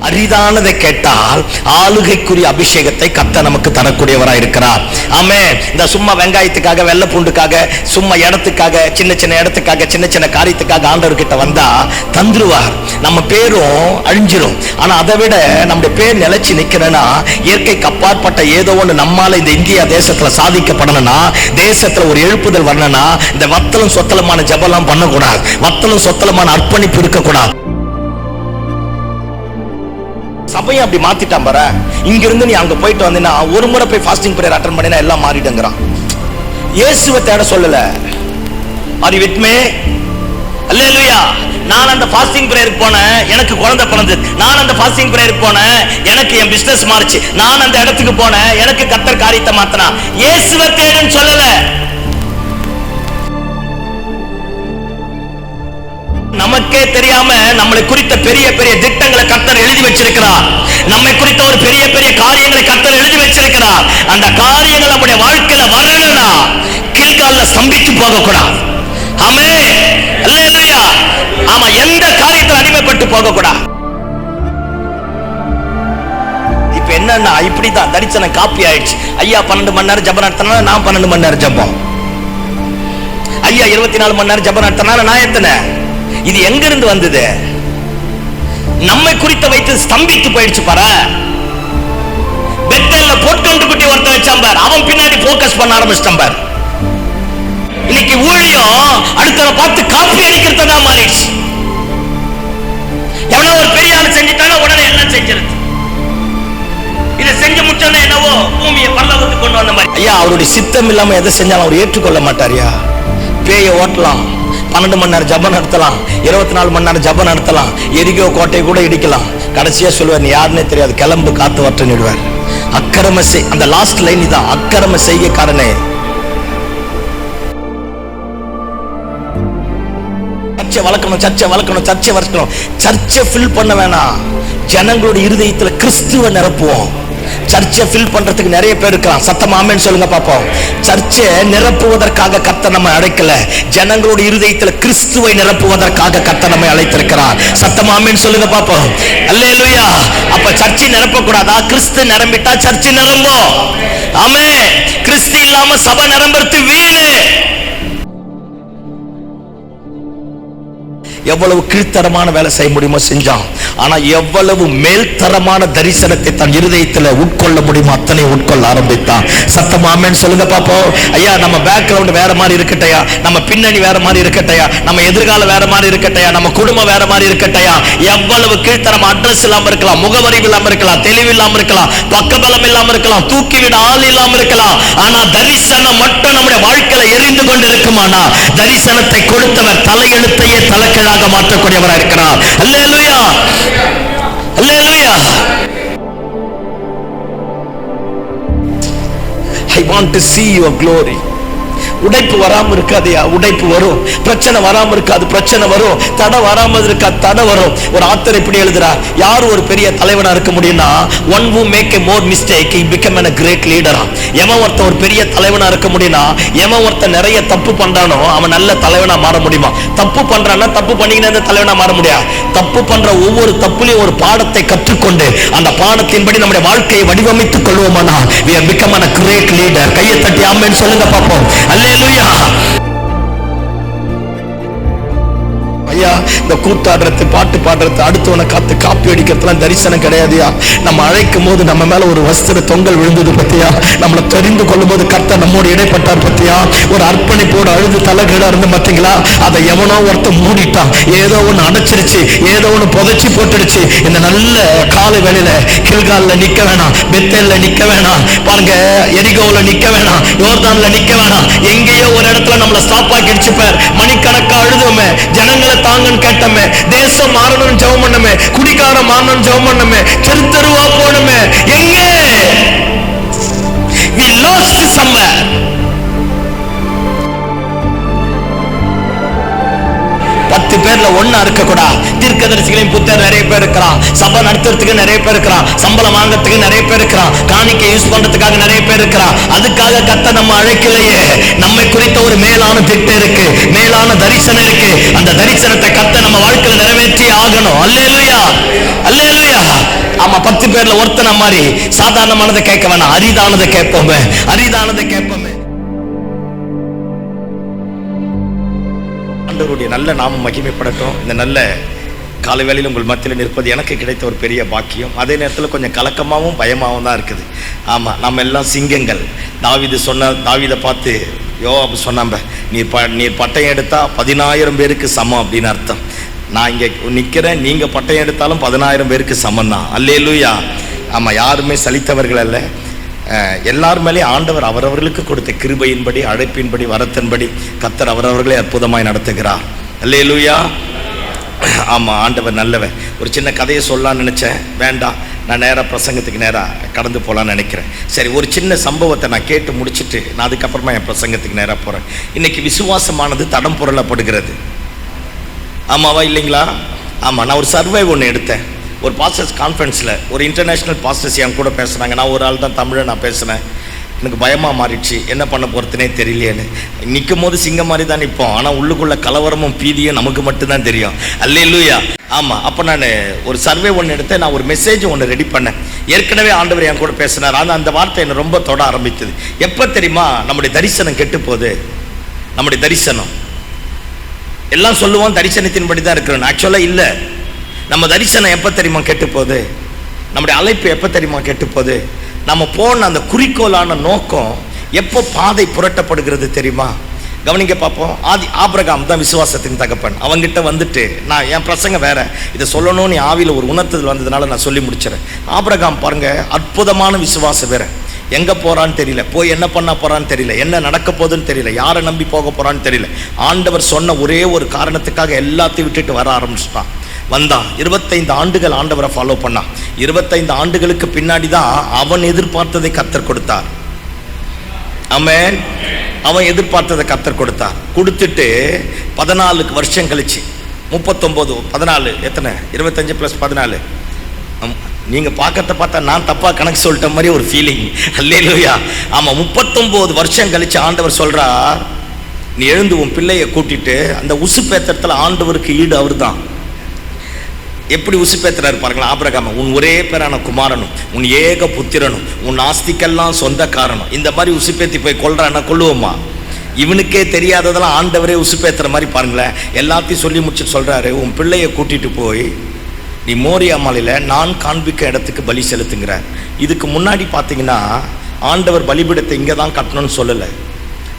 அரிதானதை கேட்டால் ஆளுகைக்குரிய அபிஷேகத்தை கர்த்தர் நமக்கு தரக்கூடியவராய் இருக்கிறார். ஆமென். இந்த சும்மா வெங்காயத்துக்காக, வெள்ளை பூண்டுக்காக, சும்மா இடத்துக்காக, சின்ன சின்ன இடத்துக்காக, சின்ன சின்ன காரியத்துக்காக ஆண்டவர்கிட்ட வந்தா தந்துருவார். நம்ம பேரும் அழிஞ்சிரும். ஆனா அதை விட நம்முடைய பேர் நிலைச்சு நிக்கிறேன்னா, இயற்கைக்கு அப்பாற்பட்ட ஏதோ ஒன்று நம்மால இந்த இந்தியா தேசத்துல சாதிக்கப்படணும்னா, தேசத்துல ஒரு எழுப்புதல் வரணும்னா, இந்த வத்தலும் சொத்தலமான ஜபலாம் பண்ணக்கூடாது. வத்தலும் சொத்தலமான அர்ப்பணிப்பு இருக்கக்கூடாது. சபையை அப்படி மாத்திட்டான் பாரு. இங்க இருந்து நீ அங்க போயிட்டு வந்தீங்கன்னா, ஒரு முறை போய் ஃபாஸ்டிங் பிரேயர் அட்டெண்ட் பண்ணினா எல்லாம் மாறிடுங்கிறான். இயேசுவை தேட சொல்லல. Are you with me? அல்லேலூயா. நான் அந்த ஃபாஸ்டிங் பிரேயருக்கு போனேன், எனக்கு குழந்தை பிறந்தது. நான் அந்த ஃபாஸ்டிங் பிரேயருக்கு போனேன், எனக்கு என் பிசினஸ் மாறிச்சு. நான் அந்த இடத்துக்கு போனேன், எனக்கு கர்த்தர் காரியத்தை மாத்தினா. இயேசுவை தேடுன்னு சொல்லல. நமக்கே தெரியாம நம்மளை குறித்த பெரிய பெரிய திட்டங்களை கர்த்தர் எழுதி வச்சிருக்கிறார். நம்மை குறித்த ஒரு பெரிய பெரிய காரியங்களை கர்த்தர் எழுதி வச்சிருக்கிறார். அந்த காரியங்கள் நம்முடைய வாழ்க்கையில வரணும்னா கில்கால்ல ஸ்தம்பித்து போக கூடாது. ஆமென். அல்லேலூயா. ஆமா, எந்த காரியத்தில் அடிமைப்பட்டு போக கூடாது. இப்ப என்னன்னா, இப்படிதான் தரிசனம் காப்பி ஆயிடுச்சு. ஐயா 12 மணி நேரம் ஜெபம் நடத்தினால நான் 12 மணி நேரம் ஜெபம். ஐயா 24 மணி நேரம் ஜெபம் நடத்தினால நான் எத்தனை? இது எங்க இருந்து வந்தது? நம்மை குறித்து வைத்து ஸ்தம்பித்து போயிடுச்சு பாரு. பெத்தல்ல போட்டு குட்டி ஒருத்த வச்சான் பாரு, அவன் பின்னாடி போக்கஸ் பண்ண ஆரம்பிச்சிட்டான் பாரு. இன்னைக்கு ஊழியம் அடுத்தவரை பார்த்து காப்பி அடிக்கிறதா மாறிடுச்சு. எவ்வளவு ஒரு பெரிய ஆள் செஞ்சுட்டாங்க, உடனே எல்லாம் செஞ்சிருது. இதை செஞ்சு முட்டோன்னு என்னவோ பூமியை பரலோகத்துக்கு கொண்டு வந்த மாதிரி. ஐயா அவருடைய சித்தம் இல்லாம எதை செஞ்சாலும் அவர் ஏற்றுக்கொள்ள மாட்டாரியா. பேயை ஓட்டலாம், 12 மணி நேரம் ஜபம் நடத்தலாம், 24 மணி நேரம் ஜபம் நடத்தலாம், எரிகோ கோட்டை கூட இடிக்கலாம். கடைசியா சொல்லுவார், நீ யாருன்னே தெரியாது, கிளம்பு காத்து வட்டுன்னுடுவார். அக்கிரம அந்த லாஸ்ட் லைன் இதான், அக்கிரம செய்கைக்காரனே. சர்ச்சை வளர்க்கணும், சர்ச்சை வளர்க்கணும், சர்ச்சை வளர்க்கணும். சர்ச்சை ஃபில் பண்ண வேணாம், ஜனங்களுடைய இருதயத்துல கிறிஸ்துவை நிரப்புவோம். சர்ச்சை ஃபில் பண்றதுக்கு நிறைய பேர் இருக்கான். சத்தமா ஆமென் சொல்லுங்க பாப்போம். சர்ச்சை நிரப்புவதற்காக கர்த்தர் நம்மை அழைக்கல, ஜனங்களோட இருதயத்துல கிறிஸ்துவை நிரப்புவதற்காக கர்த்தர் நம்மை அழைத்திருக்கிறார். சத்தமா ஆமென் சொல்லுங்க பாப்போம். அல்லேலூயா. அப்ப சர்ச்சை நிரப்ப கூடாதா? கிறிஸ்து நிரம்பிட்டா சர்ச்சை நிரம்பும். ஆமென். கிறிஸ்து இல்லாம சபை நிரம்புறது வீணு. எவ்வளவு கீழ்த்தரமான வேலை செய்ய முடியுமோ செஞ்சான். ஆனா எவ்வளவு மேல்தரமான தரிசனத்தை தன் இருதயத்துல உட்கொள்ள முடியுமோ அத்தனை உட்கொள்ள ஆரம்பித்தான். சத்தமா ஆமென் சொல்லுங்க பாப்போம். ஐயா நம்ம பேக்ரவுண்ட் வேற மாதிரி இருக்கட்டையா, நம்ம பின்னணி வேற மாதிரி இருக்கட்டையா, நம்ம எதிர்காலம் வேற மாதிரி இருக்கட்டையா, நம்ம குடும்பம் வேற மாதிரி இருக்கட்டையா, எவ்வளவு கீழ்த்தரம், அட்ரஸ் இல்லாம இருக்கலாம், முகவரி இல்லாம இருக்கலாம், தெளிவு இல்லாம இருக்கலாம், பக்கபலம் இல்லாம இருக்கலாம், தூக்கிவிட ஆள் இல்லாம இருக்கலாம். ஆனா தரிசனம் மட்டும் நம்முடைய வாழ்க்கையில எரிந்து கொண்டு இருக்குமானா, தரிசனத்தை கொடுத்தவர் தலையெழுத்தையே தலைக்கீழாக மாற்றக்கூடியவராக இருக்கிறார். அல்லேலூயா. அல்லேலூயா. I want to see your glory. உடைப்பு வராம இருக்காதையா, உடைப்பு வரும். பிரச்சனை வராம இருக்காது, பிரச்சனை வரும். தடை வராம இருக்காது, தடை வரும். ஒரு ஆத்தர் இப்படி எழுதுறார், யார் ஒரு பெரிய தலைவனா இருக்க முடியும்னா, one who make a more mistake he become a great leader. எவன் ஒருத்த ஒரு பெரிய தலைவனா இருக்க முடியும்னா, எவன் ஒருத்த நிறைய தப்பு பண்றானோ அவன் நல்ல தலைவனா மாற முடியுமா? தப்பு பண்றான்னா தப்பு பண்ணிக்கினே தலைவனா மாற முடியாது. தப்பு பண்ற ஒவ்வொரு தப்புலையும் ஒரு பாடத்தை கற்றுக்கொண்டு அந்த பாடத்தின்படி நம்முடைய வாழ்க்கையை வடிவமைத்துக் கொள்வோமானால் we have become a great leader. கையை தட்டி ஆமென் சொல்லுங்க பாப்போம். அல்லேலூயா. ஐயா இந்த கூத்தாடுறது, பாட்டு பாடுறது, அடுத்தவனை காத்து காப்பி அடிக்கிறதுலாம் தரிசனம் கிடையாதுயா. நம்ம அழைக்கும் போது நம்ம மேல ஒரு வஸ்திர தொங்கல் விழுந்தது பத்தியா, நம்மளை தெரிந்து கொள்ளும் போது கர்த்தர் நம்மோடு இடைப்பட்டார் பத்தியா, ஒரு அர்ப்பணிப்போடு அழுது தலைகீழா இருந்து பாத்தீங்களா, அதை எவனோ ஒருத்த மூடிட்டான், ஏதோ ஒண்ணு அடைச்சிருச்சு, ஏதோ ஒண்ணு புதைச்சி போட்டுடுச்சு. இந்த நல்ல காலை வேளையில கில்கால்ல நிக்க வேணாம், பெத்தேல்ல நிக்க வேணாம், பாருங்க எரிகோவுல நிக்க வேணாம், யோர்தான்ல நிக்க வேணாம். எங்கேயோ ஒரு இடத்துல நம்மள ஸ்டாப் ஆக்கிடுச்சு பேர். மணிக்கணக்கா அழுதுமே, ஜனங்களை தாங்கன்னு கேட்டமே, தேசம் மாறணும்னு ஜெபம் பண்ணமே, குடிகாரம் மாறணும்னு ஜெபம் பண்ணமே, தெரு தெருவா போனமே. எங்கே we lost somewhere. பேர்ல ஒண்ணா இருக்க கூடாது. தீர்க்கதரிசிகளையும் புத்தர் நிறைய பேர் இருக்கிறான், சபை நடத்துறதுக்கு நிறைய பேர் இருக்கிறான், சம்பளம் வாங்கறதுக்கு நிறைய பேர் இருக்கிறான், காணிக்கை யூஸ் பண்றதுக்காக நிறைய பேர் இருக்கிறான். அதுக்காக கர்த்தர் நம்ம அழைக்கலையே. நம்மை குறித்த ஒரு மேலான திட்டம் இருக்கு, மேலான தரிசனம் இருக்கு. அந்த தரிசனத்தை கர்த்தர் நம்ம வாழ்க்கையில நிறைவேற்றி ஆகணும். அல்லேலூயா. அல்லேலூயா. நம்ம 10 பேர்ல ஒருத்தன மாதிரி சாதாரணமானதை கேட்க வேணாம், அரிதானதை கேட்போமே, அரிதானதை கேட்போமே. ஆண்டவருடைய நல்ல நாமம் மகிமைப்படட்டும். இந்த நல்ல காலை வேளையில் உங்கள் மத்தியில் நிற்பது எனக்கு கிடைத்த ஒரு பெரிய பாக்கியம். அதே நேரத்தில் கொஞ்சம் கலக்கமாகவும் பயமாகவும் தான் இருக்குது. ஆமாம், நம்ம எல்லாம் சிங்கங்கள். தாவீதை பார்த்து யோவாபு சொன்னாம்ப, நீர் பட்டயம் எடுத்தால் 10,000 பேருக்கு சமம் அப்படின்னு அர்த்தம். நான் இங்கே நிற்கிறேன், நீங்கள் பட்டயம் எடுத்தாலும் 10,000 பேருக்கு சமம் தான். அல்லேலூயா. ஆமாம், யாருமே சலித்தவர்கள் அல்ல. எல்லார் மேலேயும் ஆண்டவர் அவரவர்களுக்கு கொடுத்த கிருபையின்படி, அழைப்பின்படி, வரத்தின்படி கர்த்தர் அவரவர்களே அற்புதமாய் நடத்துகிறார். அல்லேலூயா. ஆமாம், ஆண்டவர் நல்லவன். ஒரு சின்ன கதையை சொல்லலான்னு நினச்சேன், வேண்டாம், நான் நேராக பிரசங்கத்துக்கு நேராக கடந்து போகலான்னு நினைக்கிறேன். சரி, ஒரு சின்ன சம்பவத்தை நான் கேட்டு முடிச்சுட்டு நான் அதுக்கப்புறமா என் பிரசங்கத்துக்கு நேராக போகிறேன். இன்றைக்கி விசுவாசமானது தடம் புரளப்படுகிறது. ஆமாவா இல்லைங்களா? ஆமாம், நான் ஒரு சர்வே ஒன்று எடுத்தேன். ஒரு பாஸ்டர்ஸ் கான்ஃபரன்ஸில் ஒரு இன்டர்நேஷ்னல் பாஸ்டர்ஸ் என் கூட பேசுகிறாங்க. நான் ஒரு ஆள் தான் தமிழை நான் பேசினேன். எனக்கு பயமாக மாறிடுச்சு, என்ன பண்ண போகிறதுனே தெரியலையேன்னு. நிற்கும் போது சிங்கம் மாதிரி தான் நிற்போம், ஆனால் உள்ளுக்குள்ள கலவரமும் பீதியும் நமக்கு மட்டும்தான் தெரியும். அல்லேலூயா. ஆமாம், அப்போ நான் ஒரு சர்வே ஒன்று எடுத்தேன். நான் ஒரு மெசேஜ் ஒன்று ரெடி பண்ணேன். ஏற்கனவே ஆண்டவர் என் கூட பேசினார். ஆனால் அந்த வார்த்தை என்னை ரொம்ப தொட ஆரம்பித்தது. எப்போ தெரியுமா நம்முடைய தரிசனம் கெட்டு போகுது? நம்முடைய தரிசனம் எல்லாம் சொல்லுவோம் தரிசனத்தின்படி தான் இருக்கிறோம். ஆக்சுவலாக இல்லை. நம்ம தரிசனம் எப்போ தெரியுமா கெட்டு போகுது? நம்முடைய அழைப்பு எப்போ தெரியுமா கெட்டு போகுது? நம்ம போன அந்த குறிக்கோளான நோக்கம் எப்போ பாதை புரட்டப்படுகிறது தெரியுமா? கவனிங்க பார்ப்போம். ஆபிரகாம் தான் விசுவாசத்தின் தகப்பன். அவங்கிட்ட வந்துட்டு நான் என் பிரசங்க வேற, இதை சொல்லணும்னு ஆவியில் ஒரு உணர்த்துதல் வந்ததுனால நான் சொல்லி முடிச்சிடறேன். ஆபிரகாம் பாருங்க, அற்புதமான விசுவாசம் வேற. எங்கே போகிறான்னு தெரியல, போய் என்ன பண்ண போகிறான்னு தெரியல, என்ன நடக்க போகுதுன்னு தெரியல, யாரை நம்பி போக போகிறான்னு தெரியல. ஆண்டவர் சொன்ன ஒரே ஒரு காரணத்துக்காக எல்லாத்தையும் விட்டுட்டு வர ஆரம்பிச்சிட்டான். வந்தான். 25 ஆண்டுகள் ஆண்டவரை ஃபாலோ பண்ணான். 25 ஆண்டுகளுக்கு பின்னாடி தான் அவன் எதிர்பார்த்ததை கர்த்தர் கொடுத்தார். ஆமென். அவன் எதிர்பார்த்ததை கர்த்தர் கொடுத்தார். கொடுத்துட்டு 14 வருஷம் கழிச்சு 39 14 எத்தனை 25 + 14 நீங்கள் பார்க்கறத பார்த்தா நான் தப்பாக கணக்கு சொல்லிட்ட மாதிரி ஒரு ஃபீலிங். அல்லேலூயா. ஆமாம், 39 வருஷம் கழிச்சு ஆண்டவர் சொல்கிறார், நீ எழுந்து உன் பிள்ளையை கூட்டிட்டு அந்த உசுப்பேத்திரத்தில் ஆண்டவருக்கு ஈடு அவர் தான். எப்படி உசுப்பேத்துறாரு பாருங்களா ஆபிரகாம். உன் ஒரே பேரான குமாரனும் உன் ஏக புத்திரனும் உன் ஆஸ்திக்கெல்லாம் சொந்தக்காரனும் இந்த மாதிரி உசுப்பேத்தி போய் கொள்றான்னா கொள்ளுவோமா? இவனுக்கே தெரியாததெல்லாம் ஆண்டவரே உசுப்பேத்துற மாதிரி பாருங்களேன். எல்லாத்தையும் சொல்லி முடிச்சுட்டு சொல்றாரு, உன் பிள்ளையை கூட்டிட்டு போய் நீ மோரியா மலையில் நான் காண்பிக்க இடத்துக்கு பலி செலுத்துங்கிறார். இதுக்கு முன்னாடி பார்த்தீங்கன்னா ஆண்டவர் பலிபீடத்தை இங்கே தான் கட்டணும்னு சொல்லலை.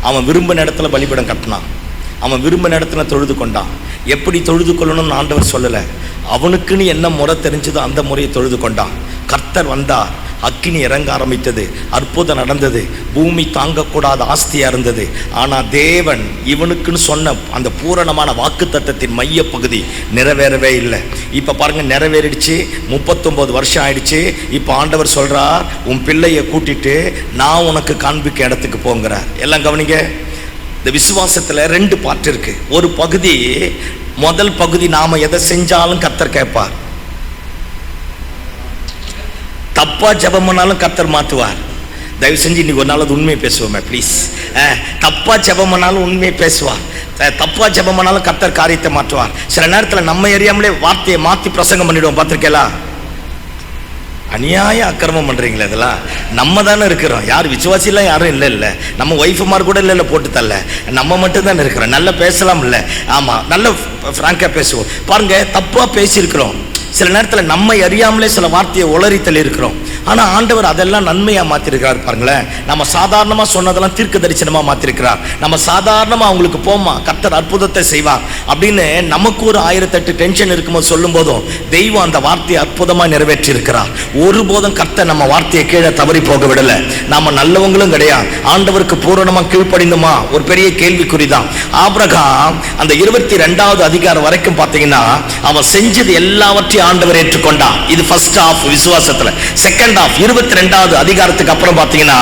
அவன் விரும்பின இடத்துல பலிபீடம் கட்டினான். அவன் விரும்பின இடத்துல தொழுது கொண்டான். எப்படி தொழுது கொள்ளணும்னு ஆண்டவர் சொல்லலை. அவனுக்குன்னு என்ன முறை தெரிஞ்சதோ அந்த முறையை தொழுது கொண்டான். கர்த்தர் வந்தார், அக்கினி இறங்க ஆரம்பித்தது, அற்புதம் நடந்தது, பூமி தாங்கக்கூடாத ஆஸ்தியாக இருந்தது. ஆனால் தேவன் இவனுக்குன்னு சொன்ன அந்த பூரணமான வாக்குத்தத்தத்தின் மைய பகுதி நிறைவேறவே இல்லை. இப்போ பாருங்கள், நிறைவேறிடுச்சு. 39 வருஷம் ஆயிடுச்சு. இப்போ ஆண்டவர் சொல்கிறார், உன் பிள்ளையை கூட்டிட்டு நான் உனக்கு காண்பிக்க இடத்துக்கு போங்கிறார். எல்லாம் கவனிங்க. இந்த விசுவாசத்தில் 2 பார்ட் இருக்கு. ஒரு பகுதி, முதல் பகுதி, நாம எதை செஞ்சாலும் கர்த்தர் கேட்பார். தப்பா ஜெபம் பண்ணாலும் கர்த்தர் மாற்றுவார். தயவு செஞ்சு இன்னைக்கு ஒரு நாள் அது உண்மையை பேசுவோமே ப்ளீஸ். தப்பா ஜெபம் பண்ணாலும் உண்மையை பேசுவார். தப்பா ஜெபம் பண்ணாலும் கர்த்தர் காரியத்தை மாற்றுவார். சில நேரத்தில் நம்ம எரியாமலே வார்த்தையை மாற்றி பிரசங்கம் பண்ணிடுவோம். பார்த்துருக்கேலா? அநியாய அக்கிரமம் பண்ணுறீங்களே, இதெல்லாம் நம்ம தானே இருக்கிறோம். யார் விசுவாசிலாம் யாரும் இல்லை. நம்ம ஒய்ஃபுமார் கூட இல்லை போட்டு தரல, நம்ம மட்டும் தானே இருக்கிறோம். நல்லா பேசலாம் இல்லை? ஆமாம், நல்ல ஃப்ராங்காக பேசுவோம். பாருங்கள், தப்பாக பேசியிருக்கிறோம். சில நேரத்தில் நம்ம அறியாமலே சில வார்த்தையை உளறி தள்ளி இருக்கிறோம். ஆனால் ஆண்டவர் அதெல்லாம் நன்மையாக மாற்றிருக்கிறார். பாருங்களேன், நம்ம சாதாரணமாக சொன்னதெல்லாம் தீர்க்க தரிசனமாக மாற்றிருக்கிறார். நம்ம சாதாரணமாக அவங்களுக்கு போமா கர்த்தர் அற்புதத்தை செய்வார் அப்படின்னு நமக்கு ஒரு 1008 டென்ஷன் இருக்கும்போது சொல்லும் போதும் தெய்வம் அந்த வார்த்தையை அற்புதமாக நிறைவேற்றி இருக்கிறார். ஒருபோதும் கர்த்தர் நம்ம வார்த்தையை கீழே தவறி போக விடலை. நாம நல்லவங்களும் கிடையாது. ஆண்டவருக்கு பூரணமாக கீழ்ப்படிந்துமா ஒரு பெரிய கேள்விக்குறிதான். ஆபிரகாம் அந்த 22வது அதிகாரம் வரைக்கும் பார்த்தீங்கன்னா அவன் செஞ்சது எல்லாவற்றையும் ஆண்டவர் ஏற்றுக்கொண்டான். இது ஃபர்ஸ்ட் ஆஃப் விசுவாசத்துல. செகண்ட் ஆஃப் 22வது அதிகாரத்துக்கு அப்புறம் பாத்தீங்கன்னா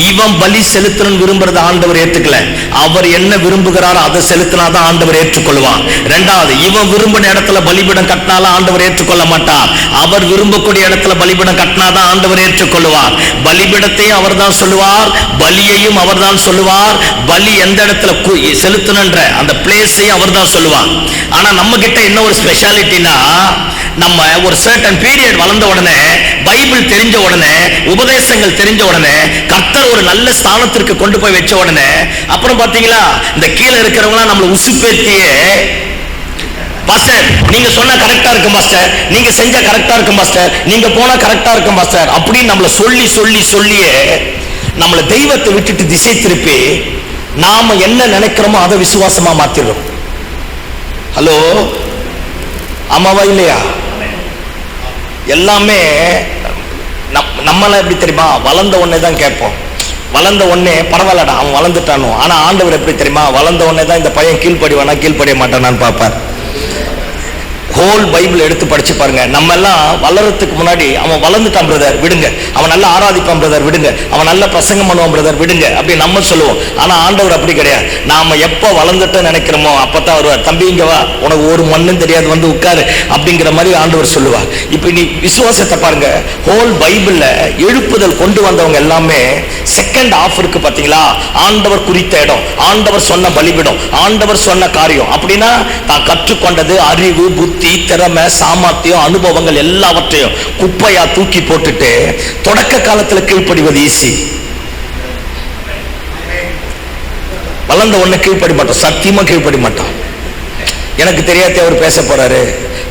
இவன் பலி செலுத்தணும் விரும்புறத ஆண்டவர் ஏற்றுக்கல. அவர் என்ன விரும்புகிறாரோ அதை செலுத்தினாதான் ஆண்டவர் ஏற்றுக்கொள்வார். இரண்டாவது, இவன் விரும்பின இடத்துல பலிபீடம் கட்டினாலும் ஆண்டவர் ஏற்றுக்கொள்ள மாட்டார். அவர் விரும்பக்கூடிய இடத்துல பலிபீடம் கட்டினாதான் ஆண்டவர் ஏற்றுக்கொள்வார். பலிபீடத்தையும் அவர் தான் சொல்லுவார், பலியையும் அவர் தான் சொல்லுவார். பலி எந்த இடத்துல செலுத்தணுன்ற அந்த பிளேஸையும் அவர் தான் சொல்லுவார். ஆனா நம்ம கிட்ட என்ன ஒரு ஸ்பெஷாலிட்டினா, நம்ம ஒரு சர்டன் பீரியட் வளர்ந்த உடனே பைபிள் தெரிஞ்ச உடனே, உபதேசங்கள் தெரிஞ்ச உடனே, கர்த்தர் ஒரு நல்ல ஸ்தானத்திற்கு கொண்டு போய் வச்ச உடனே, அப்புறம் பாத்தீங்களா இந்த கீழே இருக்கிறவங்க நம்மள உசுப்பேத்தியே, பாஸ்டர் நீங்க சொன்னா கரெக்டா இருக்கும் பாஸ்டர், நீங்க செஞ்சா கரெக்டா இருக்கும் பாஸ்டர், நீங்க போனா கரெக்டா இருக்கும் பாஸ்டர் அப்படின்னு நம்மள சொல்லி சொல்லி சொல்லியே நம்மள தெய்வத்தை விட்டுட்டு திசை திருப்பி நாம என்ன நினைக்கிறோமோ அதை விசுவாசமா மாத்திடுறோம். ஹலோ, ஆமாவா இல்லையா? எல்லாமே நம்மள எப்படி தெரியுமா, வளர்ந்த உடனே தான் கேட்போம். வளர்ந்த உடனே பரவாயில்லடா அவன் வளர்ந்துட்டானோ. ஆனா ஆண்டவர் எப்படி தெரியுமா, வளர்ந்த உடனே தான் இந்த பையன் கீழ்ப்படிவானா கீழ்ப்படிய மாட்டானான்னு பார்ப்பார். ஹோல் பைபிள் எடுத்து படிச்சு பாருங்க. நம்ம எல்லாம் வளர்றதுக்கு முன்னாடி அவன் வளர்ந்துட்டான் பிரதர் விடுங்க, அவன் நல்லா ஆராதிப்பான் பிரதர் விடுங்க, அவன் நல்ல பிரசங்கம் பண்ணுவான் பிரதர் விடுங்க அப்படி நம்ம சொல்லுவோம். ஆனா ஆண்டவர் அப்படி கிடையாது. நாம எப்ப வளர்ந்துட்டு நினைக்கிறோமோ அப்பதான் வருவார். தம்பி இங்க வா, உனக்கு ஒரு மண்ணும் தெரியாது, வந்து உட்காரு அப்படிங்கிற மாதிரி ஆண்டவர் சொல்லுவார். இப்ப நீ விசுவாசத்தை பாருங்க. ஹோல் பைபிள்ல எழுப்புதல் கொண்டு வந்தவங்க எல்லாமே செகண்ட் ஆஃப் இருக்கு பாத்தீங்களா, ஆண்டவர் குறித்த இடம், ஆண்டவர் சொன்ன பலிபிடம், ஆண்டவர் சொன்ன காரியம். அப்படின்னா தான் கற்றுக்கொண்டது அறிவு, புத்தி, திறமை, சாமர்த்தியம், அனுபவங்கள் எல்லாவற்றையும் குப்பையா தூக்கி போட்டுட்டு தொடக்க காலத்துல கீழ்ப்படிவது ஈஸி. வளர்ந்த உடனே கீழ்ப்படி மாட்டோம், சத்தியமா கீழ்ப்படி மாட்டோம். எனக்கு தெரியாத அவர் பேச போறாரு,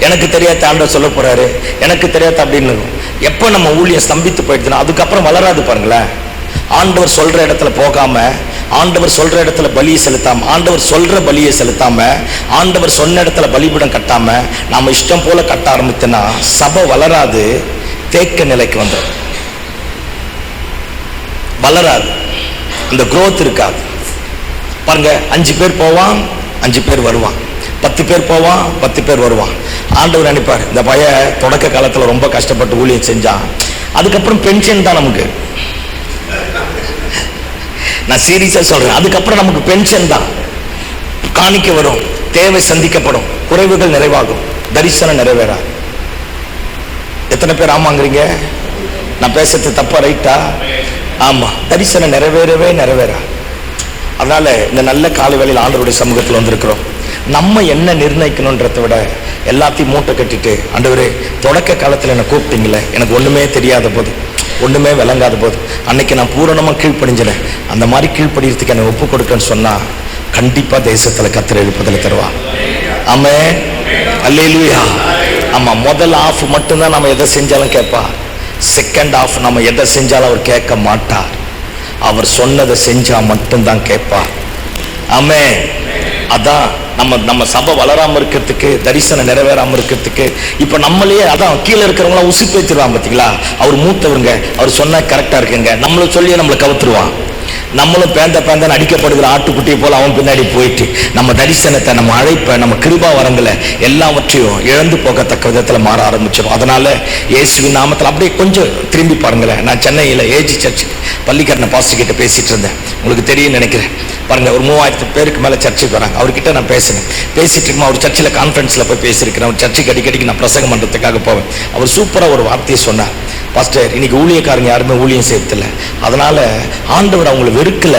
எனக்கு தெரியாத ஆண்டவர் சொல்ல போறாரு, எனக்கு தெரியாத அப்படின்னு எப்ப நம்ம ஊழியம் ஸ்தம்பித்து போயிடுச்சுன்னா அதுக்கப்புறம் வளராது பாருங்களேன். ஆண்டவர் சொல்ற இடத்துல போகாம, ஆண்டவர் சொல்ற இடத்துல பலியை செலுத்தாம, ஆண்டவர் சொல்ற பலியை செலுத்தாம, ஆண்டவர் சொன்ன இடத்துல பலிபீடம் கட்டாம நாம இஷ்டம் போல கட்ட ஆரம்பித்தனா சபை வளராது, தேக்க நிலைக்கு வந்துடும். வளராது, அந்த growth இருக்காது. பாருங்க, 5 பேர் போவான், 5 பேர் வருவான், 10 பேர் போவான், 10 பேர் வருவான். ஆண்டவர் நினைப்பார், இந்த பையன் தொடக்க காலத்துல ரொம்ப கஷ்டப்பட்டு ஊழியம் செஞ்சான், அதுக்கப்புறம் பென்ஷன் தான் நமக்கு. நான் சீரியஸா சொல்றேன், அதுக்கப்புறம் நமக்கு பென்ஷன் தான், காணிக்க வரும், தேவை சந்திக்கப்படும், குறைவுகள் நிறைவாகும், தரிசனம் நிறைவேறா. எத்தனை பேர் ஆமாங்கிறீங்க? நான் பேசுறது தப்பா ரைட்டா? ஆமா, தரிசனம் நிறைவேறவே நிறைவேறா. அதனால இந்த நல்ல காலை வேளையில் ஆண்டவருடைய சமூகத்தில் வந்திருக்கிறோம். நம்ம என்ன நிர்ணயிக்கணும்ன்றதை விட எல்லாத்தையும் மூட்டை கட்டிட்டு, ஆண்டவரே தொடக்க காலத்தில் என்னை கூப்பிட்டீங்களே, எனக்கு ஒண்ணுமே தெரியாத போது, ஒண்ணுமே விளங்காத போது அன்னைக்கு நான் பூரணமா கீழ்ப்படிஞ்சேன், அந்த மாதிரி கீழ்ப்படிறதுக்கு என்னை ஒப்பு கொடுக்கன்னு சொன்னா கண்டிப்பா தேசத்துல கர்த்தர் எழுப்புதலை தருவா. ஆமென், அல்லேலூயா. ஆமா, முதல் ஆஃப் மட்டும்தான் நம்ம எதை செஞ்சாலும் கேட்பா, செகண்ட் ஆஃப் நம்ம எதை செஞ்சாலும் அவர் கேட்க மாட்டார். அவர் சொன்னதை செஞ்சா மட்டும்தான் கேட்பார். ஆமென். அதான் நம்ம சபை வளராம இருக்கிறதுக்கு, தரிசனம் நிறைவேறாம இருக்கிறதுக்கு இப்ப நம்மளே அதான் கீழே இருக்கிறவங்களாம் உசுப்பு வச்சிருவான் பாத்தீங்களா. அவர் மூத்தவருங்க, அவர் சொன்னா கரெக்டா இருக்குங்க, நம்மள சொல்லி நம்மளை கவுத்துருவான். நம்மளும் பேந்தன்னு அடிக்கப்படுகிற ஆட்டுக்குட்டியை போல அவன் பின்னாடி போயிட்டு நம்ம தரிசனத்தை, நம்ம அழைப்பை, நம்ம கிருபா வரங்களை எல்லாவற்றையும் இழந்து போகத்தக்க விதத்துல மாற ஆரம்பிச்சிடும். அதனால இயேசுவின் நாமத்தில் அப்படியே கொஞ்சம் திரும்பி பாருங்களேன். நான் சென்னையில் ஏஜி சர்ச் பள்ளிக்கரண பாஸ்டர் கிட்ட பேசிட்டு இருந்தேன், உங்களுக்கு தெரியும் நினைக்கிறேன். பாருங்க, ஒரு 3000 பேருக்கு மேல சர்ச்சுக்கு வராங்க. அவர்கிட்ட நான் பேசிட்டு இருக்கோம். அவர் சர்ச்சில் கான்ஃபரன்ஸ்ல போய் பேசியிருக்கிறேன். அவர் சர்ச்சுக்கு அடிக்கடிக்கு நான் பிரசங்கம் பண்றதுக்காக போவேன். அவர் சூப்பரா ஒரு வார்த்தையை சொன்னார், பாஸ்டர் இன்னைக்கு ஊழியக்காரங்க யாருமே ஊழியம் செய்யறதில்ல, அதனால ஆண்டவர் அவங்களை வெறுக்கல,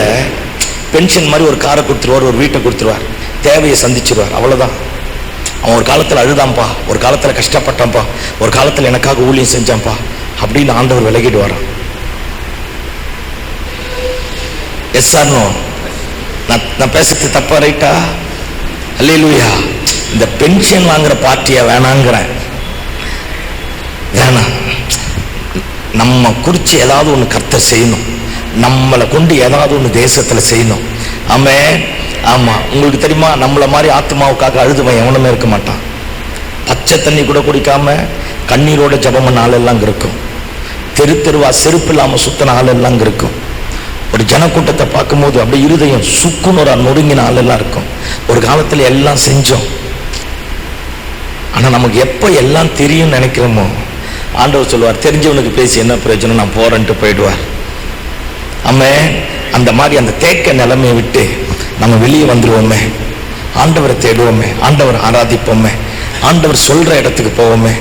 பென்ஷன் மாதிரி ஒரு காரை கொடுத்துருவார், ஒரு வீட்டை கொடுத்துருவார், தேவையை சந்திச்சிருவார், அவ்வளவுதான். அவன் ஒரு காலத்துல அழுதான்ப்பா, ஒரு காலத்துல கஷ்டப்பட்டான்ப்பா, ஒரு காலத்துல எனக்காக ஊழியம் செஞ்சான்ப்பா அப்படின்னு ஆண்டவர் விலகிட்டு வரான். Yes or no? நான் பேசுறது தப்பா ரைட்டா? அல்லேலூயா. இந்த பென்ஷன் வாங்குற பார்ட்டியா வேணாங்கிறேன், வேணாம். நம்ம குறிச்சு ஏதாவது ஒண்ணு கர்த்தர் செய்யணும், நம்மளை கொண்டு ஏதாவது ஒண்ணு தேசத்துல செய்யணும். ஆமென். ஆமா, உங்களுக்கு தெரியுமா, நம்மள மாதிரி ஆத்மாவுக்காக அழுதுவன் எவனுமே இருக்க மாட்டான். பச்சை தண்ணி கூட குடிக்காம கண்ணீரோட ஜபம் பண்ண ஆள் எல்லாம் இருக்கும். தெருவா செருப்பு இல்லாம சுத்தின ஆள் எல்லாம் இருக்கும். ஒரு ஜனக்கூட்டத்தை பார்க்கும்போது அப்படியே இருதயம் சுக்குனரா நொறுங்கின ஆள் எல்லாம் இருக்கும். ஒரு காலத்துல எல்லாம் செஞ்சோம், ஆனா நமக்கு எப்ப எல்லாம் தெரியும் நினைக்கிறோமோ ஆண்டவர் சொல்லுவார், தெரிஞ்சவனுக்கு பேசி என்ன பிரயோஜனம், நான் போறேன்ட்டு போயிடுவார். ஆமென். அந்த மாதிரி அந்த தேக்க நிலைமையை விட்டு நம்ம வெளியே வந்துருவோமே, ஆண்டவரை தேடுவோமே, ஆண்டவர் ஆராதிப்போமே, ஆண்டவர் சொல்ற இடத்துக்கு போவோமே.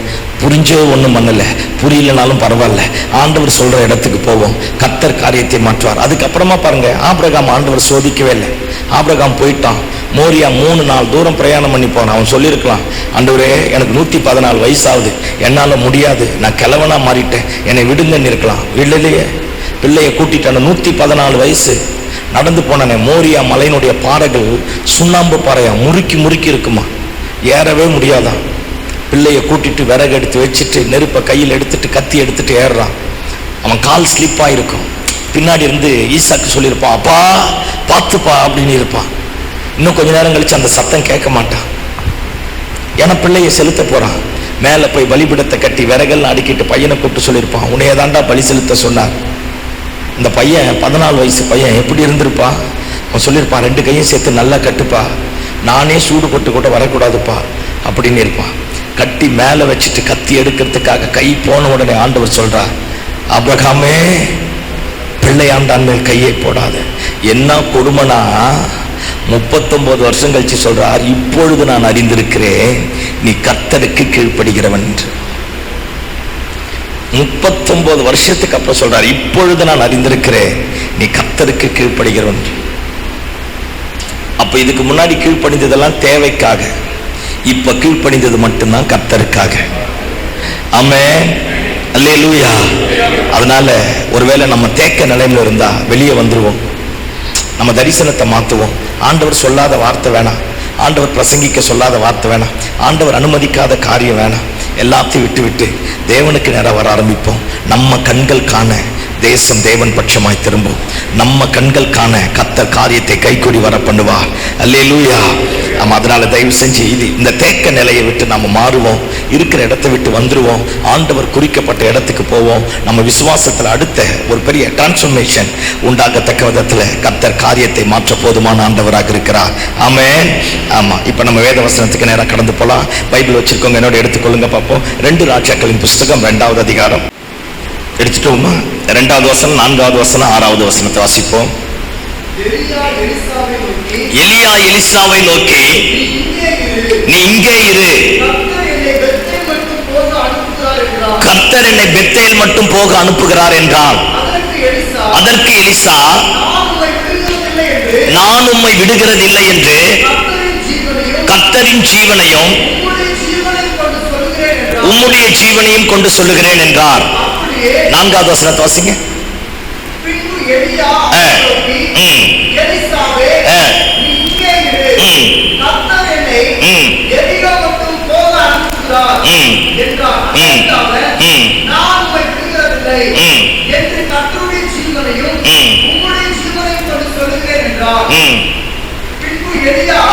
புரிஞ்சோ ஒண்ணும் பண்ணல, புரியலனாலும் பரவாயில்ல, ஆண்டவர் சொல்ற இடத்துக்கு போவோம், கர்த்தர் காரியத்தை மாற்றுவார். அதுக்கப்புறமா பாருங்க, ஆபிரகாம் ஆண்டவர் சோதிக்கவே இல்லை. ஆபிரகாம் போயிட்டான், மோரியா 3 நாள் தூரம் பிரயாணம் பண்ணி போனான். அவன் சொல்லியிருக்கலாம், ஆண்டவரே எனக்கு 114 வயசாகுது, என்னால் முடியாது, நான் கிழவனா மாறிட்டேன், என்னை விடுங்கன்னு இருக்கலாம். இல்லையே, பிள்ளையை கூட்டிட்டான. 114 வயசு நடந்து போனானே. மோரியா மலையினுடைய பாறைகள் சுண்ணாம்பு பாறையா, முறுக்கி முறுக்கி இருக்குமா, ஏறவே முடியாதான். பிள்ளையை கூட்டிட்டு விறகு எடுத்து வச்சுட்டு நெருப்பை கையில் எடுத்துட்டு கத்தி எடுத்துட்டு ஏறுறான். அவன் கால் ஸ்லிப்பா இருக்கும். பின்னாடி இருந்து ஈசாக்கு சொல்லியிருப்பான், அப்பா பார்த்துப்பா அப்படின்னு இருப்பான். இன்னும் கொஞ்ச நேரம் கழிச்சு அந்த சத்தம் கேட்க மாட்டான். ஏன்னா பிள்ளையை செலுத்த போறான். மேல போய் பலிபிடத்தை கட்டி விறகெல்லாம் அடுக்கிட்டு பையனை கூப்பிட்டு சொல்லியிருப்பான், உன்னையதாண்டா பலி செலுத்த சொன்னார். இந்த பையன் 14 வயசு பையன் எப்படி இருந்திருப்பான்? அவன் சொல்லியிருப்பான், 2 கையும் சேர்த்து நல்லா கட்டுப்பா, நானே சூடு போட்டு கூட வரக்கூடாதுப்பா அப்படின்னு இருப்பான். கட்டி மேல வச்சுட்டு கத்தி எடுக்கிறதுக்காக கை போன உடனே ஆண்டவர் சொல்றார், ஆபிரகாமே பிள்ளையாண்டான் மேல் கையை போடாது. என்ன கொடுமைனா 39 வருஷம் கழிச்சு சொல்றார், இப்பொழுது நான் அறிந்திருக்கிறேன் நீ கர்த்தருக்கு கீழ்ப்படுகிறவன் என்று. 39 வருஷத்துக்கு அப்புறம் சொல்றார், இப்பொழுது நான் அறிந்திருக்கிறேன் நீ கர்த்தருக்கு கீழ்ப்படுகிறவன். அப்ப இதுக்கு முன்னாடி கீழ்ப்படிந்ததெல்லாம் தேவைக்காக, இப்ப கீழ்ப்படிந்தது மட்டும்தான் கர்த்தருக்காக. ஆமென், அல்லேலூயா. அதனால ஒருவேளை நம்ம தேக்க நிலையில இருந்தா வெளியே வந்துருவோம். நம்ம தரிசனத்தை மாற்றுவோம். ஆண்டவர் சொல்லாத வார்த்தை வேணாம், ஆண்டவர் பிரசங்கிக்க சொல்லாத வார்த்தை வேணாம், ஆண்டவர் அனுமதிக்காத காரியம் வேணாம். எல்லாத்தையும் விட்டு விட்டு தேவனுக்கு நேரம் வர ஆரம்பிப்போம். நம்ம கண்கள் காண தேசம் தேவன் பட்சமாய் திரும்பும். நம்ம கண்கள் காண கர்த்தர் காரியத்தை கைக்கூடி வர பண்ணுவார். அல்லேலூயா. நம்ம அதனால தயவு செஞ்சு இந்த தேக்க நிலையை விட்டு நம்ம மாறுவோம். இருக்கிற இடத்தை விட்டு வந்துருவோம். ஆண்டவர் குறிக்கப்பட்ட இடத்துக்கு போவோம். நம்ம விசுவாசத்துல அடுத்த ஒரு பெரிய டிரான்ஸ்ஃபர்மேஷன் உண்டாகத்தக்க விதத்துல கர்த்தர் காரியத்தை மாற்ற போதுமான ஆண்டவராக இருக்கிறார். ஆமென். ஆமா, இப்ப நம்ம வேத வசனத்துக்கு நேரம் கடந்து போலாம். பைபிள் வச்சிருக்கோங்க, என்னோட எடுத்துக்கொள்ளுங்க பார்ப்போம். 2 ராஜாக்களின் புஸ்தகம் 2வது அதிகாரம் எடுத்துட்டோமா? 2வது வசனம், 4வது வசனம், 6வது வசனத்தை வாசிப்போம். எலியா எலிசாவை நோக்கி, நீ இங்கே இரு, கர்த்தர் என்னை பெத்தேல் மட்டும் போக அனுப்புகிறார் என்றான். அதற்கு எலிசா, நான் உம்மை விடுகிறதில்லை என்று கர்த்தரின் ஜீவனையும் உம்முடைய ஜீவனையும் கொண்டு சொல்லுகிறேன் என்றார். 4வது வசனத்தை வாசிங்க.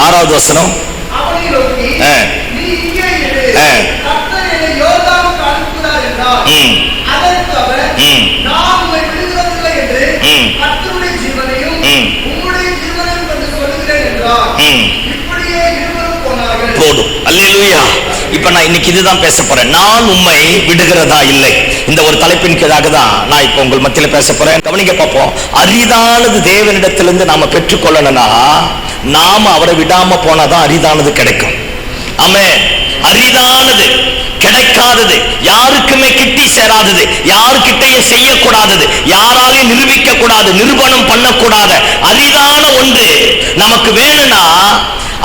ஆறாவது வசனம். போதும். அல்லேலூயா. இப்ப நான் இன்னைக்கு இதுதான் பேச போறேன். நான் உம்மை விடுகிறதா இல்லை. இந்த ஒரு தலைப்பின் கீழாக தான் நான் இப்ப உங்கள் மத்தியில பேச போறேன். கவனிக்க பார்ப்போம். அரிதானது தேவனிடத்திலிருந்து நாம பெற்றுக்கொள்ளணும்னா நாம அவரை விடாம போனாதான் அரிதானது கிடைக்கும். ஆமென். அரிதானது, கிடைக்காதது, யாருக்குமே கிட்டி சேராதது, யாருக்கிட்டையும் செய்யக்கூடாதது, யாராலையும் நிரூபிக்க கூடாது, நிரூபணம் பண்ணக்கூடாத அரிதான ஒன்று நமக்கு வேணும்னா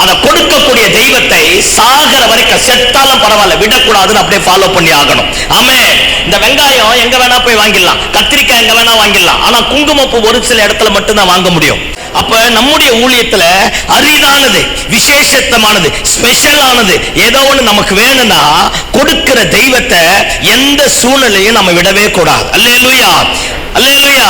அதை கொடுக்கக்கூடிய தெய்வத்தை சாகர வரைக்கும், செத்தாலும் பரவாயில்ல, விடக்கூடாதுன்னு அப்படியே ஃபாலோ பண்ணி ஆகணும். ஆமென். இந்த வெங்காயம் எங்க வேணா போய் வாங்கிடலாம், கத்திரிக்காய் எங்க வேணா வாங்கிடலாம், ஆனா குங்குமப்பூ ஒரு சில இடத்துல மட்டும்தான் வாங்க முடியும். அப்ப நம்முடைய ஊழியத்துல அரிதானது, விசேஷத்தமானது, ஸ்பெஷலானது ஏதோ ஒண்ணு நமக்கு வேணும்னா கொடுக்கிற தெய்வத்தை எந்த சூழ்நிலையும் நம்ம விடவே கூடாது. அல்லேலூயா, அல்லேலூயா.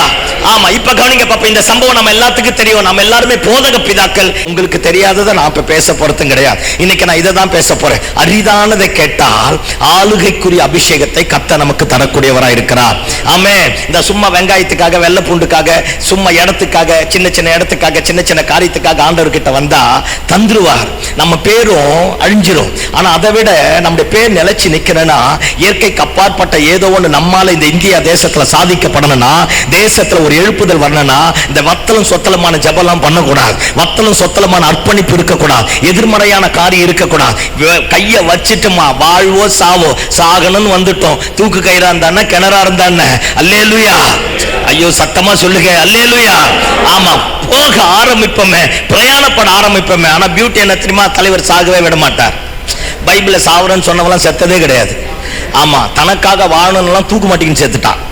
ஆமா, இப்ப கவனிங்க பாப்பா. இந்த சம்பவம் நம்ம எல்லாத்துக்கும் தெரியும். நம்ம எல்லாருமே போதக பிதாக்கள். உங்களுக்கு தெரியாததை நான் இப்ப பேச போறதும் கிடையாது. இன்னைக்கு நான் இதை தான் பேச போறேன். அரிதானதை கேட்டால் ஆளுகைக்குரிய அபிஷேகத்தை கர்த்தர் நமக்கு தரக்கூடியவராய் இருக்கிறார். ஆமென். இந்த சும்மா வெங்காயத்துக்காக, வெள்ளை பூண்டுக்காக, சும்மா இடத்துக்காக, சின்ன சின்ன இடத்துக்காக, சின்ன சின்ன காரியத்துக்காக ஆண்டவர்கிட்ட வந்தா தந்துருவார். நம்ம பேரும் அழிஞ்சிரும். ஆனா அதை விட நம்முடைய பேர் நிலைச்சு நிக்கிறேன்னா, இயற்கைக்கு அப்பாற்பட்ட ஏதோ ஒண்ணு நம்மால இந்த இந்தியா தேசத்துல சாதிக்கப்படணும்னா, தேசத்துல ஒரு எழுப்புதல் வரணும்னா, இந்த வத்தலும் சொத்தலமான ஜபலாம் பண்ணக்கூடாது, வத்தலும் சொத்தலமான அர்ப்பணிப்பு இருக்கக்கூடாது, எதிர்மறையான காரியம் இருக்கக்கூடாது. கைய வச்சுட்டுமா வாழ்வோ சாவோ, சாகணும்னு வந்துட்டோம், தூக்கு கயிறா இருந்தானே கிணறா இருந்தானே. அல்லேலூயா. ஐயோ சத்தமா சொல்லுங்க அல்லேலூயா. ஆமா, போக ஆரம்பிப்போமே, பிரயாணப்பட ஆரம்பிப்போமே. ஆனா பியூட்டி என்ன தெரியுமா? தலைவர் சாகவே விட மாட்டார். பைபிள்ல சாவுறன்னு சொன்னவெல்லாம் செத்ததே கிடையாது. ஆமா, தனக்காக வாழணும்லாம் தூக்கு மாட்டின்னு செத்துட்டான்,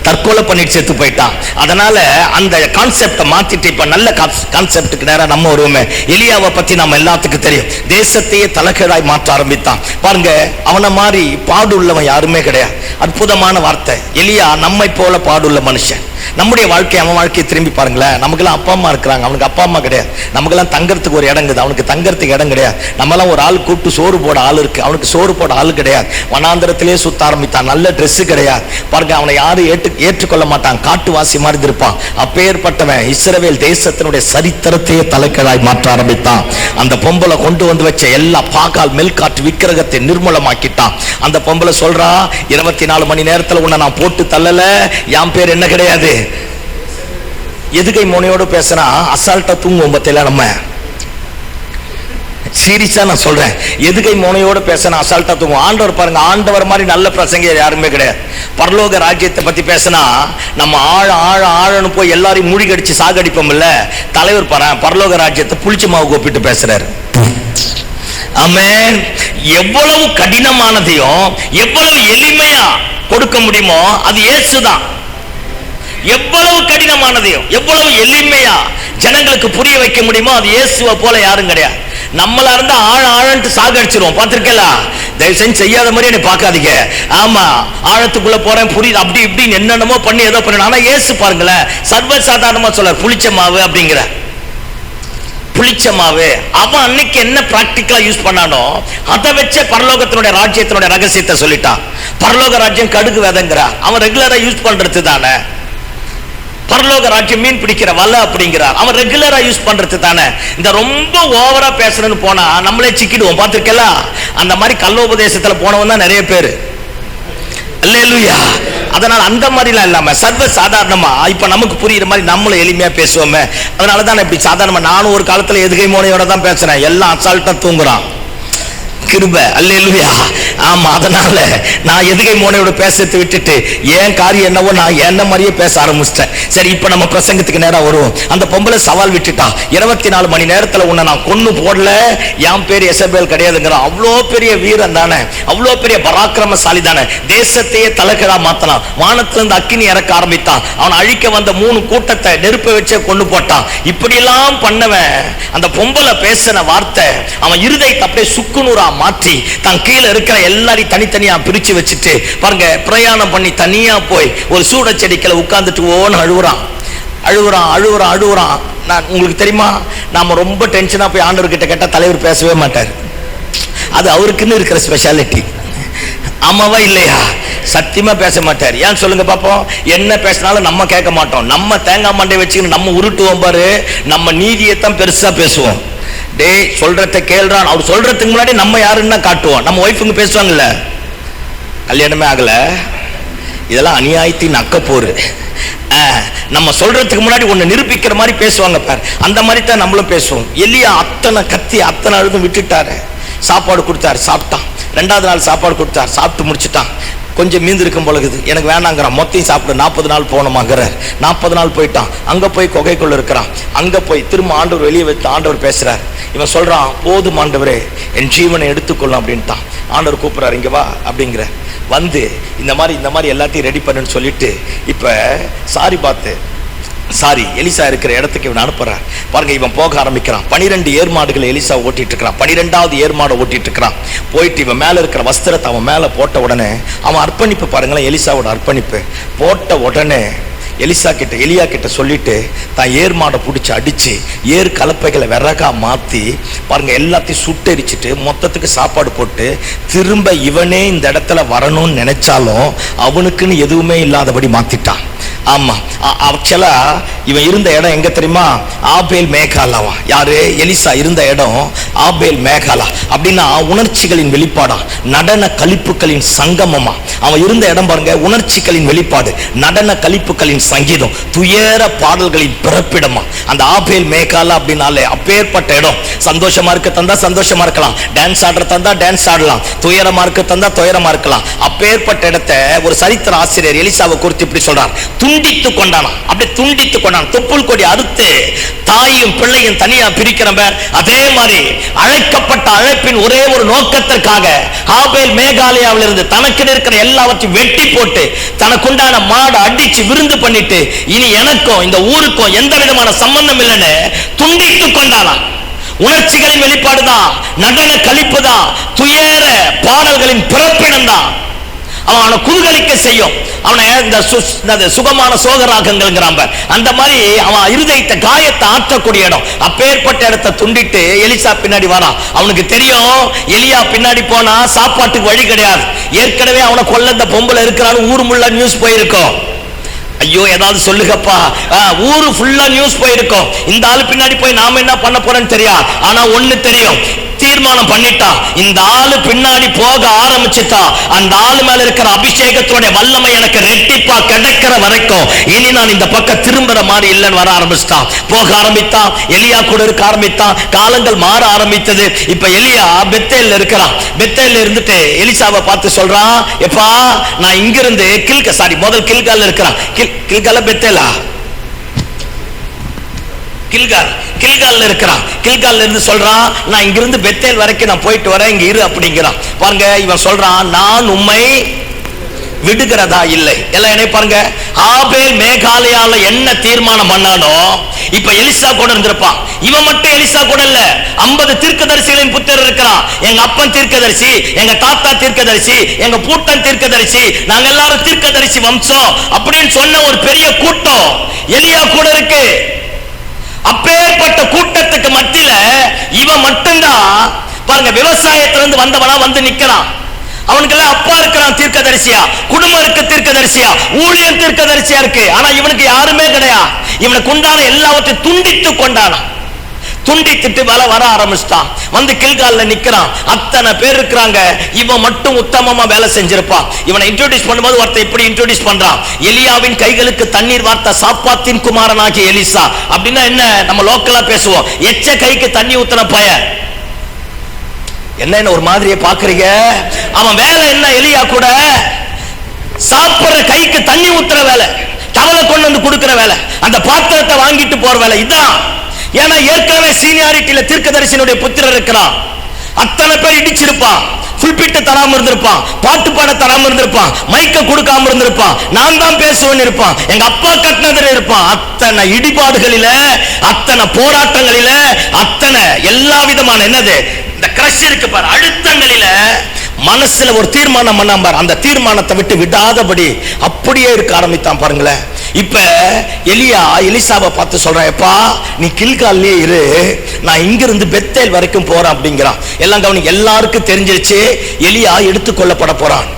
தற்கொலை பண்ணிட்டு செத்து போயிட்டான். அதனால அந்த கான்செப்டை மாத்திட்டு இப்ப நல்ல கான்செப்டுக்கு நேரா நம்ம வருவோமே. எலியாவை பத்தி நம்ம எல்லாத்துக்கும் தெரியும். தேசத்தையே தலைகீழாய் மாற்ற ஆரம்பித்தான். பாருங்க, அவனை மாதிரி பாடு உள்ளவன் யாருமே கிடையாது. அற்புதமான வார்த்தை. எலியா நம்மை போல பாடுள்ள மனுஷன். நம்முடைய வாழ்க்கை அவன் வாழ்க்கையை திரும்பி பாருங்களேன். நமக்கெல்லாம் அப்பா அம்மா இருக்கிறாங்க, அவனுக்கு அப்பா அம்மா கிடையாது. நமக்கெல்லாம் தங்கறதுக்கு ஒரு இடம் இருக்குது, அவனுக்கு தங்கறதுக்கு இடம் கிடையாது. நம்மலாம் ஒரு ஆள் கூப்பிட்டு சோறு போட ஆள் இருக்கு, அவனுக்கு சோறு போட ஆள் கிடையாது. வனாந்திரத்திலே சுத்த ஆரம்பித்தான், நல்ல ட்ரெஸ் கிடையாது. பாருங்க, அவனை யாரும் ஏற்றுக்கொள்ள மாட்டான், காட்டுவாசி மாதிரி இருப்பான். அப்பேற்பட்டவன் இஸ்ரவேல் தேசத்தினுடைய சரித்திரத்தையே தலைக்கீழாய் மாற்ற ஆரம்பித்தான். அந்த பொம்பளை கொண்டு வந்து வச்ச எல்லா பாகால் மெல்காட்டு விக்கிரகத்தை நிர்மூலமாக்கிட்டான். அந்த பொம்பளை சொல்றா, 24 மணி நேரத்துல உன்னை நான் போட்டு தள்ளல, என் பேர் என்ன கிடையாது. எதுகை மோனையோடு பேசினா அசால்ட்டா தூங்குவோம் பத்தில. நம்ம சீரியஸா நான் சொல்றேன், எதுகை மோனையோடு பேசினா அசால்ட்டா தூங்குவோம். ஆண்டவர் பாருங்க, ஆண்டவர் மாதிரி நல்ல பிரசங்கர் யாருமே கிடையாது. பரலோக ராஜ்யத்தை பத்தி பேசினா நம்ம ஆழன்னு போய் எல்லாரையும் மூழ்கடிச்சு சாகடிப்போம் இல்ல. தலைவர் பாரு, பரலோக ராஜ்யத்தை புளிச்ச மாவு கூப்பிட்டு பேசுறாரு. ஆமென். எவ்வளவு கடினமானதையும் எவ்வளவு எளிமையா கொடுக்க முடியுமோ அது இயேசுதான். எவ்வளவு கடினமானதையும் எவ்வளவு எளிமையா ஜனங்களுக்கு புரிய வைக்க முடியுமோ அது இயேசுவை போல யாரும் கிடையாது. நம்மளா இருந்தா ஆழன்ட்டு சாகடிச்சிருவோம், பார்த்திருக்கல. தயவு செஞ்சு செய்யாத மாதிரி என்னை பார்க்காதீங்க. ஆமா, ஆழத்துக்குள்ள போறேன் புரியுது அப்படி இப்படின்னு என்னென்னமோ பண்ணி ஏதோ பண்ணணும். ஆனா இயேசு பாருங்களேன், சர்வசாதாரணமா சொல்ல புளிச்ச மாவு அப்படிங்கிற புளிச்ச மாவு. அவன் அன்னைக்கு என்ன பிராக்டிக்கலா யூஸ் பண்ணானோ அதை வச்ச பரலோகத்தினுடைய ராஜ்யத்தினுடைய ரகசியத்தை சொல்லிட்டான். பரலோக ராஜ்யம் கடுகு விதைங்கிறா, அவன் ரெகுலரா யூஸ் பண்றது தானே. பரலோக ராஜ்யம் மீன் பிடிக்கிற வலை அப்படிங்கிறார், அவன் ரெகுலரா யூஸ் பண்றது தானே. இந்த ரொம்ப ஓவரா பேசுறேன்னு போனா நம்மளே சிக்கிடுவோம், பார்த்திருக்கல. அந்த மாதிரி கல்லோபதேசத்துல போனவன் தான் நிறைய பேரு. அல்லேலூயா. அதனால அந்த மாதிரிலாம் இல்லாம சர்வ சாதாரணமா இப்ப நமக்கு புரியுற மாதிரி நம்மளும் எளிமையா பேசுவோமே. அதனாலதான் இப்படி சாதாரணமா நானும் ஒரு காலத்துல எதுகை மோனையோட தான் பேசுறேன். எல்லாம் அசால்ட்டா தூங்குறான். கிருபை. அல்லேலூயா. ஆமா, அதனால நான் எதுகை மோனையோட பேசத்தை விட்டுட்டு ஏன் காரியம் என்னவோ நான் என்ன மாதிரியே பேச ஆரம்பிச்சிட்டேன். சரி, இப்ப நம்ம பிரசங்கத்துக்கு நேரம் வருவோம். அந்த பொம்பளை சவால் விட்டுட்டா, 24 மணி நேரத்துல உன்னை நான் கொன்னு போடல, என் பேர் எசபேல் கிடையாதுங்கிறான். அவ்வளோ பெரிய வீரன் தானே, அவ்வளோ பெரிய பராக்கிரமசாலி தானே. தேசத்தையே தலைகீழா மாத்தலாம். வானத்திலிருந்து அக்கினி இறக்க ஆரம்பித்தான். அவன் அழிக்க வந்த 3 கூட்டத்தை நெருப்பை வச்சே கொண்டு போட்டான். இப்படி எல்லாம் பண்ணவன் அந்த பொம்பளை பேசின வார்த்தை அவன் இருதயத்தை அப்படியே சுக்குநூறா மாற்றி தன் கீழே இருக்கிற எல்லாரையும் தனித்தனியா பிரிச்சு வச்சுட்டு பாருங்க, பிரயாணம் பண்ணி தனியா போய் ஒரு சூட செடிக்கல உட்கார்ந்துட்டு ஓன்னு அழுவுறான். நான் உங்களுக்கு தெரியுமா, நாம ரொம்ப டென்ஷனா போய் ஆண்டவர் கிட்ட கேட்டா தலைவர் பேசவே மாட்டார். அது அவருக்குன்னு இருக்கிற ஸ்பெஷாலிட்டி. ஆமாவா இல்லையா? சத்தியமா பேச மாட்டார். ஏன் சொல்லுங்க பாப்போம். என்ன பேசினாலும் நம்ம கேட்க மாட்டோம். நம்ம தேங்காய் மண்டை வச்சுக்கின்னு நம்ம உருட்டுவோம் பாரு. நம்ம நீதியைத்தான் பெருசா பேசுவோம். டே சொல்றத கேள்றான், அவர் சொல்றதுக்கு முன்னாடி நம்ம யாருன்னா காட்டுவோம். நம்ம ஒய்ஃபுங்க பேசுவாங்கல்ல, கல்யாணமே ஆகல, இதெல்லாம் அநியாயத்தின் அக்கப்போரு. நம்ம சொல்றதுக்கு முன்னாடி ஒன்னு நிரூபிக்கிற மாதிரி பேசுவாங்க பாரு. அந்த மாதிரி தான் நம்மளும் பேசுவோம். எலியா அத்தனை கத்தி அத்தனை அழுதும் விட்டுட்டாரு. சாப்பாடு கொடுத்தாரு, சாப்பிட்டான். 2வது நாள் சாப்பாடு கொடுத்தார், சாப்பிட்டு முடிச்சுட்டான். கொஞ்சம் மீந்து இருக்கும் பொழுது எனக்கு வேணாங்கிறான். மொத்தையும் சாப்பிட்டு 40 நாள் போனோமாங்கிறார். 40 நாள் போயிட்டான். அங்க போய் குகைக்குள்ள இருக்கிறான். அங்க போய் திரும்ப ஆண்டவர் வெளியே வைத்து ஆண்டவர் பேசுறார். இவன் சொல்றான், போதும் ஆண்டவரே, என் ஜீவனை எடுத்துக்கொள்ளும் அப்படின்ட்டான். ஆண்டவர் கூப்பிடுறாரு, இங்க வா அப்படிங்கிற. வந்து இந்த மாதிரி எல்லாத்தையும் ரெடி பண்ணுன்னு சொல்லிட்டு இப்ப எலிசா இருக்கிற இடத்துக்கு இவன் அனுப்புறார். பாருங்க, இவன் போக ஆரம்பிக்கிறான். 12 ஏர்மாடுகளை எலிசா ஓட்டிட்டு இருக்கிறான். 12வது ஏர்மாடை ஓட்டிட்டு இருக்கிறான். போயிட்டு இவன் மேல இருக்கிற வஸ்திரத்தை அவன் மேல போட்ட உடனே அவன் அர்ப்பணிப்பு பாருங்களேன். எலிசாவோட அர்ப்பணிப்பு போட்ட உடனே எலியா கிட்ட சொல்லிட்டு தான் ஏர்மாடை பிடிச்சி அடிச்சு ஏர் கலப்பைகளை விறகா மாத்தி பாருங்க எல்லாத்தையும் சுட்டெரிச்சிட்டு மொத்தத்துக்கு சாப்பாடு போட்டு திரும்ப இவனே இந்த இடத்துல வரணும்னு நினைச்சாலும் அவனுக்குன்னு எதுவுமே இல்லாதபடி மாத்திட்டான். ஆமா, ஆக்சுவலா இவன் இருந்த இடம் எங்க தெரியுமா? ஆபேல் மேகாலாவா. யாரு? எலிசா இருந்த இடம் ஆபேல் மேகாலா. அப்படின்னா உணர்ச்சிகளின் வெளிப்பாடா, நடன கலிப்புகளின் சங்கமமா. அவன் இருந்த இடம் பாருங்க, உணர்ச்சிகளின் வெளிப்பாடு, நடன கலிப்புகளின் சங்கீதம், துயர பாடல்களின் பிறப்பிடமா அந்த ஆபேல் மேகாலா. அப்படின்னாலே அப்பேற்பட்ட இடம். சந்தோஷமா இருக்க தந்தா சந்தோஷமா இருக்கலாம், டான்ஸ் ஆடுற தந்தா டான்ஸ் ஆடலாம், துயரமா இருக்க தந்தா துயரமா இருக்கலாம். அப்பேற்பட்ட இடத்தை ஒரு சரித்திர ஆசிரியர் எலிசாவை குறித்து இப்படி சொல்றார், துண்டித்து கொண்டானா. அப்படி துண்டித்து கொண்டான். தொப்புள் கொடி அறுத்து தாயும் பிள்ளையும் தனியா பிரிக்கிறவர். அதே மாதிரி அழைக்கப்பட்ட அழைப்பின் ஒரே ஒரு நோக்கத்திற்காக ஆபேல் மேகாலயாவில் இருந்து தனக்கு இருக்கிற எல்லாவற்றையும் வெட்டி போட்டு தனக்குண்டான மாடு அடிச்சு விருந்து பண்ணிட்டு இனி எனக்கும் இந்த ஊருக்கும் எந்த விதமான சம்பந்தம் இல்லைன்னு துண்டித்து கொண்டானா. உணர்ச்சிகளின் வெளிப்பாடுதான், நடன கழிப்பு தான், துயர பாடல்களின் பிறப்பிடம் தான். அவனை குதூகலிக்க செய்யும். அவனை இந்த சுகமான சோகராகங்கள் அந்த மாதிரி அவன் இருதயத்தை காயத்தை ஆற்றக்கூடிய இடம். அப்பேற்பட்ட இடத்தை துண்டிட்டு எலிசா பின்னாடி வரான். அவனுக்கு தெரியும் எலியா பின்னாடி போனா சாப்பாட்டுக்கு வழி கிடையாது. ஏற்கனவே அவனை கொல்ல இந்த பொம்பளை இருக்கிறான்னு ஊர் முள்ள நியூஸ் போயிருக்கோம். ஐயோ ஏதாவது சொல்லுங்கப்பா, ஊரு ஃபுல்லா நியூஸ் போயிருக்கோம். இந்த ஆளு பின்னாடி போய் நாம என்ன பண்ண போறோம்னு தெரியாது. ஆனா ஒண்ணு தெரியும், தீர்மானம் பண்ணிட்டான். இந்த ஆளு பின்னாடி போக ஆரம்பிச்சுட்டா அந்த ஆளு மேல இருக்கிற அபிஷேகத்தோட வல்லமை எனக்கு ரெட்டிப்பா கிடைக்கிற வரைக்கும் இனி நான் இந்த பக்கம் திரும்புற மாதிரி இல்லைன்னு வர ஆரம்பிச்சிட்டான். போக ஆரம்பித்தான். எலியா கூட இருக்க ஆரம்பித்தான். காலங்கள் மாற ஆரம்பித்தது. இப்ப எலியா பெத்தேல்ல இருக்கிறான். பெத்தேல்ல இருந்துட்டு எலிசாவை பார்த்து சொல்றான், எப்பா நான் இங்கிருந்து முதல் கில்கால்ல இருக்கிறான். கில்கால பெத்தேலா கில்கால்ல இருக்கிறான். கில்கால்ல இருந்து சொல்றான், நான் இங்கிருந்து பெத்தேல் வரைக்கும் நான் போயிட்டு வரேன், இங்க இரு அப்படிங்கிறான். பாருங்க, இவன் சொல்றான், நான் உம்மை விடுகிறதா இல்லை. எல்லாம் என்ன பாருங்க, ஆபேல் மேகாலயால என்ன தீர்மானம் பண்ணானோ இப்ப எலிசா கூட இருந்திருப்பான். இவன் மட்டும் எலிசா கூட இல்ல, 50 தீர்க்கதரிசிகளின் புத்திரர் இருக்கிறான். எங்க அப்பன் தீர்க்கதரிசி, எங்க தாத்தா தீர்க்கதரிசி, எங்க பூட்டன் தீர்க்கதரிசி, நாங்க எல்லாரும் தீர்க்கதரிசி வம்சம் அப்படின்னு சொன்ன ஒரு பெரிய கூட்டம் எலியா கூட இருக்கு. அப்பேற்பட்ட கூட்டத்துக்கு மத்தியில இவன் மட்டும்தான் பாருங்க விவசாயத்திலிருந்து வந்தவனா வந்து நிக்கிறான். அவனுக்கு எல்லாம் அப்பா இருக்கிறான் தீர்க்கதரிசியா, குடும்பம் இருக்கு தீர்க்கதரிசியா, ஊழியர் தீர்க்கதரிசியா இருக்கு. ஆனா இவனுக்கு யாருமே கிடையாது. இவனுக்கு உண்டான எல்லாவற்றையும் துண்டித்து கொண்டானா. துண்டித்துட்டு வர ஆரம்பிச்சிட்டான். வந்து கில்கால்ல நிக்கிறான். அத்தனை பேர் இருக்கிறாங்க. இவன் மட்டும் உத்தமமா வேலை செஞ்சிருப்பான். இவனை இன்ட்ரோடியூஸ் பண்ணும்போது ஒருத்தர் இப்படி இன்ட்ரோடியூஸ் பண்றான், எலியாவின் கைகளுக்கு தண்ணீர் வார்த்த சாப்பாத்தின் குமாரனாகிய எலிசா. அப்படின்னா என்ன, நம்ம லோக்கலா பேசுவோம், எச்ச கைக்கு தண்ணி ஊத்துன பையன். என்ன ஒரு மாதிரியே பாக்குறீங்க? அவன் வேலை என்ன, எலியா கூட சாப்பிடுற கைக்கு தண்ணி ஊத்துற வேலை, தவளை கொண்டு வந்து கொடுக்கிற வேலை, அந்த பாத்திரத்தை வாங்கிட்டு போற வேலை இதான். ஏன்னா ஏற்கனவே சீனியாரிட்டியில தீர்க்கதரிசியினுடைய புத்திரர் இருக்கிறான். அத்தனை பேர் இடிச்சிருப்பான், புல்பிட்டு தராம இருந்திருப்பான், பாட்டு பாட தராம இருந்திருப்பான், மைக்க கொடுக்காம இருந்திருப்பான், நான் தான் பேசுவேன் இருப்பான், எங்க அப்பா கட்டினதுல இருப்பான். அத்தனை இடிபாடுகளில, அத்தனை போராட்டங்களில, அத்தனை எல்லா விதமான என்னது இந்த கிரஷ் இருக்கு பாரு, அழுத்தங்களில மனசுல ஒரு தீர்மானம் பண்ணாம பாரு, அந்த தீர்மானத்தை விட்டு விடாதபடி அப்படியே இருக்க ஆரம்பித்தான். பாருங்களேன், இப்ப எலியா எலிசாவை பார்த்து சொல்றான், எப்பா நீ கில்கால்லே இரு, நான் இங்கிருந்து பெத்தேல் வரைக்கும் போறேன் அப்படிங்கிறான். எல்லாம் கவனிங்க, எல்லாருக்கும் தெரிஞ்சிருச்சு எலியா எடுத்துக்கொள்ளப்பட போறான்.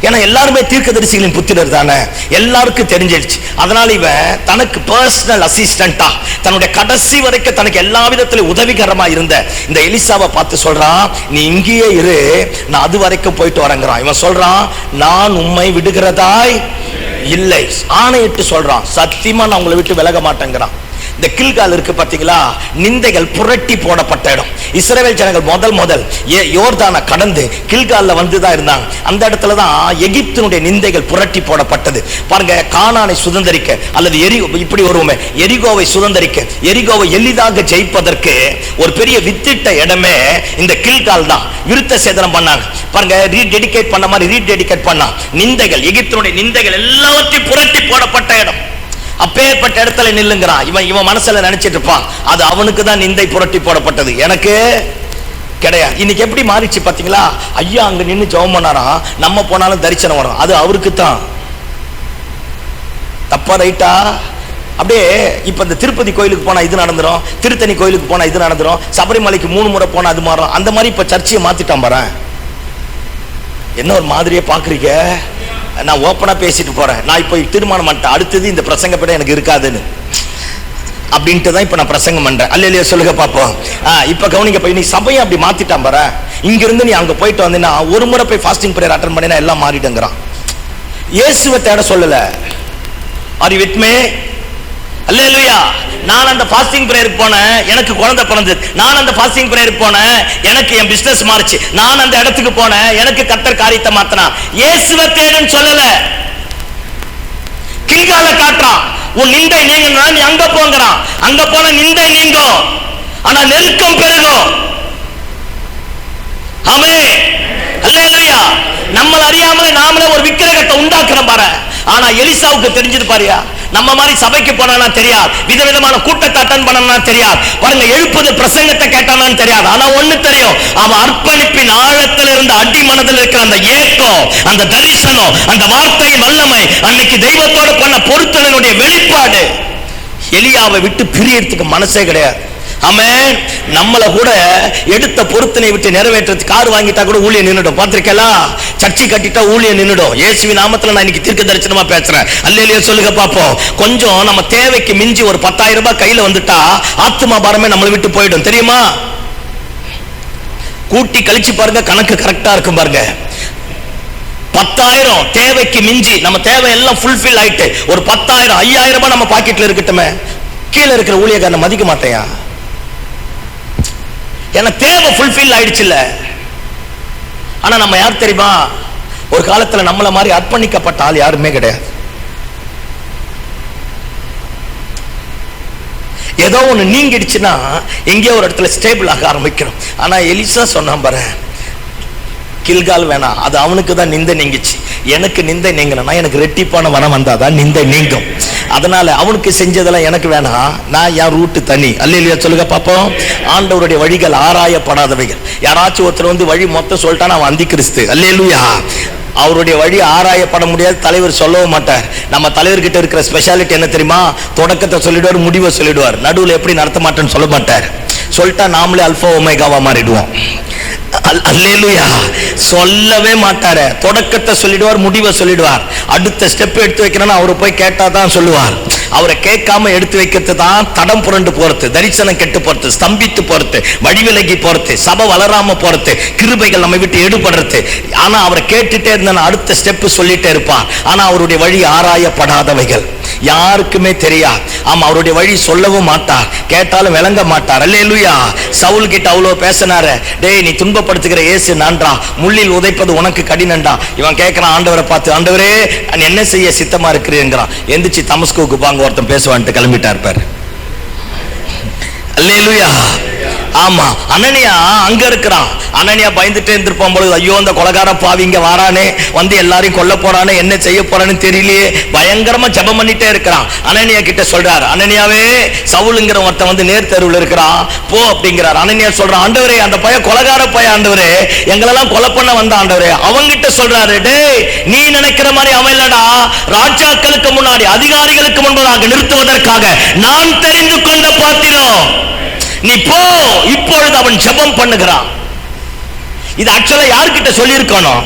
ஏன்னா எல்லாருமே தீர்க்கதரிசிகளின் புத்திரர் தானே, எல்லாருக்கும் தெரிஞ்சிருச்சு. அதனால இவன் தனக்கு பர்சனல் அசிஸ்டண்டா, தன்னுடைய கடைசி வரைக்கும் தனக்கு எல்லா விதத்திலும் உதவிகரமா இருந்த இந்த எலிசாவை பார்த்து சொல்றான், நீ இங்கேயே இரு, நான் அது வரைக்கும் போயிட்டு வரேங்கிறான். இவன் சொல்றான், நான் உம்மை விடுகிறதாய் இல்லை, ஆணையிட்டு சொல்றான், சத்தியமா நான் உங்களை விட்டு விலக மாட்டேங்கிறான். இந்த கில்கால் இருக்கு பாத்தீங்களா, நிந்தைகள் புரட்டி போடப்பட்ட இடம். இஸ்ரவேல் ஜனங்கள் முதல் யோர்தானை கடந்து கில்கால்ல வந்துதான் இருந்தாங்க. அந்த இடத்துல தான் எகிப்தினுடைய நிந்தைகள் புரட்டி போடப்பட்டது. பாருங்க, கானானை சுதந்தரிக்க அல்லது இப்படி வருவோமே, எரிகோவை சுதந்தரிக்க, எரிகோவை எளிதாக ஜெயிப்பதற்கு ஒரு பெரிய வித்திட்ட இடமே இந்த கில்கால் தான். விருத்த சேதனம் பண்ணாங்க பாருங்க, ரீடெடிகேட் பண்ண மாதிரி ரீடெடிகேட் பண்ணா. நிந்தைகள், எகிப்தினுடைய நிந்தைகள் எல்லாவற்றையும் புரட்டி போடப்பட்ட இடம். அப்பேற்பட்ட இடத்துல நில்லுங்கிறான். இவன் மனசுல நினைச்சிட்டு இருப்பான், அது அவனுக்கு தான் நிந்தை புரட்டி போடப்பட்டது, எனக்கு கிடையாது. இன்னைக்கு எப்படி மாறிச்சு பாத்தீங்களா? ஐயா அங்க நின்று ஜெபம் பண்ணாரா, நம்ம போனாலும் தரிசனம் வரும், அது அவருக்கு தான். தப்பா ரைட்டா? அப்படியே இப்ப இந்த திருப்பதி கோயிலுக்கு போனா இது நடந்துரும், திருத்தணி கோயிலுக்கு போனா இது நடந்துரும், சபரிமலைக்கு 3 முறை போனா அது மாறும். அந்த மாதிரி இப்ப சர்ச்சையை மாத்திட்டான் பாரு. என்ன ஒரு மாதிரியே பாக்குறீங்க? நான் ஓப்பனா பேசிட்டு போறேன், நான் இப்போ தீர்மானம் பண்ணிட்டேன், அடுத்தது இந்த பிரசங்க படம் எனக்கு இருக்காதுன்னு அப்படின்ட்டு தான் இப்ப நான் பிரசங்கம் பண்றேன். அல்லேலூயா சொல்லுங்க பாப்போம். இப்ப கவனிங்க, நீ சபையை அப்படி மாத்திட்டான் பாரு. இங்க இருந்து நீ அங்க போயிட்டு வந்தீங்கன்னா ஒரு முறை போய் ஃபாஸ்டிங் பிரேயர் அட்டெண்ட் பண்ணினா எல்லாம் மாறிடுங்கிறான். இயேசுவை தேட சொல்லல. Are you with me? அல்லேலூயா. நான் அந்த ஃபாஸ்டிங் பிரேயருக்கு போனேன், எனக்கு குழந்தை பிறந்தது. நான் அந்த ஃபாஸ்டிங் பிரேயருக்கு போனேன், எனக்கு என் பிசினஸ் மாறிச்சு. நான் அந்த இடத்துக்கு போனேன், எனக்கு கர்த்தர் காரியத்தை மாத்தினா. இயேசுவை தேடுன்னு சொல்லல, கில்கால காட்ட உன் நிந்தை நீங்க நீ அங்க போங்கிறான். அங்க போன நிந்தை நீங்கும், ஆனா நெருக்கம் பெருகும். ஆமென், அல்லேலூயா. நம்மள அறியாமலே நாமளே ஒரு விக்கிரகத்தை உண்டாக்குறோம் பாரு. ஆனா எலிசாவுக்கு தெரிஞ்சது பாரியா, நம்ம மாதிரி சபைக்கு போனானா தெரியாது, விதவிதமான கூட்டத்தை அட்டெண்ட் பண்ணனா தெரியாது, பாருங்க எழுப்புது பிரசங்கத்தை கேட்டானான்னு தெரியாது. ஆனா ஒண்ணு தெரியும், அவன் அர்ப்பணிப்பின் ஆழத்தில் இருந்த அடி மனதில் இருக்கிற அந்த ஏக்கம், அந்த தரிசனம், அந்த வார்த்தையின் வல்லமை, அன்னைக்கு தெய்வத்தோட பண்ண பொருத்தனுடைய வெளிப்பாடு எலியாவை விட்டு பிரியறதுக்கு மனசே கிடையாது. ஆமென். நம்மள கூட எடுத்த பொருத்தனை விட்டு நிறைவேற்றத்துக்கு கார் வாங்கிட்டா கூட ஊழியம் நின்னுடும். பார்த்திருக்கலாம், சர்ச்சை கட்டிட்டா ஊழியம் நின்னுடும். இயேசுவின் நாமத்துல நான் இன்னைக்கு தீர்க்க தரிசனமா பேசுறேன். அல்லேலூயா சொல்லுங்க பாப்போம். கொஞ்சம் நம்ம தேவைக்கு மிஞ்சி ஒரு 10,000 ரூபாய் கையில வந்துட்டா ஆத்துமா பாரமே நம்மளை விட்டு போயிடும், தெரியுமா? கூட்டி கழிச்சு பாருங்க, கணக்கு கரெக்டா இருக்கும் பாருங்க. 10,000 தேவைக்கு மிஞ்சி, நம்ம தேவை எல்லாம் ஃபுல்ஃபில் ஆயிட்டு ஒரு 10,000 5,000 ரூபாய் நம்ம பாக்கெட்ல இருக்கட்டுமே, கீழே இருக்கிற ஊழியக்காரனை மதிக்க மாட்டேயா? ஏன்னா தேவை ஃபுல்ஃபில் ஆயிடுச்சு இல்ல. ஆனா நம்ம யார் தெரியுமா, ஒரு காலத்துல நம்மள மாதிரி அர்ப்பணிக்கப்பட்ட ஆள் யாருமே கிடையாது. ஏதோ ஒண்ணு நீங்கிடுச்சுன்னா எங்கேயோ ஒரு இடத்துல ஸ்டேபிள் ஆக ஆரம்பிக்கிறோம். ஆனா எலிசா சொன்னான் பாரு, கில்கால் வேணாம், அது அவனுக்கு தான் நிந்தை நீங்கிச்சு, எனக்கு நிந்தை நீங்கணும்னா எனக்கு ரெட்டிப்பான வனம் வந்தாதான் நிந்தை நீங்கும். அதனால அவனுக்கு செஞ்சதெல்லாம் எனக்கு வேணாம், நான் என் ரூட்டு தனி. அல்லேலூயா சொல்லுங்க பாப்போம். ஆண்டவருடைய வழிகள் ஆராயப்படாதவைகள். யாராச்சும் ஒருத்தர் வந்து வழி மொத்தம் சொல்லிட்டான், அவன் அந்தி கிறிஸ்து. அல்லேலூயா. அவருடைய வழி ஆராயப்பட முடியாது, தலைவர் சொல்லவும் மாட்டார். நம்ம தலைவர்கிட்ட இருக்கிற ஸ்பெஷாலிட்டி என்ன தெரியுமா, தொடக்கத்தை சொல்லிடுவார், முடிவை சொல்லிடுவார், நடுவில் எப்படி நடத்த மாட்டேன்னு சொல்ல மாட்டார். சொல்லிட்டா நாமளே அல்பா ஒமேகாவா மாறிடுவோம். அல்லேலூயா. சொல்லவே மாட்டாரு, தொடக்கத்தை சொல்லிடுவார், முடிவை சொல்லிடுவார். அடுத்த ஸ்டெப் எடுத்து வைக்கணும்னு அவரை போய் கேட்டாதான் சொல்லுவார். அவரை கேட்காம எடுத்து வைக்கிறது தான் தடம் புரண்டு போறது, தரிசனம் கெட்டு போறது, ஸ்தம்பித்து போறது, வடிவிலகி போறது, சபை வளராம போறது, கிருபைகள் நம்ம விட்டு எடுபடுறது. ஆனா அவரை கேட்டுட்டே இருந்தா அடுத்த ஸ்டெப் சொல்லிட்டே இருப்பார். ஆனா அவருடைய வழி ஆராயப்படாதவைகள், யாருக்குமே தெரியாது. ஆமா, அவருடைய வழி சொல்லவும் மாட்டார், கேட்டாலும் விளங்க மாட்டார். அல்லேலூயா. சவுல் கிட்ட அவ்வளவு பேசினாரு, டேய் நீ துன்பப்படுத்துகிற இயேசு நான்றா, முள்ளில் உதைப்பது உனக்கு கடினண்டா. இவன் கேட்கிறான் ஆண்டவரை பார்த்து, ஆண்டவரே என்ன செய்ய சித்தமா இருக்கிறேங்கிறான். எந்திரிச்சு தமஸ்குவுக்கு பாங்க ஒருத்தன் பேசுவான்ட்டு கிளம்பிட்டார் பாரு. அல்லேலூயா. ஆமா, அனனியா அங்க இருக்கிறான். அனனியா பயந்துட்டே இருந்திருப்பான் பொழுது, ஐயோ அந்த கொலைகார பாவி இங்க வாரானே, வந்து எல்லாரையும் கொல்ல போறானே, என்ன செய்ய போறான்னு தெரியலையே, பயங்கரமா ஜெபம் பண்ணிட்டே இருக்கிறான். அனனியா கிட்ட சொல்றாரு, அனனியாவே சவுலுங்கிற ஒருத்தன் வந்து நேர் தெருவில் இருக்கிறான், போ அப்படிங்கிறார். அனனியா சொல்றான், ஆண்டவரே அந்த பைய கொலைகார பைய ஆண்டவரே, எங்களெல்லாம் கொலை பண்ண வந்த ஆண்டவரே. அவங்கிட்ட சொல்றாரு, டேய் நீ நினைக்கிற மாதிரி அவன் இல்லடா, ராஜாக்களுக்கு முன்னாடி அதிகாரிகளுக்கு முன்பதாக நிறுத்துவதற்காக நான் தெரிந்து கொண்ட பாத்திரம், நீ போ. இப்பொழுது அவன் ஜெபம் பண்ணுகிறான். இது ஆக்சுவலா யார்கிட்ட சொல்லி இருக்கணும்,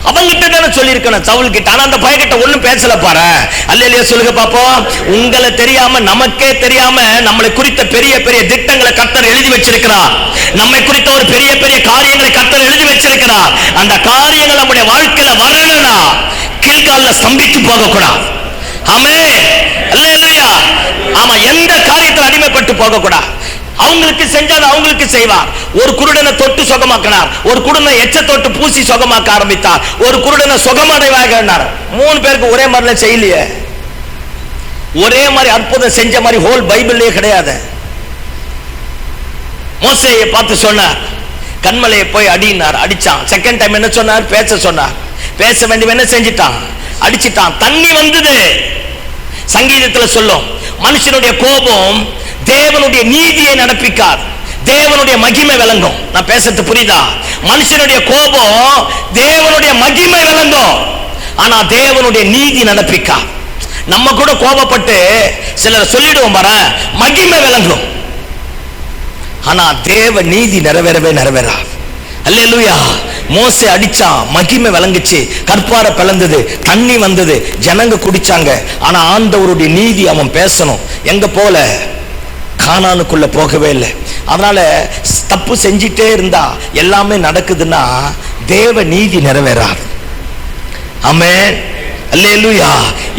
அவங்கிட்ட தானே சொல்லி இருக்கணும், சவுல் கிட்ட. ஆனா அந்த பையன்கிட்ட ஒண்ணும் பேசல பாரு. அல்லேலூயா சொல்லுங்க பாப்போம். உங்களை தெரியாம, நமக்கே தெரியாம நம்மளை குறித்த பெரிய பெரிய திட்டங்களை கர்த்தர் எழுதி வச்சிருக்கிறார். நம்மை குறித்த ஒரு பெரிய பெரிய காரியங்களை கர்த்தர் எழுதி வச்சிருக்கிறார். அந்த காரியங்கள் நம்முடைய வாழ்க்கையில வரணும்னா கில்கால்ல ஸ்தம்பித்து போக கூடாது. ஆமென், அல்லேலூயா. ஆமா, எந்த காரியத்தில் அடிமைப்பட்டு போக கூடாது. அவங்களுக்கு செஞ்சது அவங்களுக்கு செய்வார். ஒரு குருடனை தொட்டு சுகமாக்கினார், ஒரு குருடனை எச்ச தொட்டு பூசி சுகமாக்க ஆரம்பித்தார், ஒரு குருடனை சுகமடைவார். 3 பேருக்கு ஒரே மாதிரிலாம் செய்யலையே, ஒரே மாதிரி அற்புதம் செஞ்ச மாதிரி ஹோல் பைபிள்லயே கிடையாது. மோசேயை பார்த்து சொன்னார், கண்மலையை போய் அடினார், அடிச்சான். செகண்ட் டைம் என்ன சொன்னார், பேச சொன்னார், பேச வேண்டிய என்ன செஞ்சிட்டான், அடிச்சிட்டான். தண்ணி வந்தது. சங்கீதத்துல சொல்லும், மனுஷனுடைய கோபம் தேவனுடைய நீதியை நடப்பிக்காது, தேவனுடைய மகிமை விளங்கும். நான் பேசுறது புரியுதா? மனுஷனுடைய கோபம் தேவனுடைய மகிமை விளங்கும், ஆனா தேவனுடைய நீதி நடப்பிக்காது. நம்ம கூட கோபப்பட்டு சிலர் சொல்லிடுவோம் பாரு, மகிமை விளங்கும், ஆனா தேவ நீதி நிறைவேறவே நிறைவேறாது. அல்லேலூயா. மோசே அடிச்சான், மகிமை விளங்குச்சு, கற்பாரை பிளந்தது, தண்ணி வந்தது, ஜனங்க குடிச்சாங்க. ஆனா ஆண்டவருடைய நீதி அவன் பேசணும். எங்க போல கானானுக்குள்ள போகவே இல்லை. அதனால தப்பு செஞ்சிட்டே இருந்தா எல்லாமே நடக்குதுன்னா தேவ நீதி நிறைவேறாது. ஆமென், அல்லேலூயா.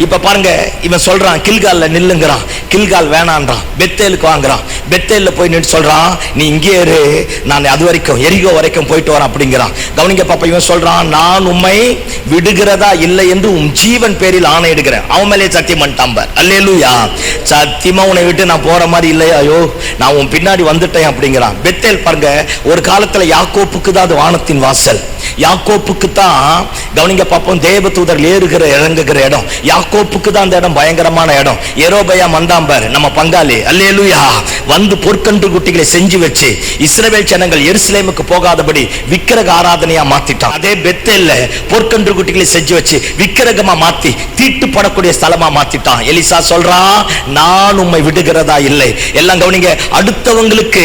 இப்ப பாருங்க, இவன் சொல்றான் கில்கால்ல நில்லுங்கிறான், கில்கால் வேணான்றான், பெத்தேலுக்கு வாங்குறான். பெத்தேல்ல போய் நின்று சொல்றான், நீ இங்கே இரு, நான் அது வரைக்கும் எரிகோ வரைக்கும் போயிட்டு வரேன் அப்படிங்கிறான். கவனிங்க பாப்பா, இவன் சொல்றான், நான் உம்மை விடுகிறதா இல்லை என்று உம் ஜீவன் பேரில் ஆணையிடுகிறேன். அவன் மேலே சத்தியம் பண்ணிட்டான் பார். அல்லேலூயா. சத்தியமா உன்னை விட்டு நான் போற மாதிரி இல்லையா, ஐயோ நான் உன் பின்னாடி வந்துட்டேன் அப்படிங்கிறான். பெத்தேல் பாருங்க, ஒரு காலத்துல யாக்கோப்புக்கு தான் அது வானத்தின் வாசல். யாக்கோப்புக்கு தான், கவனிங்க பாப்போம், தேவதூதர் ஏறுகிற இறங்குகிற இடம். யாக்கோப்புக்கு தான் அந்த இடம் பயங்கரமான இடம். யெரொபெயாம் வந்தாம்பர், நம்ம பங்காளி. அல்லேலூயா. வந்து பொற்கன்று குட்டிகளை செஞ்சு வச்சு இஸ்ரவேல் ஜனங்கள் எருசலேமுக்கு போகாதபடி விக்கிரக ஆராதனையா மாத்திட்டான். அதே பெத்தேல்ல பொற்கன்று குட்டிகளை செஞ்சு வச்சு விக்கிரகமா மாத்தி தீட்டுப்படக்கூடிய ஸ்தலமா மாத்திட்டான். எலிசா சொல்றான், நான் உம்மை விடுகிறதா இல்லை. எல்லாம் கவனிங்க, அடுத்தவங்களுக்கு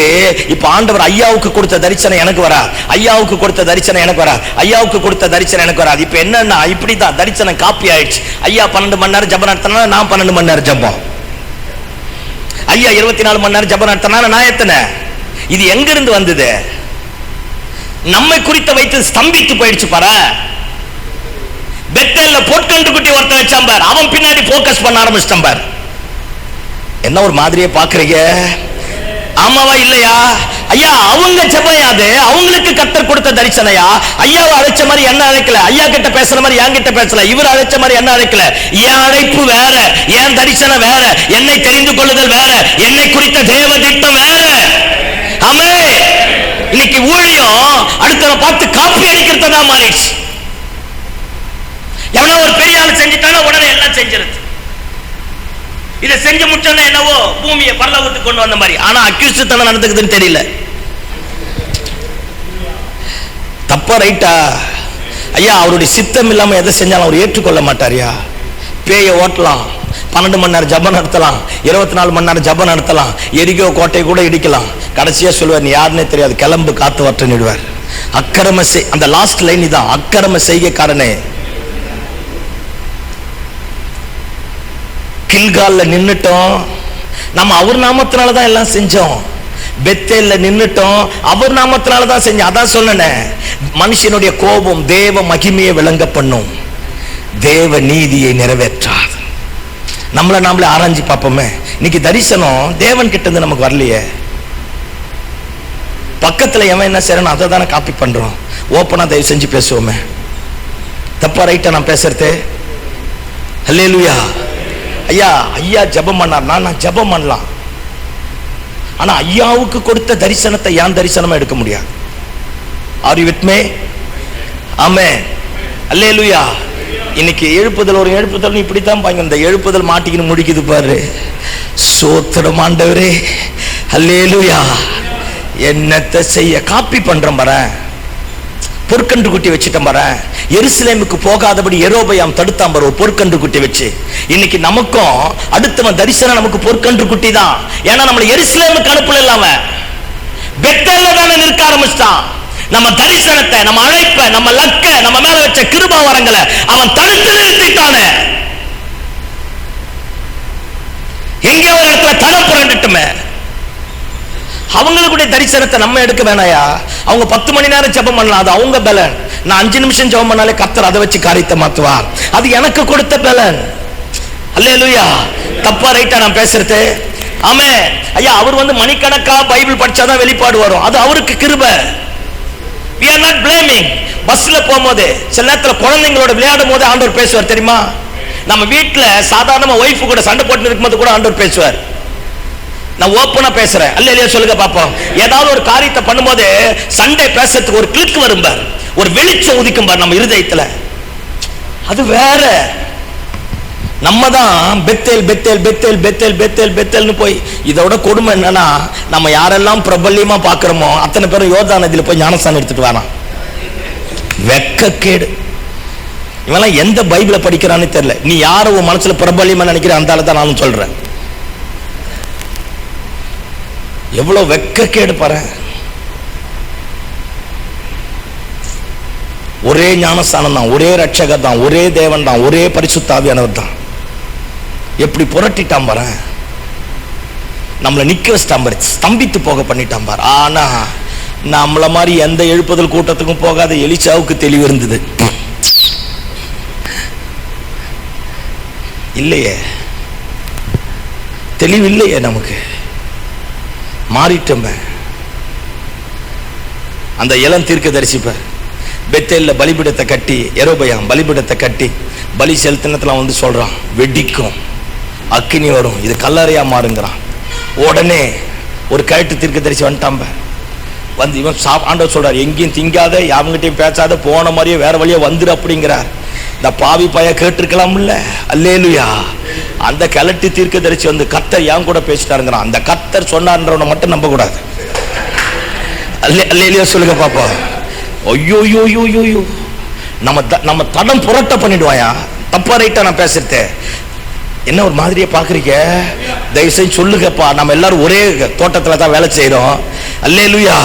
இப்ப ஆண்டவர் ஐயாவுக்கு கொடுத்த தரிசனம் எனக்கு வரா, ஐயாவுக்கு கொடுத்த தரிசனம் எனக்கு வரா, ஐயாவுக்கு கொடுத்த தரிசனம் எனக்கு வராது. இப்ப என்னன்னா, இப்படிதான் தரிசனம் காப்பி ஆயிடுச்சு. ஐயா 12 மணி நேரம் ஜெபம் நடத்தினா நான் 12 மணி நேரம் ஜெபம், ஐயா 24 மணி நேரம் ஜெபம் நடத்தினா நான் எத்தனை? இது எங்க இருந்து வந்தது? நம்மை குறித்த வைத்து ஸ்தம்பித்து போயிடுச்சு பாரு. பெத்தேல்ல பொற்கன்று குட்டி ஒருத்தன் வச்சான் பார், அவன் பின்னாடி போக்கஸ் பண்ண ஆரம்பிச்சிட்டான் பார். என்ன ஒரு மாதிரியே பாக்குறீங்க, ஆமாவா இல்லையா? ஐயா அவங்க ஜெபயாது, அவங்களுக்கு கர்த்தர் கொடுத்த தரிசனையா? ஐயாவை அழைச்ச மாதிரி என்ன அழைக்கல, ஐயா கிட்ட பேசுற மாதிரி என் கிட்ட பேசல, இவர் அழைச்ச மாதிரி என்ன அழைக்கல. என் அழைப்பு வேற, என் தரிசனம் வேற, என்னை தெரிந்து கொள்ளுதல் வேற, என்னை குறித்த தேவ திட்டம் வேற. ஆமென். இன்னைக்கு ஊழியம் அடுத்தவனை பார்த்து காப்பி அடிக்கிறதா மாறிடுச்சு. எவனோ ஒரு பெரிய ஆள் செஞ்சுட்டானா உடனே எல்லாம் செஞ்சிருது. இதை செஞ்சு முட்டோன்னா என்னவோ பூமியை பரலோகத்துக்கு கொண்டு வந்த மாதிரி. ஆனா அக்யூஸ்ட் நடந்துக்குதுன்னு தெரியல. தப்பா ரைட்டா? ஐயா அவருடைய சித்தம் இல்லாம எதை செஞ்சாலும் அவர் ஏற்றுக்கொள்ள மாட்டாரியா. பேயை ஓட்டலாம், 12 மணி நேரம் ஜபம் நடத்தலாம், 24 மணி நேரம் ஜபம் நடத்தலாம், எரிகோ கோட்டை கூட இடிக்கலாம். கடைசியா சொல்லுவார், நீ யாருன்னே தெரியாது, கிளம்பு காத்து வட்டுன்னுடுவார். அக்கிரம அந்த லாஸ்ட் லைன் இதான், அக்கிரம செய்கைக்காரனே. கில்கால்ல நின்னுட்டோம், நம்ம அவர் நாமத்தினாலதான் எல்லாம் செஞ்சோம். பெத்தேல்ல நின்னுட்டோம், அவர் நாமத்தினாலதான் செஞ்சோம். அதான் சொன்னேன், மனுஷனுடைய கோபம் தேவ மகிமையை விளங்க பண்ணும், தேவ நீதியை நிறைவேற்றாது. நம்மள நாமளே ஆராய்ச்சி பார்ப்போமே. இன்னைக்கு தரிசனம் தேவன் கிட்ட இருந்து நமக்கு வரலையே. பக்கத்துல எவன் என்ன செய்யணும் அதை தானே காப்பி பண்றோம். ஓப்பனா தயவு செஞ்சு பேசுவோமே. தப்பா ரைட்டா நான் பேசுறது? அல்லேலூயா. ஐயா ஐயா ஜெபம் பண்ணார்னா நான் ஜெபம் பண்ணலாம், ஆனா ஐயாவுக்கு கொடுத்த தரிசனத்தை யான் தரிசனமா எடுக்க முடியாது. Are you with me? ஆமென். அல்லேலூயா. இன்னைக்கு எழுப்புதல், ஒரு எழுப்புதல் இப்படித்தான் பாருங்க, இந்த எழுப்புதல் மாட்டிக்கின்னு முடிக்குது பாரு. சோத்திரம் ஆண்டவரே. அல்லேலூயா. என்னத்தை செய்ய காப்பி பண்றோம் பாரு. பொற்கன்று குட்டி வச்சுட்டோம் பாரு. எருசலேமுக்கு போகாதபடி யெரொபெயாம் தடுத்தான் பாரு, பொற்கன்று குட்டி வச்சு. இன்னைக்கு நமக்கும் அடுத்தவன் தரிசனம் நமக்கு பொற்கன்று குட்டி தான். ஏன்னா நம்மள எருசலேமுக்கு அனுப்பல, இல்லாம பெத்தேல்ல தானே நிற்க ஆரம்பிச்சிட்டான். நம்ம தரிசனத்தை, நம்ம அழைப்ப, நம்ம லக்க, நம்ம மேல வச்ச கிருபா வரங்களை அவன் தடுத்து நிறுத்திட்டானே. எங்கே ஒரு இடத்துல தடம் புரண்டுட்டுமே. அவங்களுடைய தரிசனத்தை நம்ம எடுக்க வேணாயா? அவங்க 10 மணி நேரம் ஜெபம் பண்ணலாம், அது அவங்க பலன். நான் 5 நிமிஷம் ஜெபம் பண்ணாலே கர்த்தர் அதை வச்சு காரியத்தை மாத்துவார். அது எனக்கு கொடுத்த பலன். அல்லேலூயா. தப்பா ரைட்டா நான் பேசுறது? ஆமென். ஐயா அவர் மணிக்கணக்கா பைபிள் படிச்சாதான் வெளிப்பாடு வரும், அது அவருக்கு கிருபை. we are not blaming. பஸ்ல போகும்போது சில நேரத்துல குழந்தைங்களோட விளையாடும் போது ஆண்டவர் பேசுவார் தெரியுமா? நம்ம வீட்டுல சாதாரணமா ஒய்ஃப் கூட சண்டை போட்டு இருக்கும்போது கூட ஆண்டவர் பேசுவார். நான் ஓப்பனா பேசுறேன். அல்லேலூயா சொல்லுங்க பாப்போம். ஏதாவது ஒரு காரியத்தை பண்ணும்போது சண்டை பேசுறதுக்கு ஒரு கிளிக் வரும் பார், ஒரு வெளிச்சம் உதிக்கும் பார் நம்ம இருதயத்துல. அது வேற. நம்ம தான் Bethel Bethel Bethel Bethel Bethel பெத்தேல்னு போய், இதோட கொடுமை என்னன்னா, நம்ம யாரெல்லாம் பிரபல்யமா பாக்குறோமோ அத்தனை பேரும் யோர்தான் நதியில போய் ஞானஸ்தானம் எடுத்துட்டு வரான். வெக்கக்கேடு. இவெல்லாம் எந்த பைபிளை படிக்கிறான்னு தெரியல. நீ யார உன் மனசுல பிரபல்யமா நினைக்கிற அந்த ஆளு தான் நானும் சொல்றேன். எவ்வளவு வெக்கக்கேடு பாரு. ஒரே ஞானஸ்தானம் தான், ஒரே ரட்சகர் தான், ஒரே தேவன் தான், ஒரே பரிசுத்த ஆவியானவர் தான். எப்படி புரட்டிட்டான் பாரு, நம்மளை நிக்க வச்சிட்டான் பாரு, ஸ்தம்பித்து போக பண்ணிட்டான் பாரு. ஆனா நம்மள மாதிரி எந்த எழுப்புதல் கூட்டத்துக்கும் போகாத எலிசாவுக்கு தெளிவு இருந்தது. இல்லையே, தெளிவு இல்லையே, நமக்கு மாறிட்டோமே. அந்த இளம் தீர்க்கதரிசிப்பார் பெத்தேல்ல பலிபீடத்தை கட்டி, யெரொபெயாம் பலிபீடத்தை கட்டி பலி செலுத்தினத்துல வந்து சொல்றான், வெடிக்கும், அக்கினி வரும், இது கல்லறையா மாறுங்கிறான். உடனே ஒரு கயட்டு தீர்க்கதரிசி வந்துட்டாம்ப. வந்து இவன் ஆண்டவர் சொல்றார், எங்கேயும் திங்காத, யாவங்கிட்டையும் பேசாத, போன மாதிரியே வேற வழியா வந்துரு அப்படிங்கிறார். இந்த பாவி பைய கேட்டிருக்கலாம்ல. அல்லேலுயா. அந்த கிழட்டு தீர்க்கதரிசி வந்து கர்த்தர் என் கூட பேசிட்டாருங்கிறான். அந்த கர்த்தர் சொன்னார்ன்றவனை மட்டும் நம்ப கூடாது. அல்லேலுயா சொல்லுங்க பாப்பா. ஐயோ யோ யோ யோ யோ, நம்ம தடம் புரட்ட பண்ணிடுவாயா. தப்பா ரைட்டா நான் பேசுறது என்ன ஒரு மாதிரியே பாக்குறீங்க? தயவு செஞ்சு சொல்லுங்கப்பா. நம்ம எல்லாரும் ஒரே தோட்டத்துல தான் வேலை செய்யறோம். அல்லேலுயா.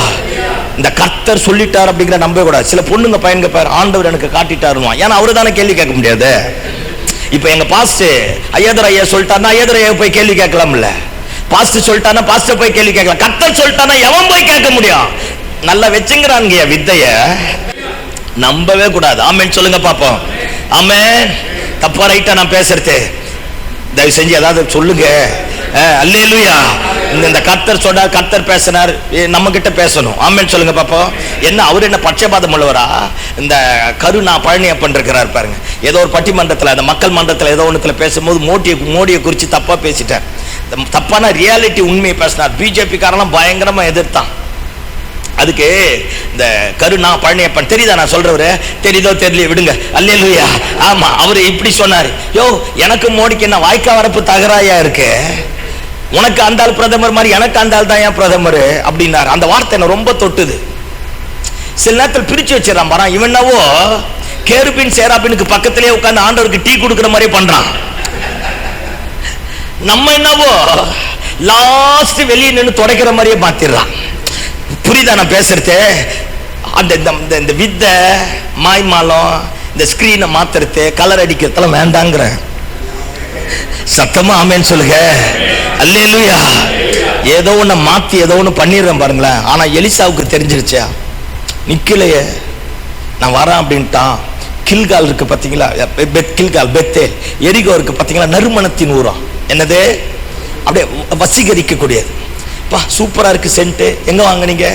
இந்த கர்த்தர் சொல்லிட்டார் அப்படிங்கிற நம்பவே கூடாது. சில பொண்ணுங்க பையனுங்க பேர் ஆண்டவர் எனக்கு காட்டிட்டாருமா. ஏன்னா அவரு தானே கேள்வி கேட்க முடியாது. இப்ப எங்க பாஸ்ட் ஐயாதர் ஐயா சொல்லிட்டாருன்னா ஐயாதர் ஐயா போய் கேள்வி கேட்கலாம்ல. பாஸ்ட் சொல்லிட்டானா பாஸ்டர் போய் கேள்வி கேட்கலாம். கர்த்தர் சொல்லிட்டானா எவன் போய் கேட்க முடியும்? நல்லா வச்சுங்கிறாங்க வித்தைய, நம்பவே கூடாது. ஆமென் சொல்லுங்க பாப்போம். ஆமென். தப்பா ரைட்டா நான் பேசுறது தயவு செஞ்சு ஏதாவது சொல்லுங்க. அல்லேலூயா. இந்த கர்த்தர் சொன்னார், கர்த்தர் பேசினார், நம்ம கிட்ட பேசணும். ஆமென் சொல்லுங்க பாப்போம். என்ன அவரு என்ன பட்சபாதம் உள்ளவரா? இந்த கருணா பழனியப்பன் இருக்கிறார் பாருங்க, ஏதோ ஒரு பட்டிமன்றத்தில், அந்த மக்கள் மன்றத்தில் ஏதோ ஒன்றுல பேசும்போது மோடியை குறித்து தப்பா பேசிட்டார். தப்பான ரியாலிட்டி உண்மையை பேசினார். பிஜேபி காரெல்லாம் பயங்கரமா எதிர்த்தான். அதுக்கு இந்த கருணா பழனியப்பன், தெரியுதா நான் சொல்றவரு? தெரியுதோ தெரியல விடுங்க. அல்லேலூயா. ஆமா, அவரு இப்படி சொன்னாரு, யோ எனக்கு மோடிக்கு என்ன வாய்க்கா வரப்பு தகராயா இருக்கு, உனக்கு அந்த ஆள் பிரதமர் மாதிரி எனக்கு அந்த ஆள் தான் ஏன் பிரதமர் அப்படின்னாரு. அந்த வார்த்தை என்ன ரொம்ப தொட்டுது. சில நேரத்தில் பிரிச்சு வச்சிடறான் பாரு. இவனவோ கேருபின் சேராபினுக்கு பக்கத்திலே உட்கார்ந்து ஆண்டவருக்கு டீ கொடுக்கிற மாதிரி பண்றான். நம்ம என்னவோ லாஸ்ட் வெளியே நின்று துடைக்கிற மாதிரியே மாத்திடுறான். புரியுதா நான் பேசுறது? அந்த வித்தை மாய்மாலம், இந்த ஸ்கிரீனை மாத்துறது, கலர் அடிக்கிறதெல்லாம் வேண்டாங்கிற. சத்தமா ஆமென் சொல்லுங்க. அல்லேலூயா. ஏதோ ஒண்ணு மாத்தி ஏதோ ஒண்ணு பண்ணிடுறேன் பாருங்களேன். ஆனா எலிசாவுக்கு தெரிஞ்சிருச்சா? நிக்கலையே, நான் வரேன் அப்படின்ட்டான். கில்கால் இருக்கு பாத்தீங்களா, கில்கால் பெத்தேல், எரிகோ இருக்கு பாத்தீங்களா, நறுமணத்தின் ஊரம். என்னது? அப்படியே வசீகரிக்க கூடியது. பா சூப்பரா இருக்கு சென்ட், எங்க வாங்குனீங்க?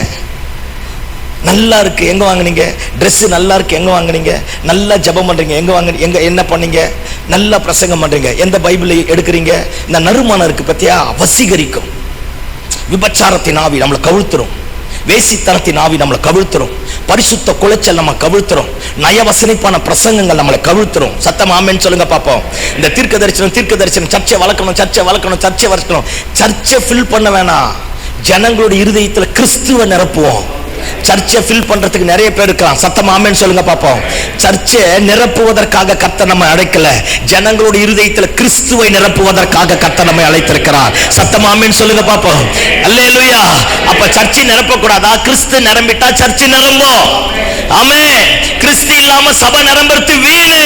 நல்லா இருக்கு, எங்க வாங்குனீங்க? ட்ரெஸ் நல்லா இருக்கு, எங்க வாங்குனீங்க? நல்லா ஜெபம் பண்றீங்க, எங்க வாங்குனீங்க? எங்க என்ன பண்ணீங்க? நல்லா பிரசங்கம் பண்றீங்க, எந்த பைபிள் எடுக்கிறீங்க? இந்த நறுமணம் இருக்கு பத்தியா, வசீகரிக்கும். விபச்சாரத்தின் ஆவி நம்மளை கவிழ்த்துரும், வேசித்தனத்தின் ஆவி நம்மளை கவிழ்த்துரும், பரிசுத்த குலைச்சல் நம்ம கவிழ்த்துரும், நயவசனிப்பான பிரசங்கங்கள் நம்மளை கவிழ்த்துரும். சத்தம் ஆமென் சொல்லுங்க பாப்போம். இந்த தீர்க்க தரிசனம் சர்ச்சை வளர்க்கணும், சர்ச்சை ஃபில் பண்ண வேணாம். ஜனங்களோட இருதயத்துல கிறிஸ்துவ நிரப்புவோம். சர்ச்சை ஃபில் பண்றதுக்கு நிறைய பேர் இருக்கான். சத்தம் ஆமென் சொல்லுங்க பாப்போம். சர்ச்சை நிரப்புவதற்காக கர்த்தர் நம்மை அழைக்கல, ஜனங்களோட இருதயத்துல கிறிஸ்துவை நிரப்புவதற்காக கர்த்தர் நம்மை அழைத்திருக்கிறார். சத்தம் ஆமென் சொல்லுங்க பாப்போம். அல்லேலூயா. அப்ப சர்ச்சை நிரப்ப கூடாதா? கிறிஸ்து நிரம்பிட்டா சர்ச்சை நிரம்பும். ஆமென். கிறிஸ்து இல்லாம சபை நிரம்புறது வீணு.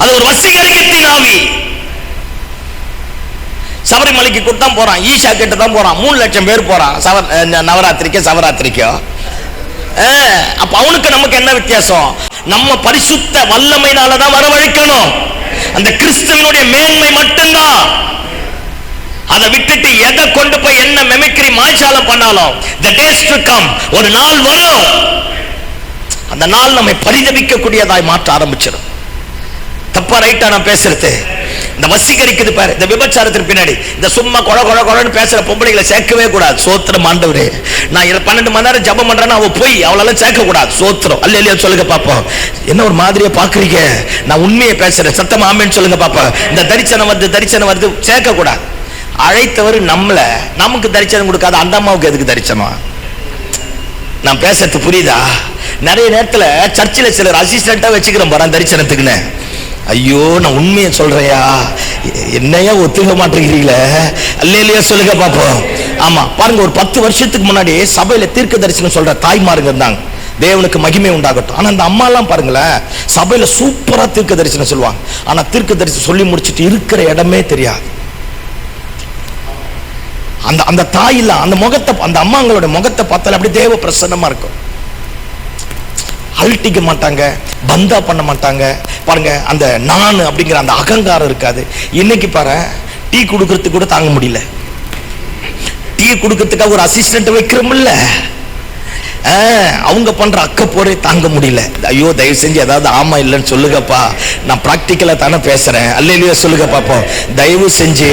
அது ஒரு வசீகரிக்கத்தின் ஆவி. சபரிமலைக்கு கூட்டம் போறான், ஈஷா கிட்ட தான் போறான், 3 லட்சம் பேர் போறான் சவராத்திரிக்கோ. அப்ப அவனுக்கு நமக்கு என்ன வித்தியாசம்? நம்ம பரிசுத்த வல்லமையினாலதான் வரவழைக்கணும். அந்த கிறிஸ்துவனுடைய மேன்மை மட்டும்தான். அதை விட்டுட்டு எதை கொண்டு போய் என்ன மெமிக்ரி மாய்ச்சாலம் பண்ணாலும் the days to come, ஒரு நாள் வரும், அந்த நாள் நம்மை பரிதபிக்க கூடியதாய் மாற்ற ஆரம்பிச்சிடும். தப்பா ரைட்டா நான் பேசுறது? இந்த வசீகரிக்குது பாரு, இந்த விபச்சாரத்திற்கு பின்னாடி இந்த சும்மா கொழன்னு பேசுற பொம்பளைகளை சேர்க்கவே கூடாது. சோத்திரம் ஆண்டவரே. நான் 12 மணி நேரம் ஜெபம் பண்றேன்னா அவ போய் அவளெல்லாம் சேர்க்க கூடாது. சோத்திரம். அல்லேலூயா சொல்லுங்க பாப்போம். என்ன ஒரு மாதிரியா பாக்குறீங்க? நான் உண்மையை பேசுறேன். சத்தமா ஆமென் சொல்லுங்க பாப்போம். இந்த தரிசனம் வருது சேர்க்க கூடாது. அழைத்தவர் நம்மள, நமக்கு தரிசனம் கொடுக்காத அந்த அம்மாவுக்கு எதுக்கு தரிசனம்? நான் பேசுறது புரியுதா? நிறைய நேரத்துல சர்ச்சில் சிலர் அசிஸ்டண்டா வச்சுக்கிறோம் போறான் தரிசனத்துக்குன்னு. ஐயோ நான் உண்மையை சொல்றையா, என்னையா ஒத்துக்க மாட்டேங்கிறீங்களே? அல்லேலூயா சொல்லுங்க பாப்போம். ஆமா பாருங்க, ஒரு 10 வருஷத்துக்கு முன்னாடி சபையில தீர்க்க தரிசனம் சொல்ற தாய்மாருங்க இருந்தாங்க. தேவனுக்கு மகிமை உண்டாகட்டும். ஆனா அந்த அம்மா எல்லாம் பாருங்களேன், சபையில சூப்பரா தீர்க்க தரிசனம் சொல்லுவாங்க. ஆனா தீர்க்க தரிசனம் சொல்லி முடிச்சுட்டு இருக்கிற இடமே தெரியாது. அந்த தாயில அந்த முகத்தை, அந்த அம்மாங்களோட முகத்தை பார்த்தால அப்படி தேவ பிரசன்னமா இருக்கும். அழட்டிக்க மாட்டாங்க, பந்தா பண்ண மாட்டாங்க. பாருங்க, அந்த நான் அப்படிங்கிற அந்த அகங்காரம் இருக்காது. இன்னைக்கு பாரு, டீ கொடுக்கறதுக்கு கூட தாங்க முடியல. டீ கொடுக்கறதுக்காக ஒரு அசிஸ்டன்ட் வைக்கிறோம்ல, அவங்க பண்ற அக்கப்போரே தாங்க முடியல. ஐயோ தயவு செஞ்சு ஏதாவது ஆமா இல்லைன்னு சொல்லுங்கப்பா, நான் பிராக்டிக்கலா தானே பேசுறேன், அல்லேலூயா சொல்லுங்க பாப்போம். தயவு செஞ்சு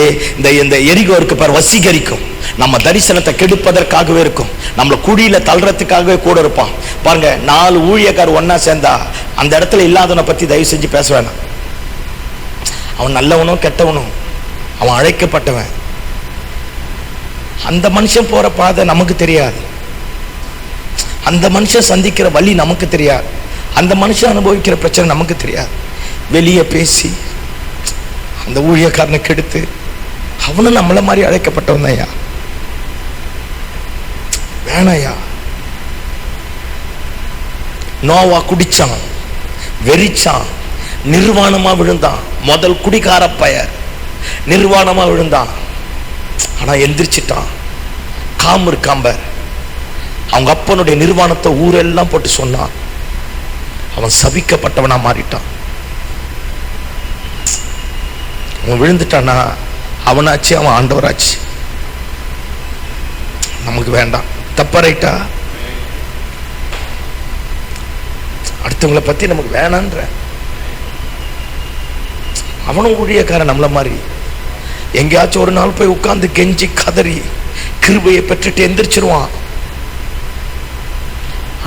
இந்த எரிகோ இருக்கு பாரு, வசீகரிக்கும். நம்ம தரிசனத்தை கெடுப்பதற்காகவே இருக்கும், நம்மள குழியில தள்ளுறதுக்காகவே கூட இருப்பான். பாருங்க, 4 ஊழியக்கார் ஒன்னா சேர்ந்தா அந்த இடத்துல இல்லாதவனை பத்தி தயவு செஞ்சு பேச வேணாம். அவன் நல்லவனோ கெட்டவனோ, அவன் அழைக்கப்பட்டவன். அந்த மனுஷன் போற பாதை நமக்கு தெரியாது, அந்த மனுஷன் சந்திக்கிற வழி நமக்கு தெரியாது, அந்த மனுஷன் அனுபவிக்கிற பிரச்சனை நமக்கு தெரியாது. வெளியே பேசி அந்த ஊழியக்காரனை கெடுத்து அவனும் நம்மள மாதிரி அழைக்கப்பட்டவன் ஐயா. வேணாயா. நோவா குடிச்சான், வெறிச்சான், நிர்வாணமா விழுந்தான். முதல் குடிகார பெயர் நிர்வாணமா விழுந்தான். ஆனா எந்திரிச்சிட்டான். காம் இருக்காம்பர், அவங்க அப்பனுடைய நிர்வாணத்தை ஊரெல்லாம் போட்டு சொன்னான். அவன் சபிக்கப்பட்டவனா மாறிட்டான். அவன் விழுந்துட்டானா அவனாச்சு, அவன் ஆண்டவராச்சு. நமக்கு வேண்டாம். தப்பா ரைட்டா? அடுத்தவங்களை பத்தி நமக்கு வேணான்ற. அவனும் ஊழியக்காரன் நம்மள மாதிரி. எங்கேயாச்சும் ஒரு நாள் போய் உட்கார்ந்து கெஞ்சி கதறி கிருபையை பெற்றுட்டு எந்திரிச்சிருவான்.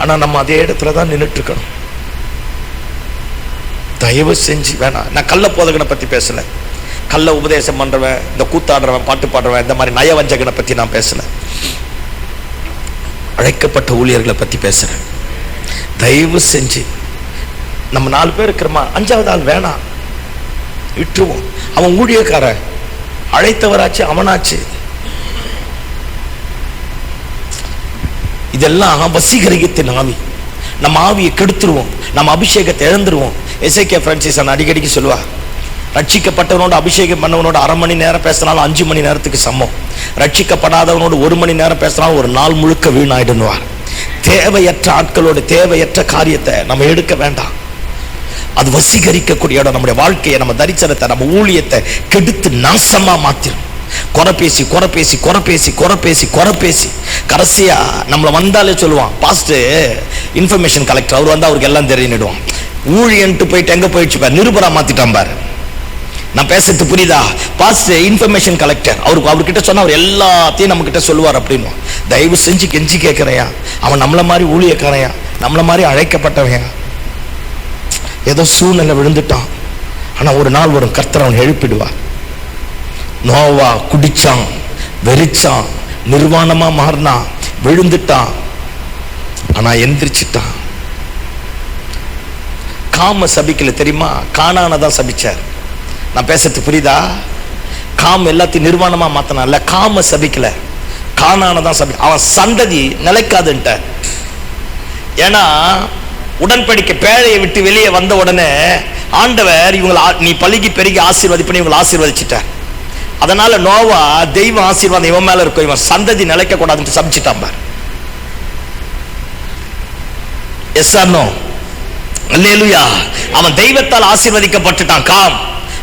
ஆனா நம்ம அதே இடத்துல தான் நின்றுட்டு இருக்கணும். தயவு செஞ்சு வேணாம். நான் கள்ள போதகனை பத்தி பேசல, கள்ள உபதேசம் பண்றவன், இந்த கூத்தாடுறவன், பாட்டு பாடுறவன், இந்த மாதிரி நயவஞ்சகனை பத்தி நான் பேசல. அழைக்கப்பட்ட ஊழியர்களை பத்தி பேசுறேன். தயவு செஞ்சு நம்ம 4 பேர் இருக்கிறோமா, 5வது ஆள் வேணாம், விட்டுருவோம். அவன் ஊழியக்காரன், அழைத்தவராச்சு, அவனாச்சு. இதெல்லாம் வசீகரிகத்தின் ஆவி. நம்ம ஆவியை கெடுத்துருவோம், நம்ம அபிஷேகத்தை இழந்துருவோம். எசேக்கியா பிரான்சிஸ் அடிக்கடிக்கு சொல்லுவா, ரட்சிக்கப்பட்டவனோட அபிஷேகம் பண்ணவனோட 1/2 மணி நேரம் பேசினாலும் 5 மணி நேரத்துக்கு சமம். ரட்சிக்கப்படாதவனோடு 1 மணி நேரம் பேசினாலும் ஒரு நாள் முழுக்க வீணாயிடுவார். தேவையற்ற ஆட்களோட தேவையற்ற காரியத்தை நம்ம எடுக்க வேண்டாம். அது வசீகரிக்கக்கூடிய இடம். நம்முடைய வாழ்க்கையை, நம்ம தரிசனத்தை, நம்ம ஊழியத்தை கெடுத்து நாசமா மாத்திரும். குறப்பேசி குறப்பேசி குறப்பேசி குறப்பேசி குறப்பேசி கடைசியா நம்மளை வந்தாலே சொல்லுவான், பாஸ்ட் இன்ஃபர்மேஷன் கலெக்டர், அவர் வந்து அவருக்கு எல்லாம் தெரிஞ்சிடுவான். ஊழியன்ட்டு போயிட்டு எங்க போயிடுச்சு பாரு, நிருபரா மாத்திட்டான் பாரு. நான் பேசுறது புரியுதா? பாஸ்ட் இன்ஃபர்மேஷன் கலெக்டர், அவர்கிட்ட சொன்னா அவர் எல்லாத்தையும் நம்ம கிட்ட சொல்லுவார் அப்படின்னு. தயவு செஞ்சு கெஞ்சி கேட்கறையா, அவன் நம்மள மாதிரி ஊழியக்காரையா, நம்மள மாதிரி அழைக்கப்பட்டவையா. ஏதோ சூழ்நிலை விழுந்துட்டான், ஆனா ஒரு நாள் வரும், கர்த்தர் அவன் எழுப்பிடுவார். நோவா குடிச்சான், வெறிச்சான், நிர்வாணமா மாறினான், விழுந்துட்டான், ஆனா எந்திரிச்சிட்டான். காம சபிக்கல தெரியுமா, கானானதான் சபிச்சார். நான் பேசுறது புரியுதா? காம் எல்லாத்தையும் நிர்வாணமா மாத்தினால, காம சபிக்கல, கானானதான் சபி. அவன் சந்ததி நிலைக்காதுன்ட்ட. ஏன்னா உடன்படிக்கை பேழையை விட்டு வெளியே வந்த உடனே ஆண்டவர் இவங்களை நீ பழுகி பெருகி ஆசீர்வதிப்பனு இவங்களை ஆசீர்வதிச்சிட்டார். அதனால நோவா தெய்வ ஆசீர்வாதம் இவன் மேல இருக்கும், இவன் சந்ததி நிலைக்க கூடாதுன்னு சபிச்சிட்டான் பார். Yes or no? அல்லேலூயா. அவன் தெய்வத்தால் ஆசீர்வதிக்கப்பட்டுட்டான் காம்,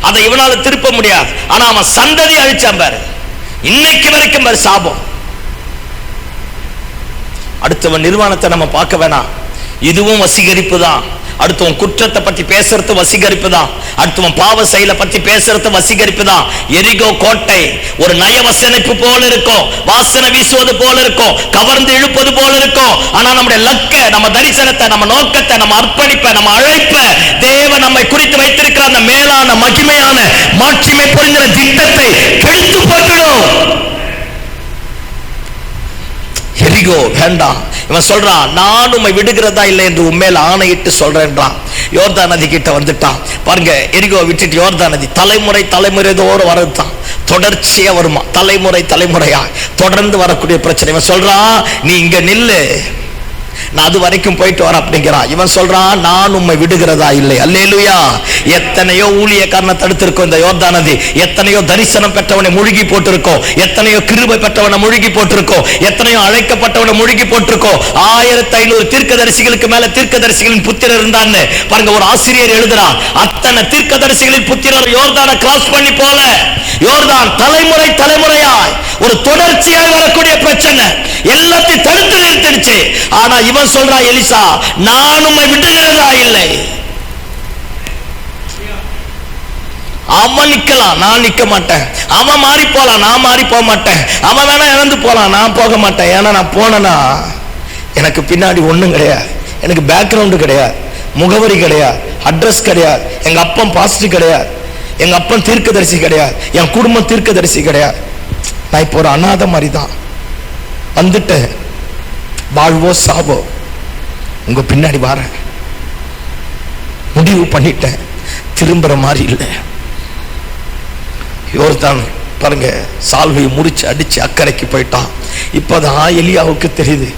அதை இவனால திருப்ப முடியாது. ஆனா அவன் சந்ததி அழிச்சான் பாரு, இன்னைக்கு வரைக்கும் பாரு சாபம். அடுத்தவன் நிர்வாணத்தை நம்ம பார்க்க வேணாம், இதுவும் வசீகரிப்பு தான். அடுத்தவன் குற்றத்தை பத்தி பேசுறது வசீகரிப்பு தான். அடுத்தவன் பாவ செயலை பத்தி பேசுறது வசீகரிப்பு தான். எரிகோ கோட்டை ஒரு நயவசனிப்பு போல இருக்கும், வாசனை வீசுவது போல இருக்கும், கவர்ந்து இழுப்பது போல இருக்கும். ஆனா நம்முடைய லக்க, நம்ம தரிசனத்தை, நம்ம நோக்கத்தை, நம்ம அர்ப்பணிப்பை, நம்ம அழைப்பை, தேவன் நம்மை குறித்து வைத்திருக்கிற அந்த மேலான மகிமையான மாட்சிமை பொருந்தின திட்டத்தை கெடுத்து போட்டுடும். எரிகோ வேண்டாம். இவன் சொல்றான், நான் உம்மை விடுகிறதா இல்லை என்று உண்மையில ஆணையிட்டு சொல்றேன்றான். யோர்தான் நதி கிட்ட வந்துட்டான் பாருங்க. எரிகோ விட்டுட்டு யோர்தான் நதி தலைமுறை தலைமுறைதோடு வரதுதான், தொடர்ச்சியா வருமா, தலைமுறை தலைமுறையா தொடர்ந்து வரக்கூடிய பிரச்சனை. இவன் சொல்றான், நீ இங்க நில்லு, நான் அது வரைக்கும் போயிட்டு வர அப்படிங்கிறான். இவன் சொல்றான், நான் உம்மை விடுகிறதா இல்லை. அல்லேலூயா. எத்தனையோ ஊழியக்காரனை தடுத்திருக்கோம் இந்த யோர்தான் நதி. எத்தனையோ தரிசனம் பெற்றவனை முழுகி போட்டிருக்கோம். எத்தனையோ கிருபை பெற்றவனை முழுகி போட்டிருக்கோம். எத்தனையோ அழைக்கப்பட்டவனை முழுகி போட்டிருக்கோம். 1500 தீர்க்கதரிசிகளுக்கு மேல தீர்க்கதரிசிகளின் புத்திரர் இருந்தான்னு பாருங்க. ஒரு ஆசிரியர் எழுதுறான், அத்தனை தீர்க்கதரிசிகளின் புத்திரர் யோர்தானை கிராஸ் பண்ணி போல. யோர்தான் தலைமுறை தலைமுறையாய் ஒரு தொடர்ச்சியாக வரக்கூடிய பிரச்சனை எல்லாத்தையும் தடுத்து நிறுத்திடுச்சு. ஆனா இவன் சொல்றான், எலிசா நான் உம்மை விடுகிறதா இல்லை. அவன் நிக்கலாம், நான் நிக்க மாட்டேன். அவன் மாறி போலாம், நான் மாறி போக மாட்டேன். அவன் வேணா இறந்து போலாம், நான் போக மாட்டேன். ஏன்னா நான் போனேன்னா எனக்கு பின்னாடி ஒண்ணும் கிடையாது. எனக்கு பேக்ரவுண்டு கிடையாது, முகவரி கிடையாது, அட்ரஸ் கிடையாது. எங்க அப்பன் பாஸ்டர் கிடையாது, எங்க அப்பன் தீர்க்கதரிசி கிடையாது, என் குடும்பம் தீர்க்கதரிசி கிடையாது. நான் இப்போ ஒரு அநாத மாதிரி தான் வந்துட்டேன். வாழ்வோ சாவோ உங்க பின்னாடி வரேன், முடிவு பண்ணிட்டேன். திரும்புற மாதிரி இல்லை. யோர்தான் பாருங்க, சால்வையை முடிச்சு அடிச்சு அக்கறைக்கு போயிட்டான். இப்பதான் எலியாவுக்கு தெரியுது,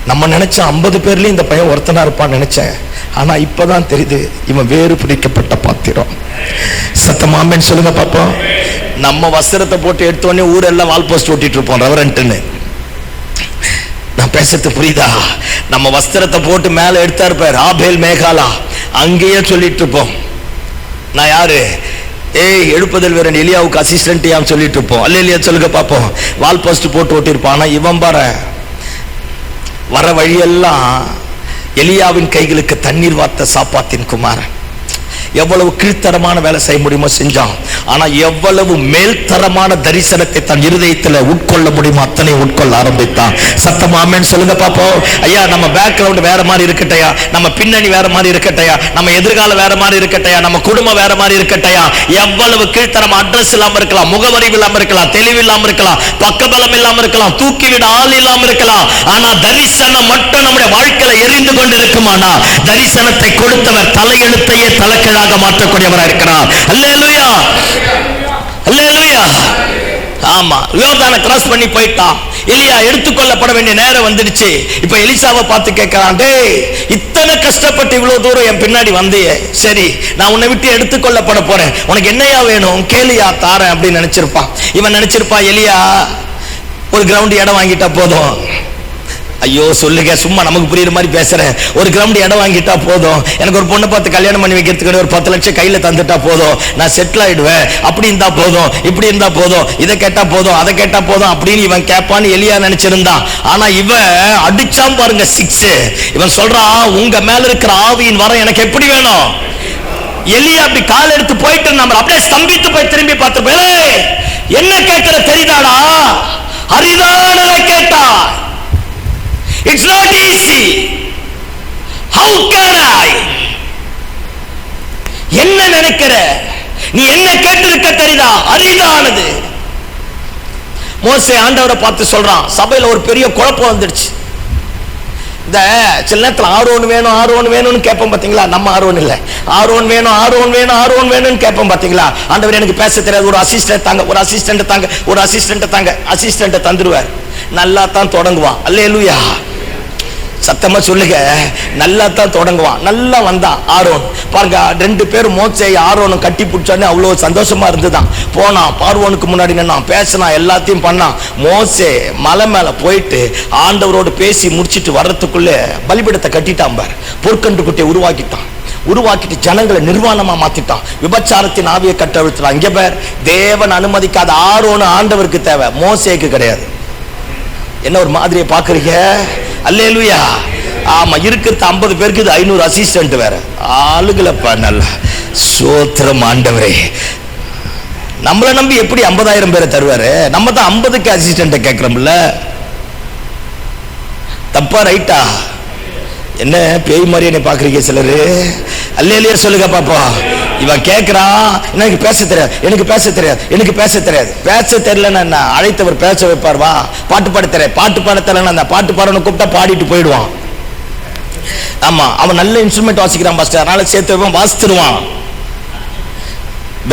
நம்ம நினைச்ச 50 பேர்லயும் இந்த பையன் ஒருத்தனா இருப்பான்னு நினைச்சேன். ஆனா இப்பதான் தெரியுது இவன் வேறு பிடிக்கப்பட்ட பாத்திரம். சத்தமாமேன்னு சொல்லுங்க பாப்போம். நம்ம வஸ்திரத்தை போட்டு எடுத்தோடனே ஊரெல்லாம் வால் போஸ்ட் ஓட்டிட்டு இருப்போம் ரெவரண்ட்னு. நான் பேசுறது புரியுதா? நம்ம வஸ்திரத்தை போட்டு மேல எடுத்தா இருப்பார் ஆபேல் மேகாலா, அங்கேயே சொல்லிட்டு இருப்போம் நான் யாரு, எழுப்புதல் வீரன் எலியாவுக்கு அசிஸ்டன்ட் யாம் சொல்லிட்டு இருப்போம். அல்ல இல்லையா சொல்லுங்க பாப்போம். வால் போஸ்ட் போட்டு ஓட்டிருப்பான். ஆனா இவன் வர வழியெல்லாம் எலியாவின் கைகளுக்கு தண்ணீர் வார்த்த சாப்பாத்தின் குமாரன். எவ்வளவு கீழ்த்தரமான வேலை செய்ய முடியுமோ செஞ்சான். ஆனா எவ்வளவு மேல்தரமான தரிசனத்தை தன் இருதயத்தில் உட்கொள்ள முடியுமோ அத்தனை உட்கொள்ள ஆரம்பித்தான். சத்தமாமேன்னு சொல்லுங்க பாப்போம். ஐயா நம்ம பேக்ரவுண்ட் வேற மாதிரி இருக்கட்டையா, நம்ம பின்னணி வேற மாதிரி இருக்கட்டையா, நம்ம எதிர்காலம் வேற மாதிரி இருக்கட்டையா, நம்ம குடும்பம் வேற மாதிரி இருக்கட்டையா. எவ்வளவு கீழ்த்தரம், அட்ரஸ் இல்லாம இருக்கலாம், முகவரி இல்லாம இருக்கலாம், தெளிவு இல்லாம இருக்கலாம், பக்கபலம் இல்லாம இருக்கலாம், தூக்கிவிட ஆள் இல்லாம இருக்கலாம். ஆனா தரிசனம் மட்டும் நம்முடைய வாழ்க்கையில எரிந்து கொண்டு இருக்குமானா தரிசனத்தை கொடுத்தவர் தலையெழுத்தையே தலைக்கிழாக மாற்றக்கூடியவராக இருக்கிறார். அல்லேலூயா, அல்லேலூயா. ஆமா, யோர்தானை கிராஸ் பண்ணி போயிட்டான். எலியா எடுத்துக்கொள்ளப்பட வேண்டிய நேரம் வந்துடுச்சு. இப்ப எலிசாவை பார்த்து கேட்கிறான், டேய் இத்தனை கஷ்டப்பட்டு இவ்வளவு தூரம் என் பின்னாடி வந்தியே, சரி நான் உன்னை விட்டு எடுத்துக்கொள்ளப்பட போறேன், உனக்கு என்னையா வேணும் கேளியா தாரேன் அப்படின்னு நினைச்சிருப்பான். இவன் நினைச்சிருப்பான், எலியா ஒரு கிரவுண்ட் இடம் வாங்கிட்டா போதும். ஐயோ சொல்லுங்க, சும்மா நமக்கு புரியுற மாதிரி பேசுறேன். ஒரு கிரவுண்ட் இடம் வாங்கிட்டா போதும், எனக்கு ஒரு பொண்ணை பார்த்து கல்யாணம் பண்ணி வைக்கிறதுக்கு ஒரு 10 லட்சம் கையில தந்துட்டா போதும், நான் செட்டில் ஆயிடுவேன். அப்படி இருந்தா போதும், இப்படி இருந்தா போதும், இதை கேட்டா போதும், அதை கேட்டா போதும் அப்படின்னு இவன் கேட்பான்னு எலியா நினைச்சிருந்தான். ஆனா இவன் அடிச்சான் பாருங்க 6. இவன் சொல்றான், உங்க மேல இருக்கிற ஆவியின் வரம் எனக்கு எப்படி வேணும். எலியா அப்படி கால் எடுத்து போயிட்டு நம்ம அப்படியே ஸ்தம்பித்து போய் திரும்பி பார்த்து, என்ன கேட்கிற தெரியுதாடா, அரிதானதை கேட்டா. It's not easy. How can I? என்ன நினைக்கிற நீ, என்ன கேட்டிருக்க தெரியுதா, அரிதானது. மோசே ஆண்டவரை பார்த்து சொல்றான், சபையில ஒரு பெரிய குழப்பம் வந்துடுச்சு. இந்த சில நேரத்தில் ஆரோன் வேணும் ஆரோன் வேணும்னு கேட்போம் பாத்தீங்களா. நம்ம ஆரோன் இல்ல, ஆரோன் வேணும் ஆரோன் வேணும் ஆரோன் வேணும்னு கேட்போம் பாத்தீங்களா. ஆண்டவர் எனக்கு பேச தெரியாது, ஒரு அசிஸ்டன்ட் தாங்க, ஒரு அசிஸ்டன்ட் தாங்க, ஒரு அசிஸ்டன்ட் தாங்க. அசிஸ்டன்ட் தந்துருவார், நல்லா தான் தொடங்குவான். அல்லேலூயா, சத்தமா சொல்லுங்க, நல்லா தான் தொடங்குவான். நல்லா வந்தான் ஆரோன். பாருங்க 2 பேரும் மோசே ஆரோனும் கட்டி பிடிச்சானே அவ்வளவு சந்தோஷமா இருந்துதான். போனான், பார்வோனுக்கு முன்னாடி நின்னான், பேசினான், எல்லாத்தையும் பண்ணான். மோசே மலை மேல போயிட்டு ஆண்டவரோடு பேசி முடிச்சிட்டு வர்றதுக்குள்ள பலிபீடத்தை கட்டிட்டான் பார். பொற்கன்று குட்டியை உருவாக்கிட்டு ஜனங்களை நிர்வாணமா மாத்திட்டான். விபச்சாரத்தின் ஆவியை கட்டவிழ்த்தான். இங்க பேர் தேவன் அனுமதிக்காத ஆரோன் ஆண்டவருக்கு தேவை, மோசேக்கு கிடையாது. என்ன ஒரு மாதிரியை பாக்குறீங்க. அல்லேலூயா. ஆமா, இருக்கிறது 50 பேருக்கு, இது 500 அசிஸ்டன்ட் வேற ஆளுகளப்பா. நல்லா சோத்திரம் ஆண்டவரே. நம்மளை நம்பி எப்படி 50,000 பேரை தருவாரு? நம்ம தான் 50க்கு அசிஸ்டன்ட் கேட்கிறோம்ல. தப்பா ரைட்டா? என்ன பேய் மாதிரி என்ன பாக்குறீங்க சிலரு? அல்லேலூயா சொல்லுங்க பாப்பா. இவன் கேட்கிறான், எனக்கு பேச தெரியாது, எனக்கு பேச தெரியாது, எனக்கு பேச தெரியாது. பேச தெரியலன்னா அழைத்தவர் பேச வைப்பார். வா பாட்டு பாட தெரியாது, பாட்டு பாட தெரியலன்னா அந்த பாட்டு பாடணும் கூப்பிட்டா பாடிட்டு போயிடுவான். ஆமா, அவன் நல்ல இன்ஸ்ட்ருமெண்ட் வாசிக்கிறான் பாஸ்டர், அதனால சேர்த்து வைப்பான், வாசித்துருவான்.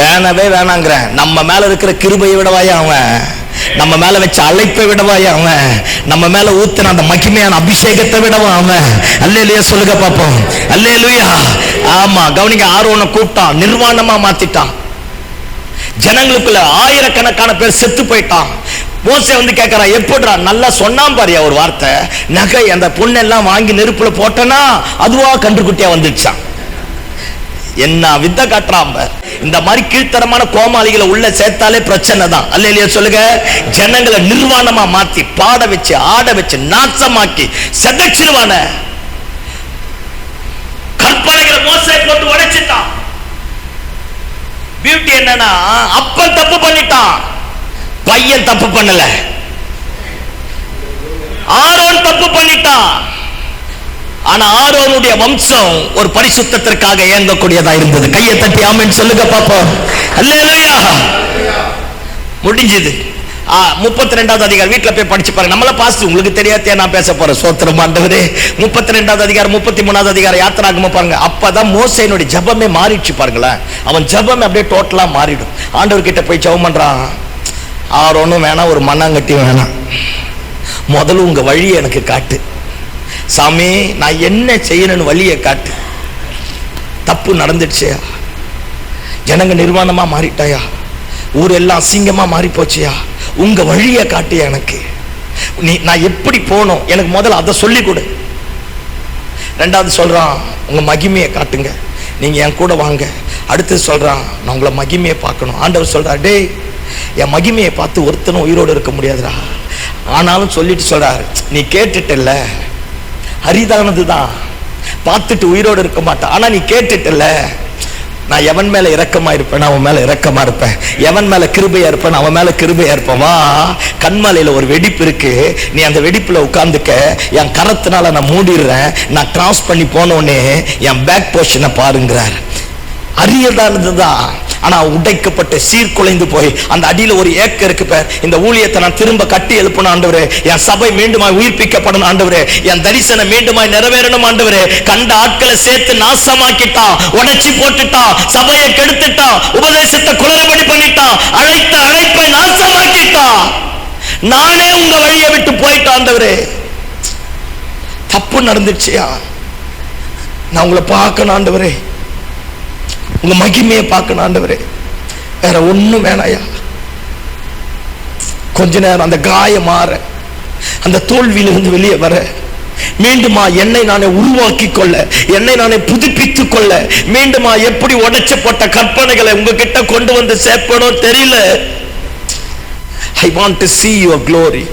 வேணவே வேணாங்கிறேன். நம்ம மேல இருக்கிற கிருபையை விடவாயா அவன் நம்ம மேல வச்ச அழைப்பை விடவா அவன், நம்ம மேல ஊத்தின அந்த மகிமையான அபிஷேகத்தை விடவா அவன். அல்லேலூயா சொல்லுங்க பாப்போம். அல்லேலூயா. ஆமா, கவனிங்க. ஆரோனை கூப்பிட்டான், நிர்வாணமா மாத்திட்டான். ஜனங்களுக்குள்ள ஆயிரக்கணக்கான பேர் செத்து போயிட்டான். மோசே வந்து கேட்கிறான், எப்படிடா? நல்லா சொன்னான் பாரியா ஒரு வார்த்தை, நகை அந்த பொண்ணெல்லாம் வாங்கி நெருப்புல போட்டனா அதுவா கன்றுக்குட்டியா வந்துடுச்சான். என்ன வித்த காட்டுறான். இந்த மாதிரி கீழ்த்தரமான கோமாளிகளை உள்ள சேர்த்தாலே பிரச்சனை தான். அல்லேலூயா சொல்லுங்க. ஜனங்களை நிர்வாணமா மாத்தி பாட வச்சு ஆட வச்சு நாசமாக்கி செதச்சிடுவான. கற்பனைகளை மோசே போட்டு உடைச்சிட்டான். பியூட்டி என்னன்னா, அப்பன் தப்பு பண்ணிட்டான், பையன் தப்பு பண்ணல. ஆரோன் தப்பு பண்ணிட்டான், ஆனா ஆரோனுடைய வம்சம் ஒரு பரிசுத்தத்திற்காக இயங்கக்கூடியதா இருந்தது. கையை தட்டி ஆமென் சொல்லுங்க பாப்போம். அல்லேலூயா. முடிஞ்சது. 32வது அதிகாரம் வீட்டுல போய் படிச்சு பாருங்க. நம்மள பாஸ்ட் உங்களுக்கு தெரியாதே நான் பேச போறேன். சோத்திரம் ஆண்டவரே. 32வது அதிகாரம் 33வது அதிகாரம் யாத்திராகமம் பாருங்க. அப்பதான் மோசேனுடைய ஜெபமே மாறிடுச்சு பாருங்களேன். அவன் ஜெபமே அப்படியே டோட்டலா மாறிடும். ஆண்டவர் கிட்ட போய் ஜெபம் பண்றான். ஆரோனும் வேணாம், ஒரு மண்ணாங்கட்டியும் வேணாம், முதல்ல உங்க வழியை எனக்கு காட்டு சாமி, நான் என்ன செய்யணும்னு வழியை காட்டு. தப்பு நடந்துடுச்சியா, ஜனங்க நிர்வாணமா மாறிட்டாயா, ஊரெல்லாம் அசிங்கமா மாறி போச்சியா, உங்க வழியை காட்டியா எனக்கு. நான் எப்படி போனோம் எனக்கு முதல்ல அதை சொல்லி கொடு. ரெண்டாவது சொல்றான், உங்க மகிமையை காட்டுங்க, நீங்க என் கூட வாங்க. அடுத்து சொல்றான், நான் உங்களை மகிமையை பார்க்கணும். ஆண்டவர் சொல்றா, டேய் என் மகிமையை பார்த்து ஒருத்தனும் உயிரோடு இருக்க முடியாதுடா. ஆனாலும் சொல்லிட்டு சொல்றாரு, நீ கேட்டுட்டல்ல, அரிதானதுதான், பார்த்துட்டு உயிரோடு இருக்க மாட்டான். ஆனா நீ கேட்டுட்டல்ல, நான் எவன் மேல இரக்கமா இருப்பேன் அவன் மேல இரக்கமா இருப்பேன், எவன் மேல கிருபையா இருப்பேன் அவன் மேல கிருபையா இருப்பேன். வா, கண்மலையில ஒரு வெடிப்பு இருக்கு, நீ அந்த வெடிப்புல உட்கார்ந்துக்க, என் கரத்தினால நான் மூடிடுறேன், நான் கிராஸ் பண்ணி போனோடனே என் பேக் போர்ஷனை பாருங்கிறார். அரியதானதுதான், ஆனா உடைக்கப்பட்டு சீர்குலைந்து போய் அந்த அடியில ஒரு ஏக்கர் இருக்கு பார். இந்த ஊழியத்தை நான் திரும்ப கட்டி எழுப்பணும் ஆண்டவரே, என் சபை மீண்டுமாய் உயிர்ப்பிக்கப்படணும் ஆண்டவரே, என் தரிசனம் மீண்டுமாய் நிறைவேறணும் ஆண்டவரே. கண்ட ஆட்களை சேர்த்து நாசமாக்கிட்டான், உடைச்சி போட்டுட்டான், சபையை கெடுத்துட்டான், உபதேசத்தை குளறுபடி பண்ணிட்டான், அழைத்த அழைப்பை நாசமாக்கிட்டான். நானே உங்க வழியை விட்டு போயிட்டான் ஆண்டவரே. தப்பு நடந்துச்சியா, நான் உங்களை பார்க்கணும் ஆண்டவரே, உங்க மகிமையை பார்க்கணும் ஆண்டவரே, வேற ஒண்ணும் வேணாயா. கொஞ்ச நேரம் அந்த காயம் மாற, அந்த தோல்வியிலிருந்து வெளியே வர, மீண்டுமா என்னை நானே உருவாக்கி கொள்ள, என்னை நானே புதுப்பித்துக் கொள்ள, மீண்டுமா எப்படி உடைச்சப்பட்ட கற்பனைகளை உங்ககிட்ட கொண்டு வந்து சேர்ப்பணும் தெரியல. I want to see your glory.